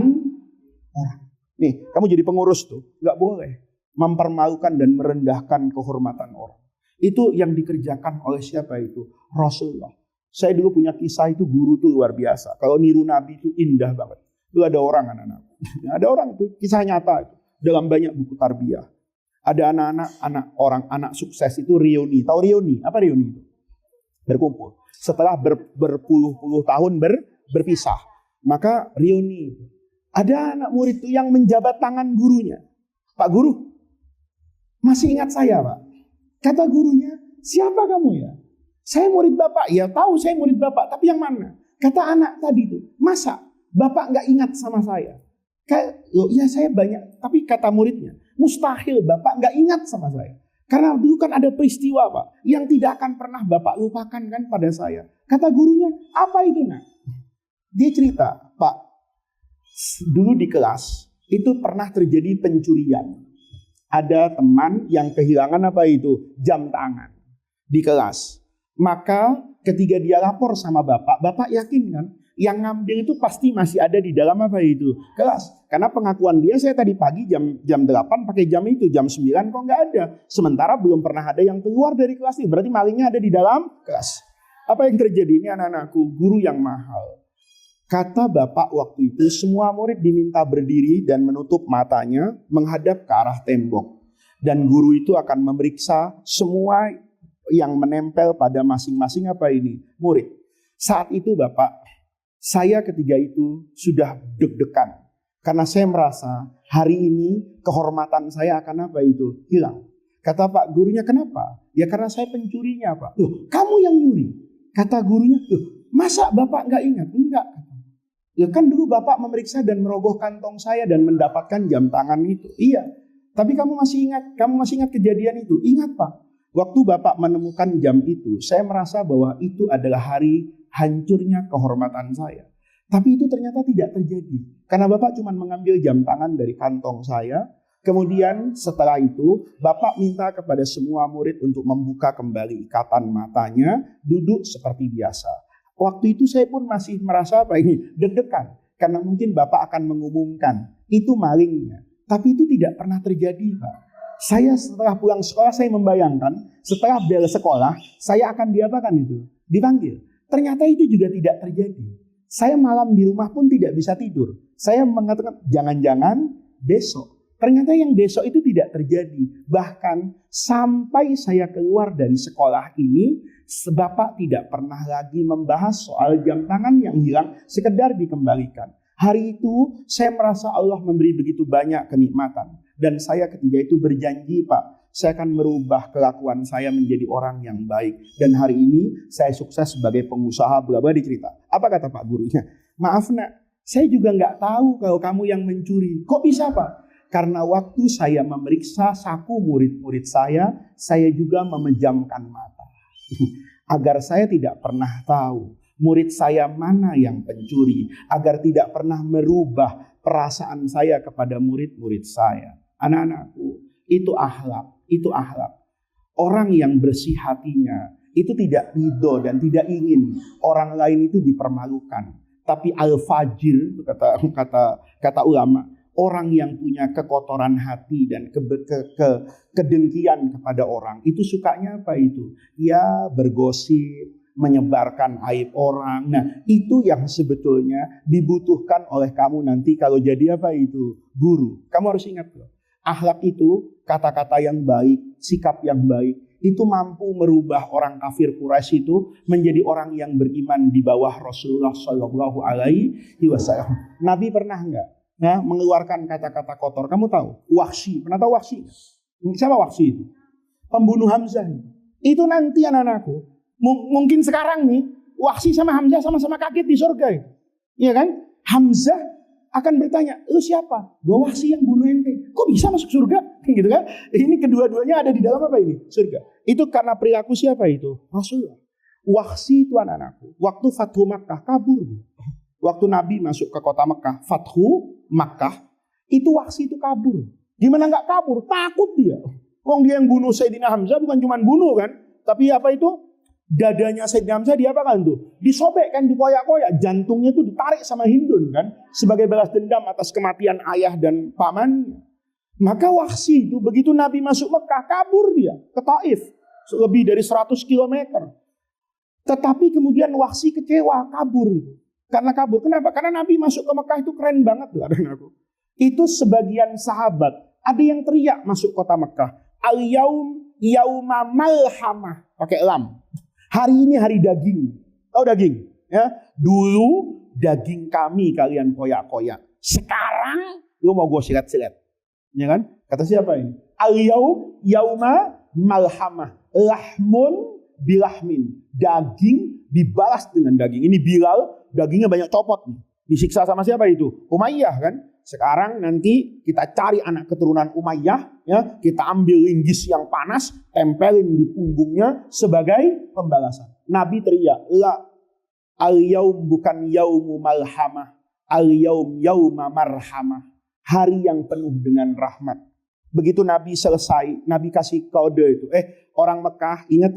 orang. Nih, kamu jadi pengurus tuh, nggak boleh mempermalukan dan merendahkan kehormatan orang. Itu yang dikerjakan oleh siapa itu? Rasulullah. Saya dulu punya kisah itu, guru tuh luar biasa. Kalau niru Nabi itu indah banget. Itu ada orang anak-anak. Ada orang itu, kisah nyata itu. Dalam banyak buku tarbiyah. Ada anak sukses itu reuni. Tahu reuni? Apa reuni itu? Berkumpul. Setelah berpuluh-puluh tahun berpisah. Maka reuni itu. Ada anak murid itu yang menjabat tangan gurunya. Pak guru, masih ingat saya Pak? Kata gurunya, siapa kamu ya? Saya murid Bapak. Ya tahu saya murid Bapak, tapi yang mana? Kata anak tadi itu, masa Bapak nggak ingat sama saya? Loh, ya saya banyak, tapi kata muridnya, mustahil Bapak nggak ingat sama saya. Karena dulu kan ada peristiwa Pak, yang tidak akan pernah Bapak lupakan kan pada saya. Kata gurunya, apa itu nak? Dia cerita, Pak, dulu di kelas itu pernah terjadi pencurian. Ada teman yang kehilangan apa itu? Jam tangan di kelas. Maka ketika dia lapor sama bapak yakin kan? Yang ngambil itu pasti masih ada di dalam apa itu? Kelas. Karena pengakuan dia, saya tadi pagi jam 8 pakai jam itu, jam 9 kok nggak ada. Sementara belum pernah ada yang keluar dari kelas ini. Berarti malingnya ada di dalam kelas. Apa yang terjadi? Ini anak-anakku, guru yang mahal. Kata bapak waktu itu, semua murid diminta berdiri dan menutup matanya menghadap ke arah tembok. Dan guru itu akan memeriksa semua yang menempel pada masing-masing apa ini? Murid. Saat itu bapak, saya ketiga itu sudah deg-degan. Karena saya merasa hari ini kehormatan saya akan apa itu? Hilang. Kata pak gurunya, kenapa? Ya karena saya pencurinya pak. Loh, kamu yang nyuri? Kata gurunya, loh, masa bapak nggak ingat? Enggak. Ya kan dulu bapak memeriksa dan merogoh kantong saya dan mendapatkan jam tangan itu. Iya. Tapi kamu masih ingat kejadian itu? Ingat pak. Waktu bapak menemukan jam itu, saya merasa bahwa itu adalah hari hancurnya kehormatan saya. Tapi itu ternyata tidak terjadi. Karena bapak cuma mengambil jam tangan dari kantong saya. Kemudian setelah itu, bapak minta kepada semua murid untuk membuka kembali ikatan matanya, duduk seperti biasa. Waktu itu saya pun masih merasa apa ini? Deg-degan. Karena mungkin bapak akan mengumumkan, itu malingnya. Tapi itu tidak pernah terjadi pak. Saya setelah pulang sekolah, saya membayangkan, setelah bel sekolah, saya akan diapakan itu? Dipanggil. Ternyata itu juga tidak terjadi. Saya malam di rumah pun tidak bisa tidur. Saya mengatakan, jangan-jangan besok. Ternyata yang besok itu tidak terjadi. Bahkan sampai saya keluar dari sekolah ini, bapak tidak pernah lagi membahas soal jam tangan yang hilang, sekedar dikembalikan. Hari itu saya merasa Allah memberi begitu banyak kenikmatan. Dan saya ketiga itu berjanji pak, saya akan merubah kelakuan saya menjadi orang yang baik. Dan hari ini saya sukses sebagai pengusaha, bla bla dicerita. Apa kata pak gurunya? Maaf nak, saya juga nggak tahu kalau kamu yang mencuri. Kok bisa pak? Karena waktu saya memeriksa saku murid-murid saya juga memejamkan mata. Agar saya tidak pernah tahu murid saya mana yang pencuri. Agar tidak pernah merubah perasaan saya kepada murid-murid saya. Anak-anakku, itu akhlak. Orang yang bersih hatinya itu tidak ridho dan tidak ingin orang lain itu dipermalukan. Tapi al-fajir, kata ulama, orang yang punya kekotoran hati dan kedengkian kepada orang, itu sukanya apa itu? Ya bergosip, menyebarkan aib orang. Nah, itu yang sebetulnya dibutuhkan oleh kamu nanti kalau jadi apa itu? Guru. Kamu harus ingat loh. Akhlak itu, kata-kata yang baik, sikap yang baik, itu mampu merubah orang kafir Quraisy itu menjadi orang yang beriman di bawah Rasulullah Shallallahu Alaihi Wasallam. Nabi pernah nggak mengeluarkan kata-kata kotor? Kamu tahu? Wahsy, pernah tahu Wahsy? Siapa Wahsy itu? Pembunuh Hamzah. Itu nanti anak-anakku, mungkin sekarang nih, Wahsy sama Hamzah sama-sama kaget di surga. Iya kan? Hamzah akan bertanya, lu siapa? Gua Wahsy yang bunuh ente. Kok bisa masuk surga? Gitu kan? Ini kedua-duanya ada di dalam apa ini? Surga. Itu karena perilaku siapa itu? Rasulullah. Wahsy itu anak-anakku, waktu Fathu Makkah kabur. Waktu Nabi masuk ke kota Mekah, Fathu Makkah, itu Wahsy itu kabur. Gimana nggak kabur? Takut dia. Wong dia yang bunuh Sayyidina Hamzah bukan cuma bunuh kan, tapi apa itu? Dadanya Sayyidina Hamzah diapakan tuh? Disobekkan, dikoyak-koyak, jantungnya tuh ditarik sama Hindun kan, sebagai balas dendam atas kematian ayah dan pamannya. Maka Wahsy itu begitu Nabi masuk Mekah, kabur dia ke Taif, lebih dari 100 km. Tetapi kemudian Wahsy kecewa, kabur. Karena kabur, kenapa? Karena Nabi masuk ke Mekah itu keren banget loh anak-anakku. Itu sebagian sahabat, ada yang teriak masuk kota Mekah, al-yaum yauma malhamah, pakai lam. Hari ini hari daging. Tahu daging? Ya, dulu daging kami kalian koyak-koyak. Sekarang lu mau gue silet-silet. Ya kan? Kata siapa ini? Al-yaum yauma malhamah. Lahmun bilahmin. Daging dibalas dengan daging. Ini Bilal, dagingnya banyak copot nih. Disiksa sama siapa itu? Umayyah kan? Sekarang nanti kita cari anak keturunan Umayyah, ya, kita ambil linggis yang panas, tempelin di punggungnya sebagai pembalasan. Nabi teriak, la al-yaum bukan yaumu malhamah, al-yaum yauma marhamah. Hari yang penuh dengan rahmat. Begitu Nabi selesai, Nabi kasih kode itu. Orang Mekah, ingat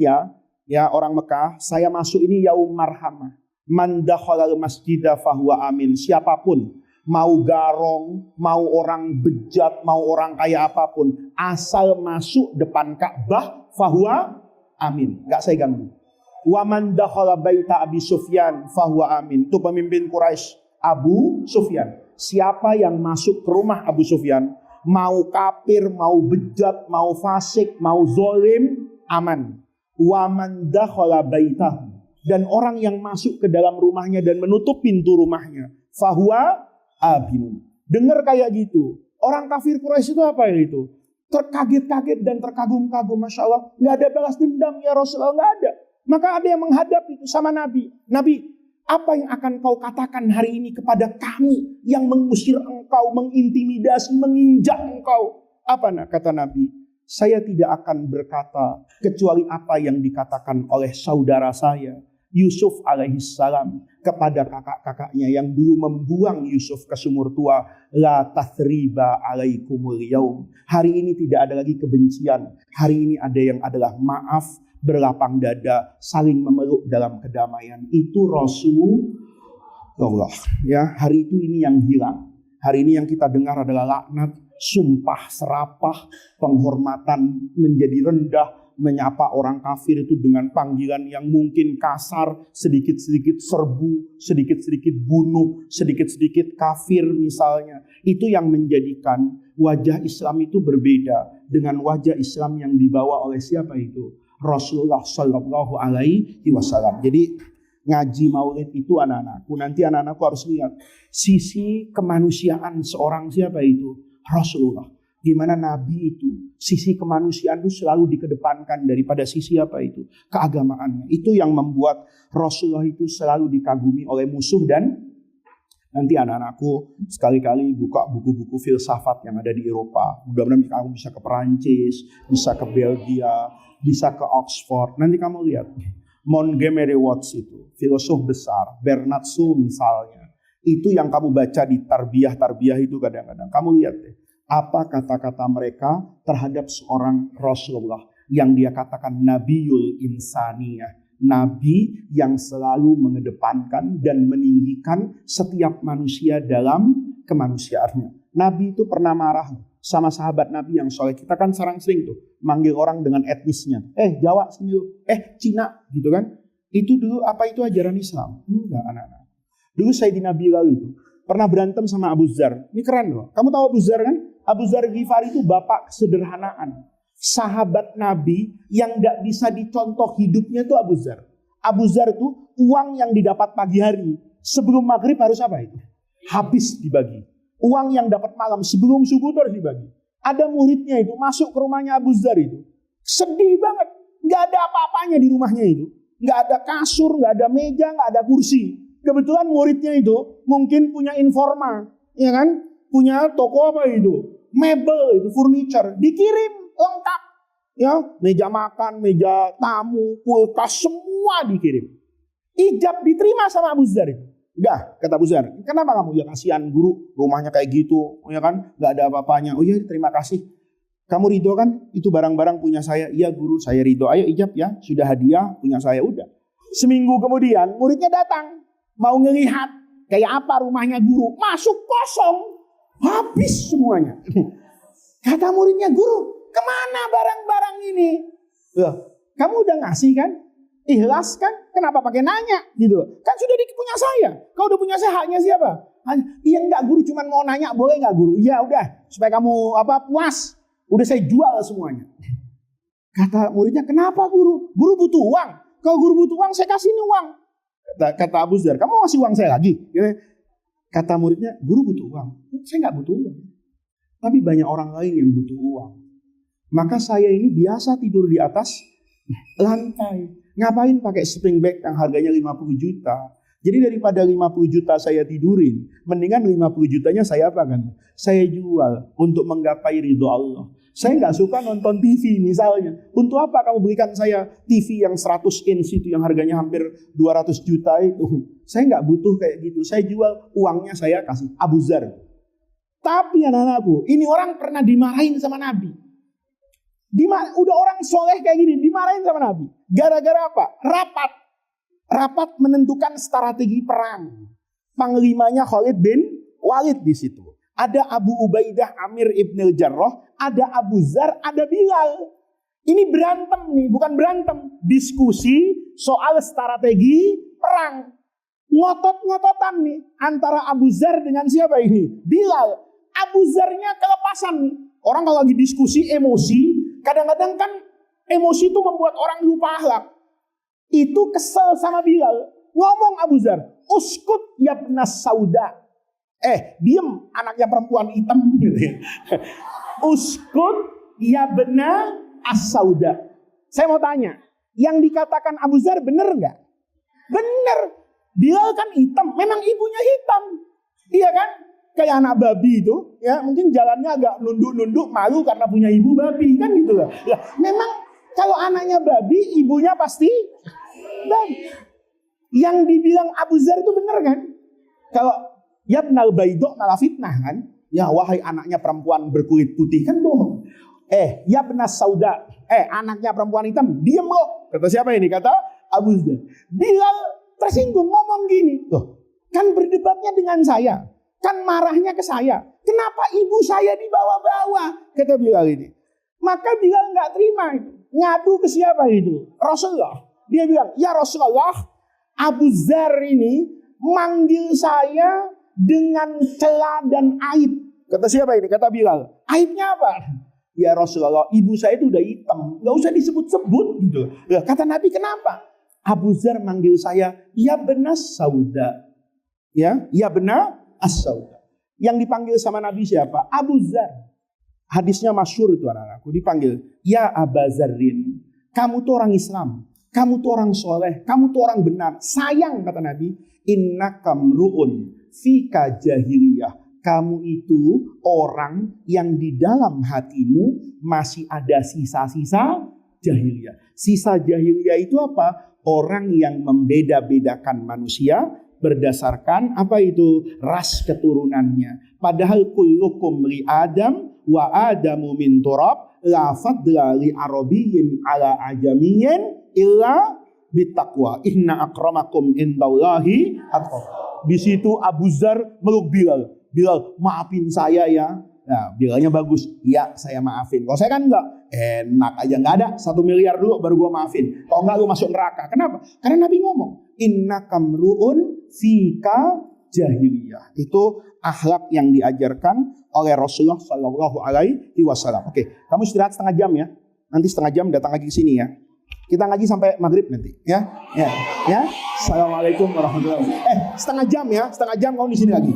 ya orang Mekah, saya masuk ini yaum marhamah. Man dakhalal masjidah fahuwa amin. Siapapun, mau garong, mau orang bejat, mau orang kaya apapun, asal masuk depan Ka'bah, fahuwa amin. Gak saya ganggu. Wa man dakhala baita Abi Sufyan fahuwa amin. Itu pemimpin Quraisy. Abu Sufyan. Siapa yang masuk ke rumah Abu Sufyan, mau kafir, mau bejat, mau fasik, mau zolim, aman. Wa man dakhala baitahu, dan orang yang masuk ke dalam rumahnya dan menutup pintu rumahnya, fahuwa aminun. Dengar kayak gitu. Orang kafir Quraisy itu apa ya itu? Terkaget-kaget dan terkagum-kagum. Masya Allah. Nggak ada balas dendam ya Rasulullah. Nggak ada. Maka ada yang menghadap itu sama Nabi. Nabi, apa yang akan kau katakan hari ini kepada kami yang mengusir engkau, mengintimidasi, menginjak engkau? Apa kata Nabi? Saya tidak akan berkata kecuali apa yang dikatakan oleh saudara saya Yusuf alaihissalam kepada kakak-kakaknya yang dulu membuang Yusuf ke sumur tua. La tathriba alaikumul yaum. Hari ini tidak ada lagi kebencian. Hari ini ada yang adalah maaf, berlapang dada, saling memeluk dalam kedamaian. Itu Rasulullah. Ya, hari itu ini yang hilang. Hari ini yang kita dengar adalah laknat, sumpah serapah, penghormatan menjadi rendah, menyapa orang kafir itu dengan panggilan yang mungkin kasar, sedikit-sedikit serbu, sedikit-sedikit bunuh, sedikit-sedikit kafir misalnya. Itu yang menjadikan wajah Islam itu berbeda dengan wajah Islam yang dibawa oleh siapa itu? Rasulullah Shallallahu Alaihi Wasallam. Jadi ngaji maulid itu anak-anakku, nanti anak-anakku harus lihat sisi kemanusiaan seorang siapa itu? Rasulullah. Gimana Nabi itu, sisi kemanusiaan itu selalu dikedepankan daripada sisi apa itu? Keagamaannya. Itu yang membuat Rasulullah itu selalu dikagumi oleh musuh. Dan nanti anak-anakku sekali-kali buka buku-buku filsafat yang ada di Eropa. Mudah-mudahan kamu bisa ke Perancis, bisa ke Belgia, bisa ke Oxford. Nanti kamu lihat Montgomery Watts itu, filosof besar, Bernard Shaw misalnya. Itu yang kamu baca di tarbiyah-tarbiyah itu kadang-kadang. Kamu lihat deh, apa kata-kata mereka terhadap seorang Rasulullah yang dia katakan Nabiul Insaniyah. Nabi yang selalu mengedepankan dan meninggikan setiap manusia dalam kemanusiaannya. Nabi itu pernah marah sama sahabat Nabi yang soleh. Kita kan sering tuh manggil orang dengan etnisnya. Jawa sini lu. Cina gitu kan. Itu dulu apa itu ajaran Islam? Enggak anak-anak. Dulu Sayyidina Bilal itu pernah berantem sama Abu Dzar. Ini keren loh. Kamu tahu Abu Dzar kan? Abu Dzar Ghifari itu bapak kesederhanaan. Sahabat Nabi yang gak bisa dicontoh hidupnya itu Abu Dzar. Abu Dzar itu uang yang didapat pagi hari sebelum maghrib harus apa itu? Habis dibagi. Uang yang dapat malam sebelum subuh itu harus dibagi. Ada muridnya itu masuk ke rumahnya Abu Dzar itu. Sedih banget. Gak ada apa-apanya di rumahnya itu. Gak ada kasur, gak ada meja, gak ada kursi. Kebetulan muridnya itu mungkin punya informa. Ya kan? Punya toko apa itu? Mebel itu, furniture. Dikirim lengkap. Ya, meja makan, meja tamu, kulkas, semua dikirim. Ijab diterima sama Abu Dzar itu. Udah, kata Abu Dzar, kenapa kamu? Ya kasihan guru, rumahnya kayak gitu, ya kan? Gak ada apa-apanya. Oh iya, terima kasih. Kamu ridho kan? Itu barang-barang punya saya. Iya guru, saya ridho. Ayo ijab ya, sudah hadiah, punya saya. Udah. Seminggu kemudian, muridnya datang. Mau ngelihat kayak apa rumahnya guru. Masuk kosong. Habis semuanya. Kata muridnya, guru, kemana barang-barang ini? Kamu udah ngasih kan? Ikhlas kan? Kenapa pakai nanya? Gitu. Kan sudah punya saya. Kau udah punya saya, haknya siapa? Iya enggak guru, cuman mau nanya, boleh enggak guru? Iya udah, supaya kamu puas. Udah saya jual semuanya. Kata muridnya, kenapa guru? Guru butuh uang. Kalau guru butuh uang, saya kasih ini uang. Kata Abu Dzar, kamu mau kasih uang saya lagi? Kata muridnya, guru butuh uang. Saya enggak butuh uang. Tapi banyak orang lain yang butuh uang. Maka saya ini biasa tidur di atas lantai. Ngapain pakai spring bed yang harganya 50 juta? Jadi daripada 50 juta saya tidurin, mendingan 50 jutanya saya apa kan? Saya jual untuk menggapai ridho Allah. Saya nggak suka nonton TV misalnya. Untuk apa kamu berikan saya TV yang 100 inch itu yang harganya hampir 200 juta itu? Saya nggak butuh kayak gitu. Saya jual, uangnya saya kasih Abu Dzar. Tapi anak-anakku, ini orang pernah dimarahin sama Nabi. Udah orang soleh kayak gini, dimarahin sama Nabi. Gara-gara apa? Rapat menentukan strategi perang. Panglimanya Khalid bin Walid di situ. Ada Abu Ubaidah Amir Ibn Jarrah, ada Abu Dzar, ada Bilal. Ini berantem nih, bukan berantem. Diskusi soal strategi perang. Ngotot-ngototan nih antara Abu Dzar dengan siapa ini? Bilal. Abu Dzarnya kelepasan nih. Orang kalau lagi diskusi emosi, kadang-kadang kan emosi itu membuat orang lupa akhlak. Itu kesel sama Bilal. Ngomong Abu Dzar, uskut ya benas sauda. Diem anaknya perempuan hitam. Uskut ya benas as-sauda. Saya mau tanya, yang dikatakan Abu Dzar bener nggak? Bener. Bilal kan hitam, memang ibunya hitam. Iya kan? Kayak anak babi itu, ya mungkin jalannya agak nunduk-nunduk, malu karena punya ibu babi, kan gitu lah. Ya, memang kalau anaknya babi, ibunya pasti babi. Yang dibilang Abu Dzar itu bener kan? Kalau yabnal baidok malah fitnah kan? Ya wahai anaknya perempuan berkulit putih, kan bohong. Yabnas sauda, anaknya perempuan hitam, diam kok. Kata siapa ini? Kata Abu Dzar. Bilal tersinggung ngomong gini, loh, kan berdebatnya dengan saya, kan marahnya ke saya, kenapa ibu saya dibawa-bawa? Kata Bilal ini. Maka Bilal nggak terima itu, ngadu ke siapa itu? Rasulullah. Dia bilang, ya Rasulullah, Abu Dzar ini manggil saya dengan celah dan aib. Kata siapa ini? Kata Bilal. Aibnya apa? Ya Rasulullah, ibu saya itu udah hitam, nggak usah disebut-sebut gitu. Kata Nabi, kenapa? Abu Dzar manggil saya, ya benas sauda. Ya benar as-sauda. Yang dipanggil sama Nabi siapa? Abu Dzar. Hadisnya masyhur itu anak-anakku. Dipanggil, ya Aba Dzarrin. Kamu tuh orang Islam. Kamu tuh orang soleh. Kamu tuh orang benar. Sayang kata Nabi. Innakam ru'un fika jahiliyah. Kamu itu orang yang di dalam hatimu masih ada sisa-sisa jahiliyah. Sisa jahiliyah itu apa? Orang yang membeda-bedakan manusia berdasarkan apa itu? Ras keturunannya. Padahal kullukum li Adam wa Adamu min turab la fadla li arabiyyin ala ajamiyyin illa bittaqwa. Inna akramakum indallahi atqakum. Di situ Abu Dzar meluk Bilal. Bilal, maafin saya ya. Nah, Bilalnya bagus. Ya, saya maafin. Kalau saya kan enggak. Enak aja. Enggak ada. 1 miliar dulu baru gua maafin. Kalau enggak lu masuk neraka. Kenapa? Karena Nabi ngomong. Inna kamru'un fika jahiliyah. Itu akhlak yang diajarkan oleh Rasulullah Sallallahu Alaihi Wasallam. Oke, kamu istirahat setengah jam ya. Nanti setengah jam datang lagi ke sini ya. Kita ngaji sampai maghrib nanti. Ya. Assalamualaikum warahmatullahi wabarakatuh. Setengah jam ya. Setengah jam kamu di sini lagi.